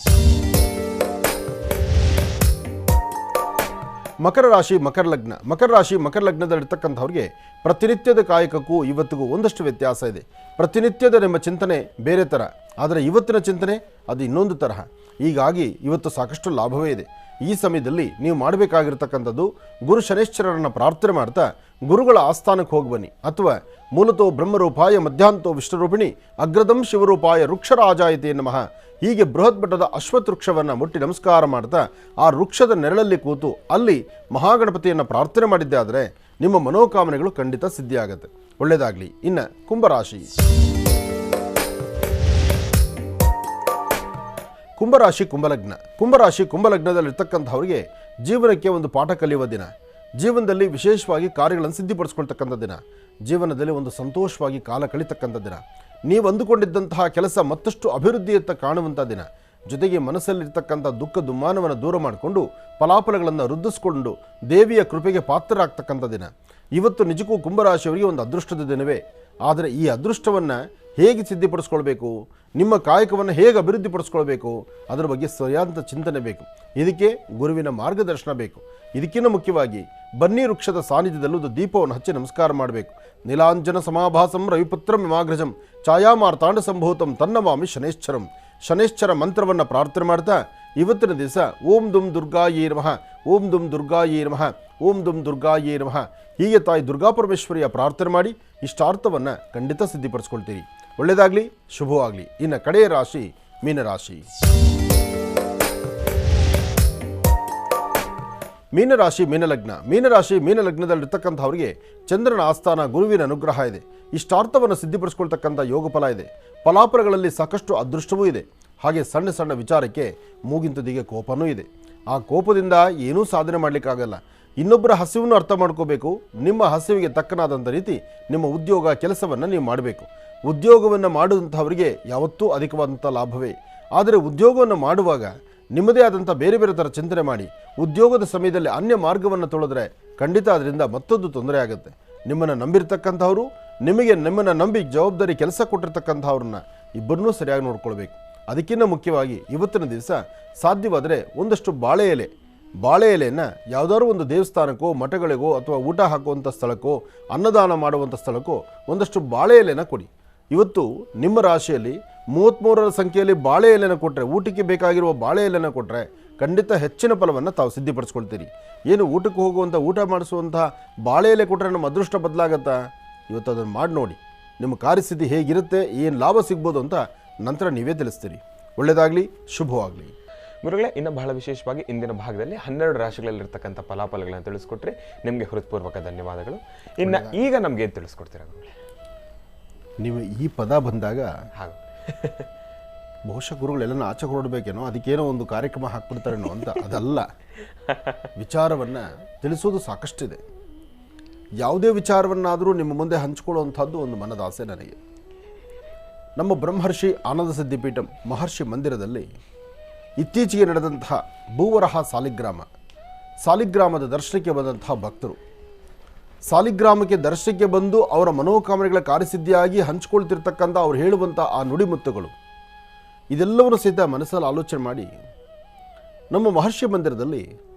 ಮಕರ ರಾಶಿ, ಮಕರ ಲಗ್ನ. ಮಕರ ರಾಶಿ, ಮಕರ ಲಗ್ನದಲ್ಲಿರ್ತಕ್ಕಂಥವ್ರಿಗೆ ಪ್ರತಿನಿತ್ಯದ ಕಾಯಕಕ್ಕೂ ಇವತ್ತಿಗೂ ಒಂದಷ್ಟು ವ್ಯತ್ಯಾಸ ಇದೆ. ಪ್ರತಿನಿತ್ಯದ ನಿಮ್ಮ ಚಿಂತನೆ ಬೇರೆ ಥರ, ಆದರೆ ಇವತ್ತಿನ ಚಿಂತನೆ ಅದು ಇನ್ನೊಂದು ತರಹ. ಹೀಗಾಗಿ ಇವತ್ತು ಸಾಕಷ್ಟು ಲಾಭವೇ ಇದೆ. ಈ ಸಮಯದಲ್ಲಿ ನೀವು ಮಾಡಬೇಕಾಗಿರ್ತಕ್ಕಂಥದ್ದು ಗುರು ಶನೇಶ್ವರರನ್ನು ಪ್ರಾರ್ಥನೆ ಮಾಡ್ತಾ ಗುರುಗಳ ಆಸ್ಥಾನಕ್ಕೆ ಹೋಗಿ ಬನ್ನಿ. ಅಥವಾ ಮೂಲತೋ ಬ್ರಹ್ಮರೂಪಾಯ ಮಧ್ಯಾಂತೋ ವಿಷ್ಣುರೂಪಿಣಿ ಅಗ್ರದಂ ಶಿವರೂಪಾಯ ವೃಕ್ಷರಾಜಾಯತೆ ನಮಃ ಹೀಗೆ ಬೃಹತ್ ಮಟ್ಟದ ಅಶ್ವತ್ಥ ವೃಕ್ಷವನ್ನು ಮುಟ್ಟಿ ನಮಸ್ಕಾರ ಮಾಡ್ತಾ ಆ ವೃಕ್ಷದ ನೆರಳಲ್ಲಿ ಕೂತು ಅಲ್ಲಿ ಮಹಾಗಣಪತಿಯನ್ನು ಪ್ರಾರ್ಥನೆ ಮಾಡಿದ್ದೆ ಆದರೆ ನಿಮ್ಮ ಮನೋಕಾಮನೆಗಳು ಖಂಡಿತ ಸಿದ್ಧಿಯಾಗುತ್ತೆ. ಒಳ್ಳೆಯದಾಗಲಿ. ಇನ್ನು ಕುಂಭರಾಶಿ. ಕುಂಭರಾಶಿ, ಕುಂಭಲಗ್ನ. ಕುಂಭರಾಶಿ, ಕುಂಭಲಗ್ನದಲ್ಲಿರ್ತಕ್ಕಂಥವ್ರಿಗೆ ಜೀವನಕ್ಕೆ ಒಂದು ಪಾಠ ಕಲಿಯುವ ದಿನ. ಜೀವನದಲ್ಲಿ ವಿಶೇಷವಾಗಿ ಕಾರ್ಯಗಳನ್ನು ಸಿದ್ಧಿಪಡಿಸ್ಕೊಳ್ತಕ್ಕಂಥ ದಿನ. ಜೀವನದಲ್ಲಿ ಒಂದು ಸಂತೋಷವಾಗಿ ಕಾಲ ಕಳೀತಕ್ಕಂಥ ದಿನ. ನೀವು ಅಂದುಕೊಂಡಿದ್ದಂತಹ ಕೆಲಸ ಮತ್ತಷ್ಟು ಅಭಿವೃದ್ಧಿಯತ್ತ ಕಾಣುವಂಥ ದಿನ. ಜೊತೆಗೆ ಮನಸ್ಸಲ್ಲಿರ್ತಕ್ಕಂಥ ದುಃಖ ದುಮ್ಮಾನವನ್ನು ದೂರ ಮಾಡಿಕೊಂಡು ಫಲಾಫಲಗಳನ್ನು ವೃದ್ಧಿಸ್ಕೊಂಡು ದೇವಿಯ ಕೃಪೆಗೆ ಪಾತ್ರರಾಗ್ತಕ್ಕಂಥ ದಿನ. ಇವತ್ತು ನಿಜಕ್ಕೂ ಕುಂಭರಾಶಿಯವರಿಗೆ ಒಂದು ಅದೃಷ್ಟದ ದಿನವೇ. ಆದರೆ ಈ ಅದೃಷ್ಟವನ್ನು ಹೇಗೆ ಸಿದ್ಧಿಪಡಿಸ್ಕೊಳ್ಬೇಕು, ನಿಮ್ಮ ಕಾಯಕವನ್ನು ಹೇಗೆ ಅಭಿವೃದ್ಧಿಪಡಿಸ್ಕೊಳ್ಬೇಕು, ಅದರ ಬಗ್ಗೆ ಸರಿಯಾದ ಚಿಂತನೆ ಬೇಕು. ಇದಕ್ಕೆ ಗುರುವಿನ ಮಾರ್ಗದರ್ಶನ ಬೇಕು. ಇದಕ್ಕಿಂತ ಮುಖ್ಯವಾಗಿ ಬನ್ನಿ ವೃಕ್ಷದ ಸಾನ್ನಿಧ್ಯದಲ್ಲೂ ಒಂದು ದೀಪವನ್ನು ಹಚ್ಚಿ ನಮಸ್ಕಾರ ಮಾಡಬೇಕು. ನೀಲಾಂಜನ ಸಮಾಭಾಸಂ ರವಿಪುತ್ರಂ ವಿಮಾಗ್ರಜಂ ಛಾಯಾಮಾರ್ತಾಂಡ ಸಂಭೂತಂ ತನ್ನವಾಮಿ ಶನೇಶ್ಚರಂ. ಶನೇಶ್ಚರ ಮಂತ್ರವನ್ನು ಪ್ರಾರ್ಥನೆ ಮಾಡ್ತಾ ಇವತ್ತಿನ ದಿವಸ ಓಂ ದುಂ ದುರ್ಗಾಯೇ ನಮಃ, ಓಂ ದುಂ ದುರ್ಗಾಯೇ ನಮಃ, ಓಂ ದುಂ ದುರ್ಗಾಯೇ ನಮಃ ಹೀಗೆ ತಾಯಿ ದುರ್ಗಾಪರಮೇಶ್ವರಿಯ ಪ್ರಾರ್ಥನೆ ಮಾಡಿ ಇಷ್ಟಾರ್ಥವನ್ನು ಖಂಡಿತ ಸಿದ್ಧಿಪಡಿಸ್ಕೊಳ್ತೀರಿ. ಒಳ್ಳೆಯದಾಗಲಿ, ಶುಭವಾಗಲಿ. ಇನ್ನು ಕಡೆಯ ರಾಶಿ ಮೀನರಾಶಿ. ಮೀನರಾಶಿ ಮೀನಲಗ್ನ. ಮೀನಲಗ್ನದಲ್ಲಿರ್ತಕ್ಕಂಥವ್ರಿಗೆ ಚಂದ್ರನ ಆಸ್ಥಾನ, ಗುರುವಿನ ಅನುಗ್ರಹ ಇದೆ. ಇಷ್ಟಾರ್ಥವನ್ನು ಸಿದ್ಧಿಪಡಿಸ್ಕೊಳ್ತಕ್ಕಂಥ ಯೋಗ ಫಲ ಇದೆ. ಫಲಾಫಲಗಳಲ್ಲಿ ಸಾಕಷ್ಟು ಅದೃಷ್ಟವೂ ಇದೆ. ಹಾಗೆ ಸಣ್ಣ ಸಣ್ಣ ವಿಚಾರಕ್ಕೆ ಮೂಗಿನ ತುದಿಗೆ ಕೋಪನೂ ಇದೆ. ಆ ಕೋಪದಿಂದ ಏನೂ ಸಾಧನೆ ಮಾಡಲಿಕ್ಕಾಗಲ್ಲ. ಇನ್ನೊಬ್ಬರ ಹಸಿವನ್ನು ಅರ್ಥ ಮಾಡ್ಕೋಬೇಕು. ನಿಮ್ಮ ಹಸಿವಿಗೆ ತಕ್ಕನಾದಂಥ ರೀತಿ ನಿಮ್ಮ ಉದ್ಯೋಗ ಕೆಲಸವನ್ನು ನೀವು ಮಾಡಬೇಕು. ಉದ್ಯೋಗವನ್ನು ಮಾಡುವಂಥವರಿಗೆ ಯಾವತ್ತೂ ಅಧಿಕವಾದಂಥ ಲಾಭವೇ. ಆದರೆ ಉದ್ಯೋಗವನ್ನು ಮಾಡುವಾಗ ನಿಮ್ಮದೇ ಆದಂಥ ಬೇರೆ ಬೇರೆ ಥರ ಚಿಂತನೆ ಮಾಡಿ ಉದ್ಯೋಗದ ಸಮಯದಲ್ಲಿ ಅನ್ಯ ಮಾರ್ಗವನ್ನು ತೊಳೆದ್ರೆ ಖಂಡಿತ ಅದರಿಂದ ಮತ್ತೊಂದು ತೊಂದರೆ ಆಗುತ್ತೆ. ನಿಮ್ಮನ್ನು ನಂಬಿರ್ತಕ್ಕಂಥವ್ರು, ನಿಮ್ಮನ್ನು ನಂಬಿ ಜವಾಬ್ದಾರಿ ಕೆಲಸ ಕೊಟ್ಟಿರ್ತಕ್ಕಂಥವ್ರನ್ನ ಇಬ್ಬರನ್ನೂ ಸರಿಯಾಗಿ ನೋಡ್ಕೊಳ್ಬೇಕು. ಅದಕ್ಕಿಂತ ಮುಖ್ಯವಾಗಿ ಇವತ್ತಿನ ದಿವಸ ಸಾಧ್ಯವಾದರೆ ಒಂದಷ್ಟು ಬಾಳೆ ಎಲೆಯನ್ನು ಯಾವುದಾದ್ರೂ ಒಂದು ದೇವಸ್ಥಾನಕ್ಕೋ ಮಠಗಳಿಗೋ ಅಥವಾ ಊಟ ಹಾಕುವಂಥ ಸ್ಥಳಕ್ಕೋ ಅನ್ನದಾನ ಮಾಡುವಂಥ ಸ್ಥಳಕ್ಕೋ ಒಂದಷ್ಟು ಬಾಳೆ ಎಲೆನ ಕೊಡಿ. ಇವತ್ತು ನಿಮ್ಮ ರಾಶಿಯಲ್ಲಿ 33ರ ಸಂಖ್ಯೆಯಲ್ಲಿ ಬಾಳೆ ಎಲೆನ ಕೊಟ್ಟರೆ, ಊಟಕ್ಕೆ ಬೇಕಾಗಿರುವ ಬಾಳೆ ಎಲೆನ ಕೊಟ್ಟರೆ ಖಂಡಿತ ಹೆಚ್ಚಿನ ಫಲವನ್ನು ತಾವು ಸಿದ್ಧಿಪಡಿಸ್ಕೊಳ್ತೀರಿ. ಏನು ಊಟಕ್ಕೆ ಹೋಗುವಂಥ, ಊಟ ಮಾಡಿಸುವಂಥ ಬಾಳೆ ಎಲೆ ಕೊಟ್ಟರೆ ನಮ್ಮ ಅದೃಷ್ಟ ಬದಲಾಗತ್ತಾ? ಇವತ್ತು ಅದನ್ನು ಮಾಡಿ ನೋಡಿ. ನಿಮ್ಮ ಕಾರ್ಯಸ್ಥಿತಿ ಹೇಗಿರುತ್ತೆ, ಏನು ಲಾಭ ಸಿಗ್ಬೋದು ಅಂತ ನಂತರ ನೀವೇ ತಿಳಿಸ್ತೀರಿ. ಒಳ್ಳೆಯದಾಗಲಿ, ಶುಭವಾಗಲಿ. ಗುರುಗಳೇ, ಇನ್ನು ಬಹಳ ವಿಶೇಷವಾಗಿ ಇಂದಿನ ಭಾಗದಲ್ಲಿ 12 ರಾಶಿಗಳಲ್ಲಿರ್ತಕ್ಕಂಥ ಫಲಾಫಲಗಳನ್ನು ತಿಳಿಸ್ಕೊಟ್ರೆ ನಿಮಗೆ ಹೃತ್ಪೂರ್ವಕ ಧನ್ಯವಾದಗಳು. ಇನ್ನು ಈಗ ನಮ್ಗೆ ಏನು ತಿಳಿಸ್ಕೊಡ್ತೀರಾ ಗುರುಗಳೇ? ನೀವು ಈ ಪದ ಬಂದಾಗ ಹಾಗೆ ಬಹುಶಃ ಗುರುಗಳೆಲ್ಲ ಆಚೆ ಹೊರಡಬೇಕೇನೋ, ಅದಕ್ಕೇನೋ ಒಂದು ಕಾರ್ಯಕ್ರಮ ಹಾಕ್ಬಿಡ್ತಾರೇನೋ ಅಂತ. ಅದಲ್ಲ, ವಿಚಾರವನ್ನು ತಿಳಿಸೋದು ಸಾಕಷ್ಟಿದೆ. ಯಾವುದೇ ವಿಚಾರವನ್ನಾದರೂ ನಿಮ್ಮ ಮುಂದೆ ಹಂಚಿಕೊಳ್ಳುವಂಥದ್ದು ಒಂದು ಮನದ ಆಸೆ ನನಗೆ. ನಮ್ಮ ಬ್ರಹ್ಮರ್ಷಿ ಆನಂದ ಸಿದ್ಧಿಪೀಠಂ ಮಹರ್ಷಿ ಮಂದಿರದಲ್ಲಿ ಇತ್ತೀಚೆಗೆ ನಡೆದಂತಹ ಭೂವರಹ ಸಾಲಿಗ್ರಾಮದ ದರ್ಶನಕ್ಕೆ ಬಂದಂತಹ ಭಕ್ತರು ಸಾಲಿಗ್ರಾಮಕ್ಕೆ ದರ್ಶನಕ್ಕೆ ಬಂದು ಅವರ ಮನೋಕಾಮನೆಗಳ ಕಾರ್ಯಸಿದ್ಧಿಯಾಗಿ ಹಂಚಿಕೊಳ್ತಿರ್ತಕ್ಕಂಥ ಅವ್ರು ಹೇಳುವಂಥ ಆ ನುಡಿಮುತ್ತುಗಳು, ಇದೆಲ್ಲವನ್ನು ಸಹಿತ ಮನಸ್ಸಲ್ಲಿ ಆಲೋಚನೆ ಮಾಡಿ ನಮ್ಮ ಮಹರ್ಷಿ ಮಂದಿರದಲ್ಲಿ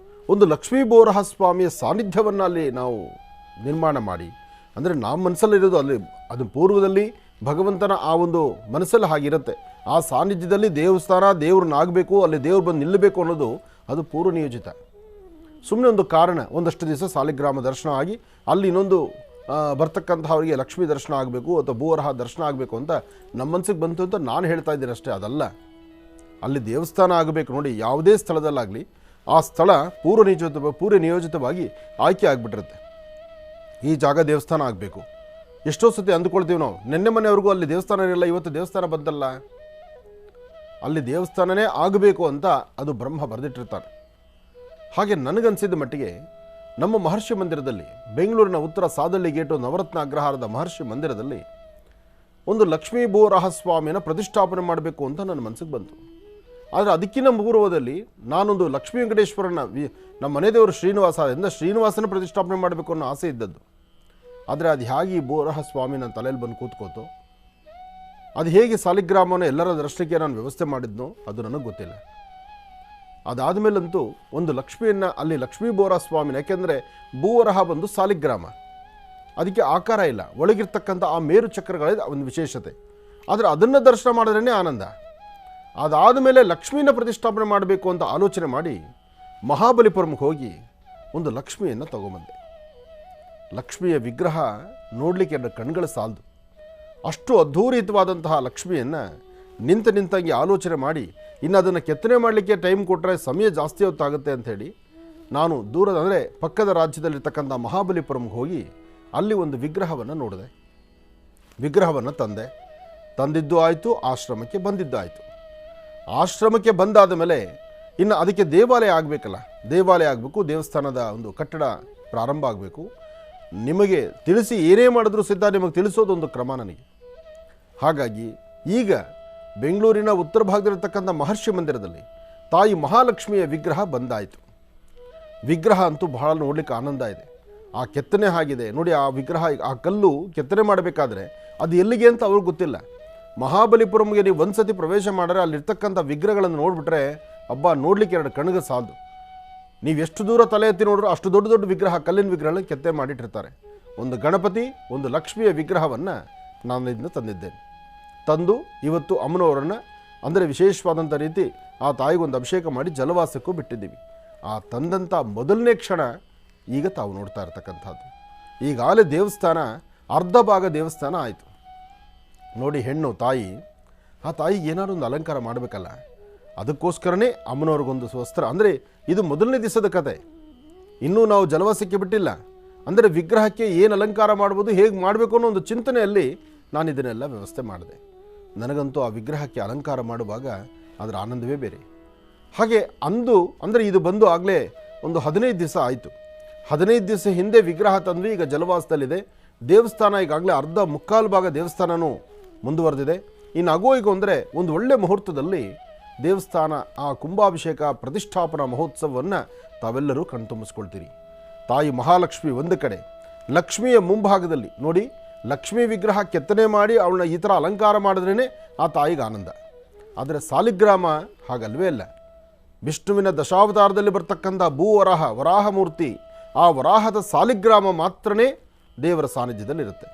ಒಂದು ಲಕ್ಷ್ಮೀ ಬೋರಹ ಸ್ವಾಮಿಯ ಸಾನ್ನಿಧ್ಯವನ್ನು ಅಲ್ಲಿ ನಾವು ನಿರ್ಮಾಣ ಮಾಡಿ, ಅಂದರೆ ನಮ್ಮ ಮನಸ್ಸಲ್ಲಿರೋದು ಅಲ್ಲಿ, ಅದು ಪೂರ್ವದಲ್ಲಿ ಭಗವಂತನ ಆ ಒಂದು ಮನಸ್ಸಲ್ಲಿ ಹಾಗಿರುತ್ತೆ. ಆ ಸಾನ್ನಿಧ್ಯದಲ್ಲಿ ದೇವಸ್ಥಾನ, ದೇವ್ರನ್ನಾಗಬೇಕು, ಅಲ್ಲಿ ದೇವ್ರು ಬಂದು ನಿಲ್ಲಬೇಕು ಅನ್ನೋದು ಅದು ಪೂರ್ವ ನಿಯೋಜಿತ. ಸುಮ್ಮನೆ ಒಂದು ಕಾರಣ, ಒಂದಷ್ಟು ದಿವಸ ಸಾಲಿಗ್ರಾಮ ದರ್ಶನ ಆಗಿ ಅಲ್ಲಿ ಇನ್ನೊಂದು ಬರ್ತಕ್ಕಂಥವರಿಗೆ ಲಕ್ಷ್ಮೀ ದರ್ಶನ ಆಗಬೇಕು ಅಥವಾ ಭೂವರಹ ದರ್ಶನ ಆಗಬೇಕು ಅಂತ ನಮ್ಮ ಮನಸ್ಸಿಗೆ ಬಂತು ಅಂತ ನಾನು ಹೇಳ್ತಾ ಇದ್ದೀನಿ ಅಷ್ಟೇ. ಅದಲ್ಲ, ಅಲ್ಲಿ ದೇವಸ್ಥಾನ ಆಗಬೇಕು. ನೋಡಿ, ಯಾವುದೇ ಸ್ಥಳದಲ್ಲಾಗಲಿ ಆ ಸ್ಥಳ ಪೂರ್ವ ನಿಯೋಜಿತವಾಗಿ ಆಯ್ಕೆ ಆಗಿಬಿಟ್ಟಿರುತ್ತೆ. ಈ ಜಾಗ ದೇವಸ್ಥಾನ ಆಗಬೇಕು. ಎಷ್ಟೋ ಸತಿ ಅಂದುಕೊಳ್ತೀವಿ ನಾವು, ನಿನ್ನೆ ಮನೆಯವರೆಗೂ ಅಲ್ಲಿ ದೇವಸ್ಥಾನ ಇರಲ್ಲ, ಇವತ್ತು ದೇವಸ್ಥಾನ ಬಂದಲ್ಲ. ಅಲ್ಲಿ ದೇವಸ್ಥಾನನೇ ಆಗಬೇಕು ಅಂತ ಅದು ಬ್ರಹ್ಮ ಬರೆದಿಟ್ಟಿರ್ತಾನೆ. ಹಾಗೆ ನನಗನ್ಸಿದ ಮಟ್ಟಿಗೆ ನಮ್ಮ ಮಹರ್ಷಿ ಮಂದಿರದಲ್ಲಿ, ಬೆಂಗಳೂರಿನ ಉತ್ತರ ಸಾದಳ್ಳಿ ಗೇಟು ನವರತ್ನ ಅಗ್ರಹಾರದ ಮಹರ್ಷಿ ಮಂದಿರದಲ್ಲಿ ಒಂದು ಲಕ್ಷ್ಮೀ ಬೋರಹ ಸ್ವಾಮಿನ ಪ್ರತಿಷ್ಠಾಪನೆ ಮಾಡಬೇಕು ಅಂತ ನನ್ನ ಮನಸ್ಸಿಗೆ ಬಂತು. ಆದರೆ ಅದಕ್ಕಿಂತ ಪೂರ್ವದಲ್ಲಿ ನಾನೊಂದು ಲಕ್ಷ್ಮೀ ವೆಂಕಟೇಶ್ವರನ, ನಮ್ಮ ಮನೆ ದೇವರು ಶ್ರೀನಿವಾಸನ ಪ್ರತಿಷ್ಠಾಪನೆ ಮಾಡಬೇಕು ಅನ್ನೋ ಆಸೆ ಇದ್ದದ್ದು. ಆದರೆ ಅದು ಹೇಗೆ ಈ ಬೋರಹ ಸ್ವಾಮಿ ನನ್ನ ತಲೆಯಲ್ಲಿ ಬಂದು ಕೂತ್ಕೋತು, ಅದು ಹೇಗೆ ಸಾಲಿಗ್ರಾಮವನ್ನು ಎಲ್ಲರ ದರ್ಶನಕ್ಕೆ ನಾನು ವ್ಯವಸ್ಥೆ ಮಾಡಿದ್ನೋ ಅದು ನನಗೆ ಗೊತ್ತಿಲ್ಲ. ಅದಾದ ಮೇಲಂತೂ ಒಂದು ಲಕ್ಷ್ಮಿಯನ್ನು ಅಲ್ಲಿ ಲಕ್ಷ್ಮೀ ಬೋರಹ ಸ್ವಾಮಿನ, ಯಾಕೆಂದರೆ ಭೂವರಹ ಬಂದು ಸಾಲಿಗ್ರಾಮ, ಅದಕ್ಕೆ ಆಕಾರ ಇಲ್ಲ, ಒಳಗಿರ್ತಕ್ಕಂಥ ಆ ಮೇರು ಚಕ್ರಗಳೇ ಒಂದು ವಿಶೇಷತೆ. ಆದರೆ ಅದನ್ನು ದರ್ಶನ ಮಾಡಿದ್ರೇ ಆನಂದ. ಅದಾದ ಮೇಲೆ ಲಕ್ಷ್ಮೀನ ಪ್ರತಿಷ್ಠಾಪನೆ ಮಾಡಬೇಕು ಅಂತ ಆಲೋಚನೆ ಮಾಡಿ ಮಹಾಬಲಿಪುರಂಗೆ ಹೋಗಿ ಒಂದು ಲಕ್ಷ್ಮಿಯನ್ನು ತಗೊಂಬಂದೆ. ಲಕ್ಷ್ಮಿಯ ವಿಗ್ರಹ ನೋಡಲಿಕ್ಕೆ ಎರಡು ಕಣ್ಗಳು ಸಾಲದು, ಅಷ್ಟು ಅದ್ಧೂರಿತವಾದಂತಹ ಲಕ್ಷ್ಮಿಯನ್ನು ನಿಂತಂಗೆ ಆಲೋಚನೆ ಮಾಡಿ, ಇನ್ನು ಅದನ್ನು ಕೆತ್ತನೆ ಮಾಡಲಿಕ್ಕೆ ಟೈಮ್ ಕೊಟ್ಟರೆ ಸಮಯ ಜಾಸ್ತಿ ಹೊತ್ತಾಗುತ್ತೆ ಅಂಥೇಳಿ ನಾನು ದೂರದ, ಅಂದರೆ ಪಕ್ಕದ ರಾಜ್ಯದಲ್ಲಿರ್ತಕ್ಕಂಥ ಮಹಾಬಲಿಪುರಂಗೆ ಹೋಗಿ ಅಲ್ಲಿ ಒಂದು ವಿಗ್ರಹವನ್ನು ನೋಡಿದೆ. ವಿಗ್ರಹವನ್ನು ತಂದಿದ್ದು ಆಯಿತು, ಆಶ್ರಮಕ್ಕೆ ಬಂದಿದ್ದು ಆಯಿತು. ಆಶ್ರಮಕ್ಕೆ ಬಂದಾದ ಮೇಲೆ ಇನ್ನು ಅದಕ್ಕೆ ದೇವಾಲಯ ಆಗಬೇಕಲ್ಲ, ದೇವಾಲಯ ಆಗಬೇಕು, ದೇವಸ್ಥಾನದ ಒಂದು ಕಟ್ಟಡ ಪ್ರಾರಂಭ ಆಗಬೇಕು. ನಿಮಗೆ ತಿಳಿಸಿ ಏನೇ ಮಾಡಿದ್ರೂ ಸಿದ್ಧ ನಿಮಗೆ ತಿಳಿಸೋದೊಂದು ಕ್ರಮ ನನಗೆ. ಹಾಗಾಗಿ ಈಗ ಬೆಂಗಳೂರಿನ ಉತ್ತರ ಭಾಗದಲ್ಲಿರ್ತಕ್ಕಂಥ ಮಹರ್ಷಿ ಮಂದಿರದಲ್ಲಿ ತಾಯಿ ಮಹಾಲಕ್ಷ್ಮಿಯ ವಿಗ್ರಹ ಬಂದಾಯಿತು. ವಿಗ್ರಹ ಅಂತೂ ಬಹಳ ನೋಡಲಿಕ್ಕೆ ಆನಂದ ಇದೆ. ಆ ಕೆತ್ತನೆ ಆಗಿದೆ ನೋಡಿ, ಆ ವಿಗ್ರಹ, ಆ ಕಲ್ಲು ಕೆತ್ತನೆ ಮಾಡಬೇಕಾದ್ರೆ ಅದು ಎಲ್ಲಿಗೆ ಅಂತ ಅವ್ರಿಗೆ ಗೊತ್ತಿಲ್ಲ. ಮಹಾಬಲಿಪುರಂಗೆ ನೀವು ಒಂದು ಸತಿ ಪ್ರವೇಶ ಮಾಡಿದ್ರೆ ಅಲ್ಲಿರ್ತಕ್ಕಂಥ ವಿಗ್ರಹಗಳನ್ನು ನೋಡಿಬಿಟ್ರೆ ಹಬ್ಬ ನೋಡಲಿಕ್ಕೆ 2 ಕಣ್ಣಿಗೆ ಸಾಲದು. ನೀವು ಎಷ್ಟು ದೂರ ತಲೆ ಎತ್ತಿ ನೋಡ್ರು ಅಷ್ಟು ದೊಡ್ಡ ದೊಡ್ಡ ವಿಗ್ರಹ, ಕಲ್ಲಿನ ವಿಗ್ರಹಗಳನ್ನು ಕೆತ್ತೆ ಮಾಡಿಟ್ಟಿರ್ತಾರೆ. ಒಂದು ಗಣಪತಿ, ಒಂದು ಲಕ್ಷ್ಮಿಯ ವಿಗ್ರಹವನ್ನು ನಾನು ಇದನ್ನು ತಂದಿದ್ದೇನೆ. ತಂದು ಇವತ್ತು ಅಮ್ಮನವರನ್ನು ಅಂದರೆ ವಿಶೇಷವಾದಂಥ ರೀತಿ ಆ ತಾಯಿಗೊಂದು ಅಭಿಷೇಕ ಮಾಡಿ ಜಲವಾಸಕ್ಕೂ ಬಿಟ್ಟಿದ್ದೀವಿ. ಆ ತಂದಂಥ ಮೊದಲನೇ ಕ್ಷಣ ಈಗ ತಾವು ನೋಡ್ತಾ ಇರ್ತಕ್ಕಂಥದ್ದು. ಈಗಾಗಲೇ ದೇವಸ್ಥಾನ ಅರ್ಧ ಭಾಗ ದೇವಸ್ಥಾನ ಆಯಿತು ನೋಡಿ. ಹೆಣ್ಣು ತಾಯಿ, ಆ ತಾಯಿಗೆ ಏನಾದ್ರು ಒಂದು ಅಲಂಕಾರ ಮಾಡಬೇಕಲ್ಲ, ಅದಕ್ಕೋಸ್ಕರನೇ ಅಮ್ಮನವ್ರಿಗೊಂದು ವಸ್ತ್ರ. ಅಂದರೆ ಇದು ಮೊದಲನೇ ದಿವಸದ ಕತೆ, ಇನ್ನೂ ನಾವು ಜಲವಾಸಕ್ಕೆ ಬಿಟ್ಟಿಲ್ಲ. ಅಂದರೆ ವಿಗ್ರಹಕ್ಕೆ ಏನು ಅಲಂಕಾರ ಮಾಡ್ಬೋದು, ಹೇಗೆ ಮಾಡಬೇಕು ಅನ್ನೋ ಒಂದು ಚಿಂತನೆಯಲ್ಲಿ ನಾನು ಇದನ್ನೆಲ್ಲ ವ್ಯವಸ್ಥೆ ಮಾಡಿದೆ. ನನಗಂತೂ ಆ ವಿಗ್ರಹಕ್ಕೆ ಅಲಂಕಾರ ಮಾಡುವಾಗ ಅದರ ಆನಂದವೇ ಬೇರೆ. ಹಾಗೆ ಅಂದು ಅಂದರೆ ಇದು ಬಂದು ಆಗಲೇ ಒಂದು 15 ದಿವಸ ಆಯಿತು. 15 ದಿವಸ ಹಿಂದೆ ವಿಗ್ರಹ ತಂದು ಈಗ ಜಲವಾಸದಲ್ಲಿದೆ. ದೇವಸ್ಥಾನ ಈಗಾಗಲೇ ಅರ್ಧ ಮುಕ್ಕಾಲು ಭಾಗ ದೇವಸ್ಥಾನವೂ ಮುಂದುವರೆದಿದೆ. ಇನ್ನು ಈಗ ಅಂದರೆ ಒಂದು ಒಳ್ಳೆ ಮುಹೂರ್ತದಲ್ಲಿ ದೇವಸ್ಥಾನ ಆ ಕುಂಭಾಭಿಷೇಕ ಪ್ರತಿಷ್ಠಾಪನಾ ಮಹೋತ್ಸವವನ್ನು ತಾವೆಲ್ಲರೂ ಕಣ್ತುಂಬಿಸ್ಕೊಳ್ತೀರಿ. ತಾಯಿ ಮಹಾಲಕ್ಷ್ಮಿ ಒಂದು ಕಡೆ, ಲಕ್ಷ್ಮಿಯ ಮುಂಭಾಗದಲ್ಲಿ ನೋಡಿ, ಲಕ್ಷ್ಮೀ ವಿಗ್ರಹ ಕೆತ್ತನೆ ಮಾಡಿ ಅವಳನ್ನ ಈ ಥರ ಅಲಂಕಾರ ಮಾಡಿದ್ರೇ ಆ ತಾಯಿಗೆ ಆನಂದ. ಆದರೆ ಸಾಲಿಗ್ರಾಮ ಹಾಗಲ್ವೇ ಅಲ್ಲ. ವಿಷ್ಣುವಿನ ದಶಾವತಾರದಲ್ಲಿ ಬರ್ತಕ್ಕಂಥ ಭೂವರಾಹ ವರಾಹಮೂರ್ತಿ, ಆ ವರಾಹದ ಸಾಲಿಗ್ರಾಮ ಮಾತ್ರನೇ ದೇವರ ಸಾನ್ನಿಧ್ಯದಲ್ಲಿರುತ್ತೆ.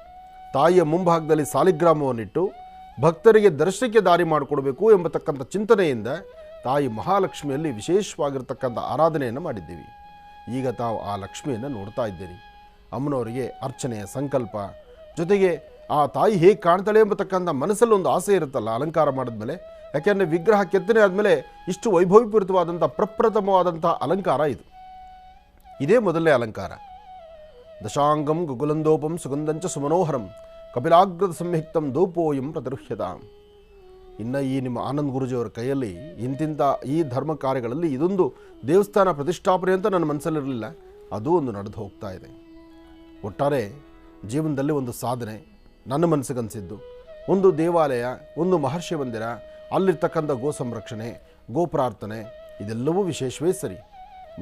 ತಾಯಿಯ ಮುಂಭಾಗದಲ್ಲಿ ಸಾಲಿಗ್ರಾಮವನ್ನಿಟ್ಟು ಭಕ್ತರಿಗೆ ದರ್ಶನಕ್ಕೆ ದಾರಿ ಮಾಡಿಕೊಡ್ಬೇಕು ಎಂಬತಕ್ಕಂಥ ಚಿಂತನೆಯಿಂದ ತಾಯಿ ಮಹಾಲಕ್ಷ್ಮಿಯಲ್ಲಿ ವಿಶೇಷವಾಗಿರ್ತಕ್ಕಂಥ ಆರಾಧನೆಯನ್ನು ಮಾಡಿದ್ದೀವಿ. ಈಗ ತಾವು ಆ ಲಕ್ಷ್ಮಿಯನ್ನು ನೋಡ್ತಾ ಇದ್ದೀರಿ. ಅಮ್ಮನವರಿಗೆ ಅರ್ಚನೆಯ ಸಂಕಲ್ಪ ಜೊತೆಗೆ ಆ ತಾಯಿ ಹೇಗೆ ಕಾಣ್ತಾಳೆ ಎಂಬತಕ್ಕಂಥ ಮನಸ್ಸಲ್ಲಿ ಒಂದು ಆಸೆ ಇರುತ್ತಲ್ಲ ಅಲಂಕಾರ ಮಾಡಿದ್ಮೇಲೆ. ಯಾಕೆಂದರೆ ವಿಗ್ರಹ ಕೆತ್ತನೆ ಆದಮೇಲೆ ಇಷ್ಟು ವೈಭವೀಪೂರಿತವಾದಂಥ ಪ್ರಪ್ರಥಮವಾದಂಥ ಅಲಂಕಾರ ಇದು. ಇದೇ ಮೊದಲನೇ ಅಲಂಕಾರ. ದಶಾಂಗಂ ಗುಗುಲಂದೋಪಂ ಸುಗಂಧಂಚ ಸುಮನೋಹರಂ ಕಪಿಲಾಗ್ರದ ಸಂಯುಕ್ತಂ ಧೂಪೋಯಂ ಪ್ರತಿರುಹ್ಯತಾಂ. ಇನ್ನು ಈ ನಿಮ್ಮ ಆನಂದ್ ಗುರೂಜಿಯವರ ಕೈಯಲ್ಲಿ ಇಂತಿಂಥ ಈ ಧರ್ಮ ಕಾರ್ಯಗಳಲ್ಲಿ ಇದೊಂದು ದೇವಸ್ಥಾನ ಪ್ರತಿಷ್ಠಾಪನೆ ಅಂತ ನನ್ನ ಮನಸ್ಸಲ್ಲಿರಲಿಲ್ಲ, ಅದು ಒಂದು ನಡೆದು ಹೋಗ್ತಾ ಇದೆ. ಒಟ್ಟಾರೆ ಜೀವನದಲ್ಲಿ ಒಂದು ಸಾಧನೆ ನನ್ನ ಮನಸ್ಸಿಗನ್ಸಿದ್ದು, ಒಂದು ದೇವಾಲಯ, ಒಂದು ಮಹರ್ಷಿ ಮಂದಿರ, ಅಲ್ಲಿರ್ತಕ್ಕಂಥ ಗೋ ಸಂರಕ್ಷಣೆ, ಗೋ ಪ್ರಾರ್ಥನೆ, ಇದೆಲ್ಲವೂ ವಿಶೇಷವೇ ಸರಿ.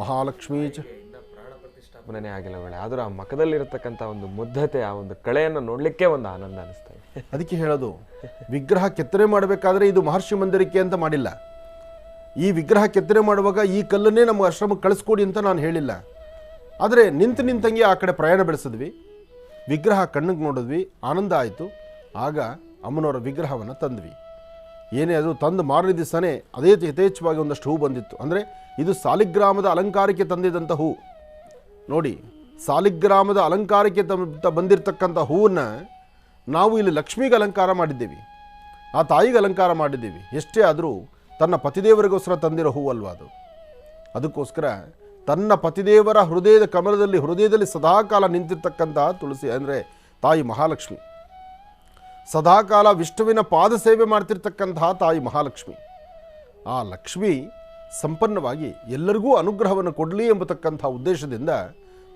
ಮಹಾಲಕ್ಷ್ಮೀ ಮನೆ ಆಗಿಲ್ಲ ಬೇಡ, ಆದರೂ ಆ ಮಖದಲ್ಲಿರತಕ್ಕಂಥ ಒಂದು ಮುಗ್ಧತೆ, ಆ ಒಂದು ಕಳೆಯನ್ನು ನೋಡಲಿಕ್ಕೆ ಒಂದು ಆನಂದ ಅನಿಸ್ತಾ ಇದೆ. ಅದಕ್ಕೆ ಹೇಳೋದು, ವಿಗ್ರಹ ಕೆತ್ತನೆ ಮಾಡಬೇಕಾದ್ರೆ ಇದು ಮಹರ್ಷಿ ಮಂದಿರಕ್ಕೆ ಅಂತ ಮಾಡಿಲ್ಲ. ಈ ವಿಗ್ರಹ ಕೆತ್ತನೆ ಮಾಡುವಾಗ ಈ ಕಲ್ಲನ್ನೇ ನಮ್ಮ ಆಶ್ರಮಕ್ಕೆ ಕಳಿಸ್ಕೊಡಿ ಅಂತ ನಾನು ಹೇಳಿಲ್ಲ. ಆದರೆ ನಿಂತಂಗೆ ಆ ಕಡೆ ಪ್ರಯಾಣ ಬೆಳೆಸಿದ್ವಿ, ವಿಗ್ರಹ ಕಣ್ಣಿಗೆ ನೋಡಿದ್ವಿ, ಆನಂದ ಆಯಿತು. ಆಗ ಅಮ್ಮನವರ ವಿಗ್ರಹವನ್ನು ತಂದ್ವಿ. ಏನೇ ಅದು ತಂದು ಮಾರನೇ ದಿವಸನೇ ಅದೇ ಯಥೇಚ್ಛವಾಗಿ ಒಂದಷ್ಟು ಹೂ ಬಂದಿತ್ತು. ಅಂದರೆ ಇದು ಸಾಲಿಗ್ರಾಮದ ಅಲಂಕಾರಕ್ಕೆ ತಂದಿದ್ದಂಥ ಹೂ ನೋಡಿ. ಸಾಲಿಗ್ರಾಮದ ಅಲಂಕಾರಕ್ಕೆ ಬಂದಿರತಕ್ಕಂಥ ಹೂವನ್ನು ನಾವು ಇಲ್ಲಿ ಲಕ್ಷ್ಮಿಗೆ ಅಲಂಕಾರ ಮಾಡಿದ್ದೀವಿ, ಆ ತಾಯಿಗೆ ಅಲಂಕಾರ ಮಾಡಿದ್ದೀವಿ. ಎಷ್ಟೇ ಆದರೂ ತನ್ನ ಪತಿದೇವರಿಗೋಸ್ಕರ ತಂದಿರೋ ಹೂ ಅಲ್ವಾ ಅದು. ಅದಕ್ಕೋಸ್ಕರ ತನ್ನ ಪತಿದೇವರ ಹೃದಯದಲ್ಲಿ ಸದಾಕಾಲ ನಿಂತಿರ್ತಕ್ಕಂತಹ ತುಳಸಿ ಅಂದರೆ ತಾಯಿ ಮಹಾಲಕ್ಷ್ಮಿ, ಸದಾಕಾಲ ವಿಷ್ಣುವಿನ ಪಾದ ಸೇವೆ ಮಾಡ್ತಿರ್ತಕ್ಕಂತಹ ತಾಯಿ ಮಹಾಲಕ್ಷ್ಮಿ. ಆ ಲಕ್ಷ್ಮಿ ಸಂಪನ್ನವಾಗಿ ಎಲ್ಲರಿಗೂ ಅನುಗ್ರಹವನ್ನು ಕೊಡಲಿ ಎಂಬತಕ್ಕಂಥ ಉದ್ದೇಶದಿಂದ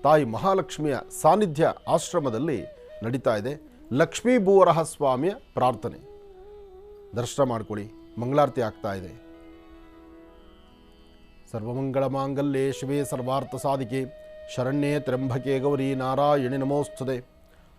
ತಾಯಿ ಮಹಾಲಕ್ಷ್ಮಿಯ ಸಾನ್ನಿಧ್ಯ ಆಶ್ರಮದಲ್ಲಿ ನಡೀತಾ ಇದೆ. ಲಕ್ಷ್ಮೀ ಭೂವರಹ ಸ್ವಾಮಿಯ ಪ್ರಾರ್ಥನೆ ದರ್ಶನ ಮಾಡ್ಕೊಳ್ಳಿ. ಮಂಗಳಾರತಿ ಆಗ್ತಾ ಇದೆ. ಸರ್ವಮಂಗಳ ಮಾಂಗಲ್ಯೆ ಶಿವೆ ಸರ್ವಾರ್ಥ ಸಾಧಿಕೆ ಶರಣ್ಯೇ ತ್ರ್ಯಂಬಕೆ ಗೌರಿ ನಾರಾಯಣಿ ನಮೋಸ್ತುತೆ.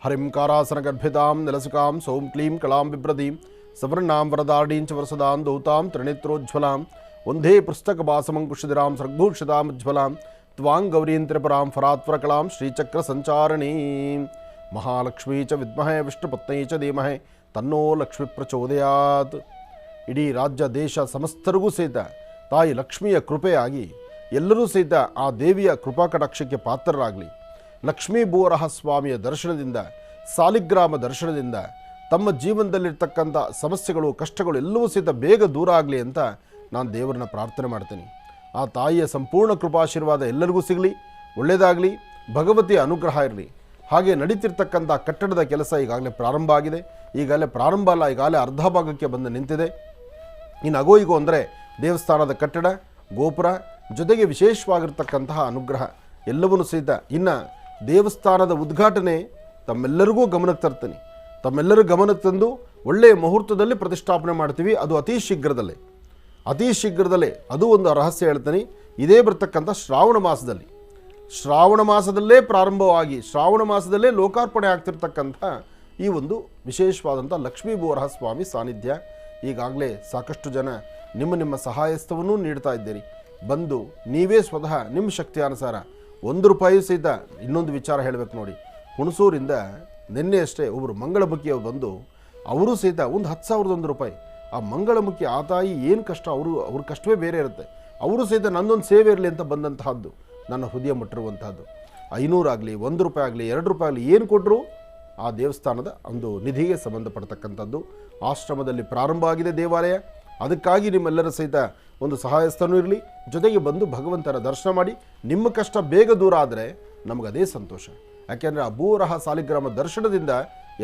ಹರಿಂಕಾರಾಸನ ಗರ್ಭಿತಾಂ ನಿಲಸುಕಾಂ ಸೌಂ ಕ್ಲೀಂ ಕಳಾಂ ಬಿಭ್ರದೀಂ ಸವರ್ಣಾಂ ವರದಾರ್ಢೀಂಚ ವರಸದಾಂ ದೌತಾಂ ತ್ರಿನೇತ್ರೋಜ್ವಲಾಂ ಒಂದೇ ಪುಸ್ತಕ ಭಾಸಮಂಕುಶಿರಾಂ ಸರ್ಗಭೂಷಿತಾಮಜ್ವಲಾಂ ತ್ವಾಂ ಗೌರೀಂ ತ್ರಿಪುರಾಂ ಫರಾತ್ವರಕಳಾಂ ಶ್ರೀಚಕ್ರ ಸಂಚಾರಣೀಂ ಮಹಾಲಕ್ಷ್ಮೀ ಚ ವಿದ್ಮಹೇ ವಿಷ್ಣುಪತ್ನೈ ಚ ಧೀಮಹಿ ತನ್ನೋ ಲಕ್ಷ್ಮಿ ಪ್ರಚೋದಯಾತ್. ಇಡೀ ರಾಜ್ಯ ದೇಶ ಸಮಸ್ತರಿಗೂ ಸಹಿತ ತಾಯಿ ಲಕ್ಷ್ಮಿಯ ಕೃಪೆಯಾಗಿ ಎಲ್ಲರೂ ಸಹಿತ ಆ ದೇವಿಯ ಕೃಪಾ ಕಟಾಕ್ಷಕ್ಕೆ ಪಾತ್ರರಾಗಲಿ. ಲಕ್ಷ್ಮೀ ಭೂವರಹ ಸ್ವಾಮಿಯ ದರ್ಶನದಿಂದ, ಸಾಲಿಗ್ರಾಮ ದರ್ಶನದಿಂದ ತಮ್ಮ ಜೀವನದಲ್ಲಿರ್ತಕ್ಕಂಥ ಸಮಸ್ಯೆಗಳು, ಕಷ್ಟಗಳು ಎಲ್ಲವೂ ಸಹಿತ ಬೇಗ ದೂರ ಆಗಲಿ ಅಂತ ನಾನು ದೇವರನ್ನ ಪ್ರಾರ್ಥನೆ ಮಾಡ್ತೀನಿ. ಆ ತಾಯಿಯ ಸಂಪೂರ್ಣ ಕೃಪಾಶೀರ್ವಾದ ಎಲ್ಲರಿಗೂ ಸಿಗಲಿ, ಒಳ್ಳೆಯದಾಗಲಿ, ಭಗವತಿಯ ಅನುಗ್ರಹ ಇರಲಿ. ಹಾಗೆ ನಡೀತಿರ್ತಕ್ಕಂಥ ಕಟ್ಟಡದ ಕೆಲಸ ಈಗಾಗಲೇ ಪ್ರಾರಂಭ ಆಗಿದೆ. ಈಗಾಗಲೇ ಪ್ರಾರಂಭ ಅಲ್ಲ, ಈಗಾಗಲೇ ಅರ್ಧ ಭಾಗಕ್ಕೆ ಬಂದು ನಿಂತಿದೆ. ಇನ್ನು ಅಗೋಯಿಗೋ ಅಂದರೆ ದೇವಸ್ಥಾನದ ಕಟ್ಟಡ, ಗೋಪುರ ಜೊತೆಗೆ ವಿಶೇಷವಾಗಿರ್ತಕ್ಕಂತಹ ಅನುಗ್ರಹ ಎಲ್ಲವನ್ನೂ ಸಹಿತ ಇನ್ನು ದೇವಸ್ಥಾನದ ಉದ್ಘಾಟನೆ ತಮ್ಮೆಲ್ಲರಿಗೂ ಗಮನಕ್ಕೆ ತರ್ತೀನಿ. ತಮ್ಮೆಲ್ಲರೂ ಗಮನಕ್ಕೆ ತಂದು ಒಳ್ಳೆಯ ಮುಹೂರ್ತದಲ್ಲಿ ಪ್ರತಿಷ್ಠಾಪನೆ ಮಾಡ್ತೀವಿ. ಅದು ಅತಿ ಶೀಘ್ರದಲ್ಲೇ ಅದು ಒಂದು ರಹಸ್ಯ ಹೇಳ್ತೀನಿ. ಇದೇ ಬರ್ತಕ್ಕಂಥ ಶ್ರಾವಣ ಮಾಸದಲ್ಲೇ ಪ್ರಾರಂಭವಾಗಿ ಶ್ರಾವಣ ಮಾಸದಲ್ಲೇ ಲೋಕಾರ್ಪಣೆ ಆಗ್ತಿರ್ತಕ್ಕಂಥ ಈ ಒಂದು ವಿಶೇಷವಾದಂಥ ಲಕ್ಷ್ಮೀ ಬೋರಹ ಸ್ವಾಮಿ ಸಾನ್ನಿಧ್ಯ. ಈಗಾಗಲೇ ಸಾಕಷ್ಟು ಜನ ನಿಮ್ಮ ಸಹಾಯಸ್ಥವನ್ನೂ ನೀಡ್ತಾ ಇದ್ದೀರಿ. ಬಂದು ನೀವೇ ಸ್ವತಃ ನಿಮ್ಮ ಶಕ್ತಿಯಾನುಸಾರ ₹1 ಸಹಿತ. ಇನ್ನೊಂದು ವಿಚಾರ ಹೇಳಬೇಕು ನೋಡಿ, ಹುಣಸೂರಿಂದ ನಿನ್ನೆ ಅಷ್ಟೇ ಒಬ್ಬರು ಮಂಗಳಮುಖಿಯವರು ಬಂದು ಅವರು ಸಹಿತ ಒಂದು ₹10,001. ಆ ಮಂಗಳಮುಖಿ ಆ ತಾಯಿ ಏನು ಕಷ್ಟ, ಅವ್ರ ಕಷ್ಟವೇ ಬೇರೆ ಇರುತ್ತೆ. ಅವರು ಸಹಿತ ನನ್ನೊಂದು ಸೇವೆ ಇರಲಿ ಅಂತ ಬಂದಂತಹದ್ದು ನನ್ನ ಹೃದಯ ಮುಟ್ಟಿರುವಂತಹದ್ದು. 500 ಆಗಲಿ, ₹1 ಆಗಲಿ, ₹2 ಆಗಲಿ, ಏನು ಕೊಟ್ಟರು ಆ ದೇವಸ್ಥಾನದ ಒಂದು ನಿಧಿಗೆ ಸಂಬಂಧಪಡ್ತಕ್ಕಂಥದ್ದು. ಆಶ್ರಮದಲ್ಲಿ ಪ್ರಾರಂಭ ಆಗಿದೆ ದೇವಾಲಯ. ಅದಕ್ಕಾಗಿ ನಿಮ್ಮೆಲ್ಲರ ಸಹಿತ ಒಂದು ಸಹಾಯಸ್ಥನೂ ಇರಲಿ. ಜೊತೆಗೆ ಬಂದು ಭಗವಂತನ ದರ್ಶನ ಮಾಡಿ. ನಿಮ್ಮ ಕಷ್ಟ ಬೇಗ ದೂರ ಆದರೆ ನಮಗದೇ ಸಂತೋಷ. ಯಾಕೆಂದರೆ ಆ ಬೋರಹ ಸಾಲಿಗ್ರಾಮ ದರ್ಶನದಿಂದ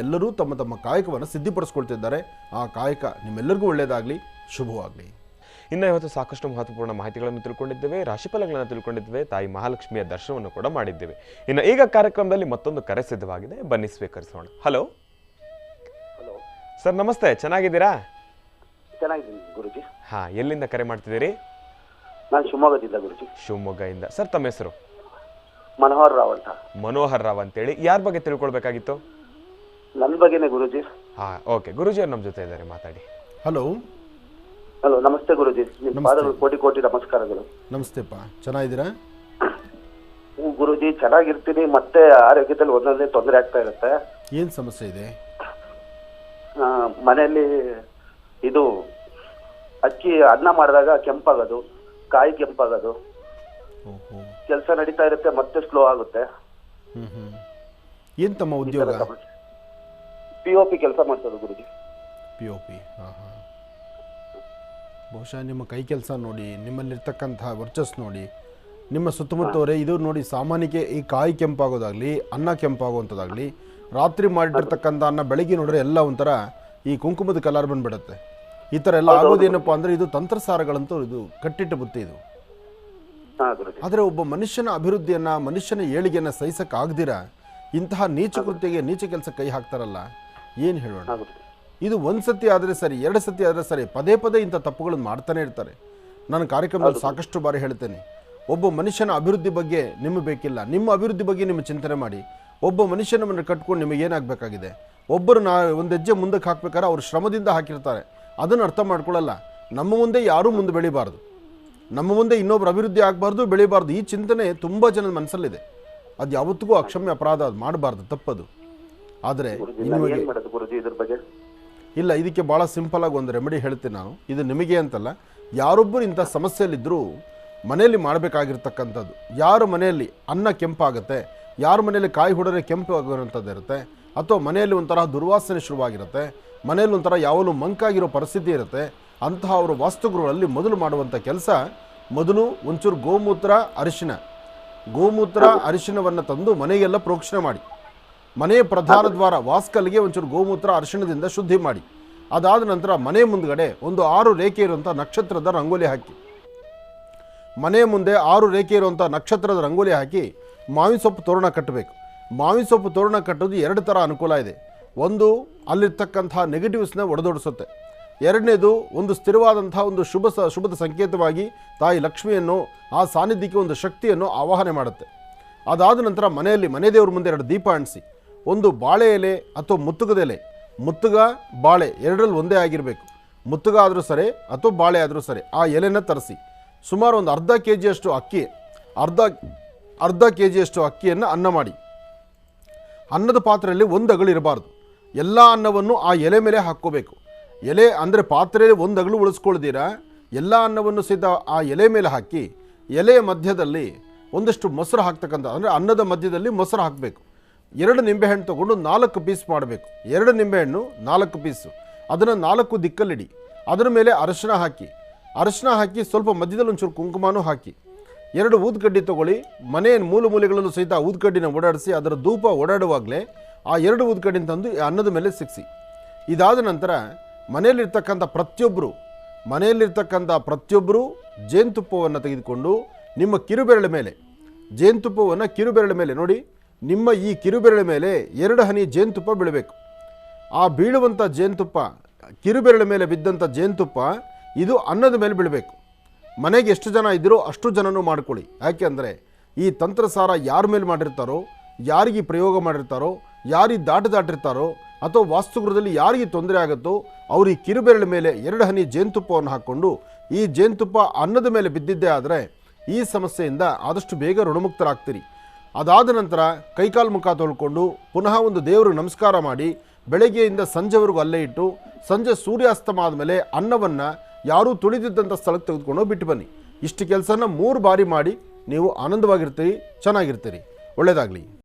ಎಲ್ಲರೂ ತಮ್ಮ ತಮ್ಮ ಕಾಯಕವನ್ನು ಸಿದ್ಧಿಪಡಿಸ್ಕೊಳ್ತಿದ್ದಾರೆ. ಆ ಕಾಯಕ ನಿಮ್ಮೆಲ್ಲರಿಗೂ ಒಳ್ಳೆಯದಾಗಲಿ, ಶುಭವಾಗಲಿ. ಇನ್ನು ಇವತ್ತು ಸಾಕಷ್ಟು ಮಹತ್ವಪೂರ್ಣ ಮಾಹಿತಿಗಳನ್ನು ತಿಳ್ಕೊಂಡಿದ್ದೇವೆ, ರಾಶಿಫಲಗಳನ್ನು ತಿಳ್ಕೊಂಡಿದ್ದೇವೆ, ತಾಯಿ ಮಹಾಲಕ್ಷ್ಮಿಯ ದರ್ಶನವನ್ನು ಕೂಡ ಮಾಡಿದ್ದೇವೆ. ಇನ್ನು ಈಗ ಕಾರ್ಯಕ್ರಮದಲ್ಲಿ ಮತ್ತೊಂದು ಕರೆ ಸಿದ್ಧವಾಗಿದೆ, ಬನ್ನಿ ಸ್ವೀಕರಿಸೋಣ. ಹಲೋ ಹಲೋ ಸರ್, ನಮಸ್ತೆ. ಚೆನ್ನಾಗಿದ್ದೀರಾ? ಚೆನ್ನಾಗಿದ್ದೀನಿ ಗುರುಜಿ. ಎಲ್ಲಿಂದ ಕರೆ ಮಾಡ್ತಿದ್ದೀರಿ? ನಾನು ಶಿವಮೊಗ್ಗದಿಂದ ಗುರುಜಿ. ಶಿವಮೊಗ್ಗದಿಂದ. ಸರ್, ತಮ್ಮ ಹೆಸರು? ಮನೋಹರ್ ರಾವ್ ಅಂತ. ಮನೋಹರ್ ರಾವ್ ಅಂತೇಳಿ. ಯಾರ ಬಗ್ಗೆ ತಿಳ್ಕೊಳ್ಬೇಕಾಗಿತ್ತು? ನನ್ನ ಬಗ್ಗೆನೇ ಗುರುಜಿ. ಓಕೆ, ಗುರುಜಿ ಅವ್ರು ನಮ್ಮ ಜೊತೆ ಇದ್ದಾರೆ, ಮಾತಾಡಿ. ಹಲೋ ಹಲೋ, ನಮಸ್ತೆ ಗುರುಜಿ. ನಿಮ್ಮ ಪಾದಗಳು ಕೋಟಿ ಕೋಟಿ ನಮಸ್ಕಾರಗಳು. ನಮಸ್ತೆಪ್ಪ, ಚೆನ್ನಾಗಿದ್ದೀರಾ? ಗುರುಜಿ, ಚೆನ್ನಾಗಿರ್ತೀನಿ. ಮತ್ತೆ ಆರೋಗ್ಯದಲ್ಲಿ ಒಂದೊಂದೇ ತೊಂದರೆ ಆಗ್ತಾ ಇರುತ್ತೆ. ಏನು ಸಮಸ್ಯೆ ಇದೆ? ಮನೆಯಲ್ಲಿ ಇದು ಅಕ್ಕಿ ಅನ್ನ ಮಾಡಿದಾಗ ಕೆಂಪಾಗೋದು, ಕಾಯಿ ಕೆಂಪಾಗೋದು, ಕೆಲಸ ನಡೀತಾ ಇರುತ್ತೆ, ಮತ್ತೆ ಸ್ಲೋ ಆಗುತ್ತೆ. ಏನು ತಮ್ಮ ಉದ್ಯೋಗ? POP ಕೆಲಸ ಮಾಡ್ಸೋದು ಗುರುಜಿ. POP. ಬಹುಶಃ ನಿಮ್ಮ ಕೈ ಕೆಲಸ ನೋಡಿ, ನಿಮ್ಮಲ್ಲಿರ್ತಕ್ಕಂಥ ವರ್ಚಸ್ ನೋಡಿ, ನಿಮ್ಮ ಸುತ್ತಮುತ್ತವರೇ ಇದು ನೋಡಿ. ಸಾಮಾನ್ಯಕ್ಕೆ ಈ ಕಾಯಿ ಕೆಂಪಾಗೋದಾಗಲಿ, ಅನ್ನ ಕೆಂಪಾಗುವಂಥದ್ದಾಗಲಿ, ರಾತ್ರಿ ಮಾಡಿಟ್ಟಿರ್ತಕ್ಕಂಥ ಅನ್ನ ಬೆಳಗ್ಗೆ ನೋಡ್ರೆ ಎಲ್ಲ ಒಂಥರ ಈ ಕುಂಕುಮದ ಕಲರ್ ಬಂದುಬಿಡುತ್ತೆ. ಈ ಥರ ಎಲ್ಲ ಆಗೋದೇನಪ್ಪ ಅಂದರೆ ಇದು ತಂತ್ರಸಾರಗಳಂತೂ ಇದು ಕಟ್ಟಿಟ್ಟು ಬುತ್ತಿ ಇದು. ಆದರೆ ಒಬ್ಬ ಮನುಷ್ಯನ ಅಭಿವೃದ್ಧಿಯನ್ನು, ಮನುಷ್ಯನ ಏಳಿಗೆಯನ್ನು ಸಹಿಸಕ್ಕಾಗ್ದಿರ ಇಂತಹ ನೀಚ ಕೃತ್ಯಗೆ, ನೀಚ ಕೆಲಸ ಕೈ ಹಾಕ್ತಾರಲ್ಲ, ಏನು ಹೇಳೋಣ? ಇದು ಒಂದು ಸತಿ ಆದರೆ ಸರಿ, 2 ಸತಿ ಆದರೆ ಸರಿ, ಪದೇ ಪದೇ ಇಂಥ ತಪ್ಪುಗಳನ್ನು ಮಾಡ್ತಾನೆ ಇರ್ತಾರೆ. ನಾನು ಕಾರ್ಯಕ್ರಮದಲ್ಲಿ ಸಾಕಷ್ಟು ಬಾರಿ ಹೇಳ್ತೇನೆ, ಒಬ್ಬ ಮನುಷ್ಯನ ಅಭಿವೃದ್ಧಿ ಬಗ್ಗೆ ನಿಮಗೆ ಬೇಕಿಲ್ಲ, ನಿಮ್ಮ ಅಭಿವೃದ್ಧಿ ಬಗ್ಗೆ ನಿಮ್ಮ ಚಿಂತನೆ ಮಾಡಿ. ಒಬ್ಬ ಮನುಷ್ಯನನ್ನು ಕಟ್ಕೊಂಡು ನಿಮಗೇನಾಗಬೇಕಾಗಿದೆ? ಒಬ್ಬರು ಒಂದು ಹೆಜ್ಜೆ ಮುಂದಕ್ಕೆ ಹಾಕ್ಬೇಕಾದ್ರೆ ಅವ್ರು ಶ್ರಮದಿಂದ ಹಾಕಿರ್ತಾರೆ, ಅದನ್ನು ಅರ್ಥ ಮಾಡ್ಕೊಳ್ಳಲ್ಲ. ನಮ್ಮ ಮುಂದೆ ಯಾರೂ ಮುಂದೆ ಬೆಳಿಬಾರ್ದು, ನಮ್ಮ ಮುಂದೆ ಇನ್ನೊಬ್ರು ಅಭಿವೃದ್ಧಿ ಆಗಬಾರ್ದು, ಬೆಳಿಬಾರ್ದು. ಈ ಚಿಂತನೆ ತುಂಬ ಜನದ ಮನಸ್ಸಲ್ಲಿದೆ. ಅದು ಯಾವತ್ತಿಗೂ ಅಕ್ಷಮ್ಯ ಅಪರಾಧ, ಅದು ಮಾಡಬಾರ್ದು, ತಪ್ಪದು. ಆದರೆ ನಿಮಗೆ ಇಲ್ಲ, ಇದಕ್ಕೆ ಭಾಳ ಸಿಂಪಲಾಗಿ ಒಂದು ರೆಮಿಡಿ ಹೇಳ್ತೀನಿ ನಾನು. ಇದು ನಿಮಗೆ ಅಂತಲ್ಲ, ಯಾರೊಬ್ಬರು ಇಂಥ ಸಮಸ್ಯೆಯಲ್ಲಿದ್ದರೂ ಮನೆಯಲ್ಲಿ ಮಾಡಬೇಕಾಗಿರ್ತಕ್ಕಂಥದ್ದು. ಯಾರ ಮನೆಯಲ್ಲಿ ಅನ್ನ ಕೆಂಪಾಗುತ್ತೆ, ಯಾರ ಮನೆಯಲ್ಲಿ ಕಾಯಿ ಹೊಡೆದ್ರೆ ಕೆಂಪು ಆಗುವಂಥದ್ದು ಇರುತ್ತೆ, ಅಥವಾ ಮನೆಯಲ್ಲಿ ಒಂಥರ ದುರ್ವಾಸನೆ ಶುರುವಾಗಿರುತ್ತೆ, ಮನೆಯಲ್ಲಿ ಒಂಥರ ಯಾವಾಗಲೂ ಮಂಕಾಗಿರೋ ಪರಿಸ್ಥಿತಿ ಇರುತ್ತೆ, ಅಂತಹ ಅವರ ವಾಸ್ತುಗೃಹಗಳಲ್ಲಿ ಮೊದಲು ಮಾಡುವಂಥ ಕೆಲಸ, ಮೊದಲು ಒಂಚೂರು ಗೋಮೂತ್ರ ಅರಿಶಿಣವನ್ನು ತಂದು ಮನೆಗೆಲ್ಲ ಪ್ರೋಕ್ಷಣೆ ಮಾಡಿ. ಮನೆಯ ಪ್ರಧಾನ ದ್ವಾರ ವಾಸ್ಕಲ್ಗೆ ಒಂಚೂರು ಗೋಮೂತ್ರ ಅರಿಶಿಣದಿಂದ ಶುದ್ಧಿ ಮಾಡಿ. ಅದಾದ ನಂತರ ಮನೆ ಮುಂದ್ಗಡೆ ಒಂದು 6 ರೇಖೆ ಇರುವಂಥ ನಕ್ಷತ್ರದ ರಂಗೋಲಿ ಹಾಕಿ. ಮನೆಯ ಮುಂದೆ 6 ರೇಖೆ ಇರುವಂಥ ನಕ್ಷತ್ರದ ರಂಗೋಲಿ ಹಾಕಿ ಮಾವಿನ ಸೊಪ್ಪು ತೋರಣ ಕಟ್ಟಬೇಕು. ಮಾವಿನ ಸೊಪ್ಪು ತೋರಣ ಕಟ್ಟೋದು 2 ಥರ ಅನುಕೂಲ ಇದೆ. ಒಂದು, ಅಲ್ಲಿರ್ತಕ್ಕಂಥ ನೆಗೆಟಿವ್ಸ್ನ ಒಡೆದೋಡಿಸುತ್ತೆ. ಎರಡನೇದು, ಒಂದು ಸ್ಥಿರವಾದಂಥ ಒಂದು ಶುಭದ ಸಂಕೇತವಾಗಿ ತಾಯಿ ಲಕ್ಷ್ಮಿಯನ್ನು, ಆ ಸಾನ್ನಿಧ್ಯಕ್ಕೆ ಒಂದು ಶಕ್ತಿಯನ್ನು ಆವಾಹನೆ ಮಾಡುತ್ತೆ. ಅದಾದ ನಂತರ ಮನೆಯಲ್ಲಿ ಮನೆ ದೇವ್ರ ಮುಂದೆ 2 ದೀಪ ಅಂಟಿಸಿ. ಒಂದು ಬಾಳೆ ಎಲೆ ಅಥವಾ ಮುತ್ತುಗದ ಎಲೆ, ಮುತ್ತುಗ ಬಾಳೆ ಎರಡರಲ್ಲಿ ಒಂದೇ ಆಗಿರಬೇಕು. ಮುತ್ತುಗ ಆದರೂ ಸರಿ ಅಥವಾ ಬಾಳೆ ಆದರೂ ಸರಿ, ಆ ಎಲೆನ ತರಿಸಿ. ಸುಮಾರು ಒಂದು ಅರ್ಧ ಕೆಜಿಯಷ್ಟು ಅಕ್ಕಿ, ಅರ್ಧ ಕೆಜಿಯಷ್ಟು ಅಕ್ಕಿಯನ್ನು ಅನ್ನ ಮಾಡಿ. ಅನ್ನದ ಪಾತ್ರೆಯಲ್ಲಿ ಒಂದು ಅಗಳು ಇರಬಾರ್ದು. ಎಲ್ಲ ಅನ್ನವನ್ನು ಆ ಎಲೆ ಮೇಲೆ ಹಾಕ್ಕೋಬೇಕು. ಎಲೆ ಅಂದರೆ ಪಾತ್ರೆಯಲ್ಲಿ ಒಂದು ಅಗಳು ಉಳಿಸ್ಕೊಳ್ದಿರ ಎಲ್ಲ ಅನ್ನವನ್ನು ಸಹಿತ ಆ ಎಲೆ ಮೇಲೆ ಹಾಕಿ, ಎಲೆಯ ಮಧ್ಯದಲ್ಲಿ ಒಂದಷ್ಟು ಮೊಸರು ಹಾಕ್ತಕ್ಕಂಥ, ಅಂದರೆ ಅನ್ನದ ಮಧ್ಯದಲ್ಲಿ ಮೊಸರು ಹಾಕಬೇಕು. 2 ನಿಂಬೆಹಣ್ಣು ತೊಗೊಂಡು 4 ಪೀಸ್ ಮಾಡಬೇಕು. 2 ನಿಂಬೆಹಣ್ಣು 4 ಪೀಸು, ಅದನ್ನು 4 ದಿಕ್ಕಲ್ಲಿಡಿ. ಅದರ ಮೇಲೆ ಅರಿಶಿಣ ಹಾಕಿ ಸ್ವಲ್ಪ ಮಧ್ಯದಲ್ಲಿ ಒಂಚೂರು ಕುಂಕುಮನೂ ಹಾಕಿ. 2 ಊದ್ಕಡ್ಡಿ ತೊಗೊಳ್ಳಿ. ಮನೆಯ ಮೂಲೆಗಳಲ್ಲೂ ಸಹಿತ ಊದ್ಕಡ್ಡಿನ ಓಡಾಡಿಸಿ, ಅದರ ಧೂಪ ಓಡಾಡುವಾಗಲೇ ಆ 2 ಊದ್ಕಡ್ಡಿನ ತಂದು ಅನ್ನದ ಮೇಲೆ ಸಿಕ್ಕಿಸಿ. ಇದಾದ ನಂತರ ಮನೆಯಲ್ಲಿರ್ತಕ್ಕಂಥ ಪ್ರತಿಯೊಬ್ಬರು ಜೇನುತುಪ್ಪವನ್ನು ತೆಗೆದುಕೊಂಡು ನಿಮ್ಮ ಕಿರುಬೆರಳ ಮೇಲೆ, ಜೇನುತುಪ್ಪವನ್ನು ಕಿರುಬೆರಳ ಮೇಲೆ ನೋಡಿ, ನಿಮ್ಮ ಈ ಕಿರುಬೆರಳ ಮೇಲೆ 2 ಹನಿ ಜೇನುತುಪ್ಪ ಬೀಳಬೇಕು. ಆ ಬೀಳುವಂಥ ಜೇನುತುಪ್ಪ, ಕಿರುಬೆರಳ ಮೇಲೆ ಬಿದ್ದಂಥ ಜೇನುತುಪ್ಪ ಇದು ಅನ್ನದ ಮೇಲೆ ಬೀಳಬೇಕು. ಮನೆಗೆ ಎಷ್ಟು ಜನ ಇದ್ದೀರೋ ಅಷ್ಟು ಜನನೂ ಮಾಡ್ಕೊಳ್ಳಿ. ಯಾಕೆಂದರೆ ಈ ತಂತ್ರಸಾರ ಯಾರ ಮೇಲೆ ಮಾಡಿರ್ತಾರೋ, ಯಾರಿಗೆ ಪ್ರಯೋಗ ಮಾಡಿರ್ತಾರೋ, ಯಾರಿಗೆ ದಾಟಿರ್ತಾರೋ ಅಥವಾ ವಾಸ್ತುಗೃಹದಲ್ಲಿ ಯಾರಿಗೆ ತೊಂದರೆ ಆಗುತ್ತೋ ಅವರು ಈ ಕಿರುಬೆರಳ ಮೇಲೆ 2 ಹನಿ ಜೇನುತುಪ್ಪವನ್ನು ಹಾಕ್ಕೊಂಡು ಈ ಜೇನುತುಪ್ಪ ಅನ್ನದ ಮೇಲೆ ಬಿದ್ದಿದ್ದೇ ಆದರೆ ಈ ಸಮಸ್ಯೆಯಿಂದ ಆದಷ್ಟು ಬೇಗ ಋಣಮುಕ್ತರಾಗ್ತೀರಿ. ಅದಾದ ನಂತರ ಕೈಕಾಲು ಮುಖ ತೊಳ್ಕೊಂಡು ಪುನಃ ಒಂದು ದೇವರಿಗೆ ನಮಸ್ಕಾರ ಮಾಡಿ ಬೆಳಗ್ಗೆಯಿಂದ ಸಂಜೆವರೆಗೂ ಅಲ್ಲೇ ಇಟ್ಟು ಸಂಜೆ ಸೂರ್ಯಾಸ್ತಮ ಆದಮೇಲೆ ಅನ್ನವನ್ನು ಯಾರೂ ತುಳಿದಿದ್ದಂಥ ಸ್ಥಳಕ್ಕೆ ತೆಗೆದುಕೊಂಡು ಬಿಟ್ಟು ಬನ್ನಿ. ಇಷ್ಟು ಕೆಲಸನ 3 ಬಾರಿ ಮಾಡಿ ನೀವು ಆನಂದವಾಗಿರ್ತೀರಿ, ಚೆನ್ನಾಗಿರ್ತೀರಿ. ಒಳ್ಳೆಯದಾಗಲಿ.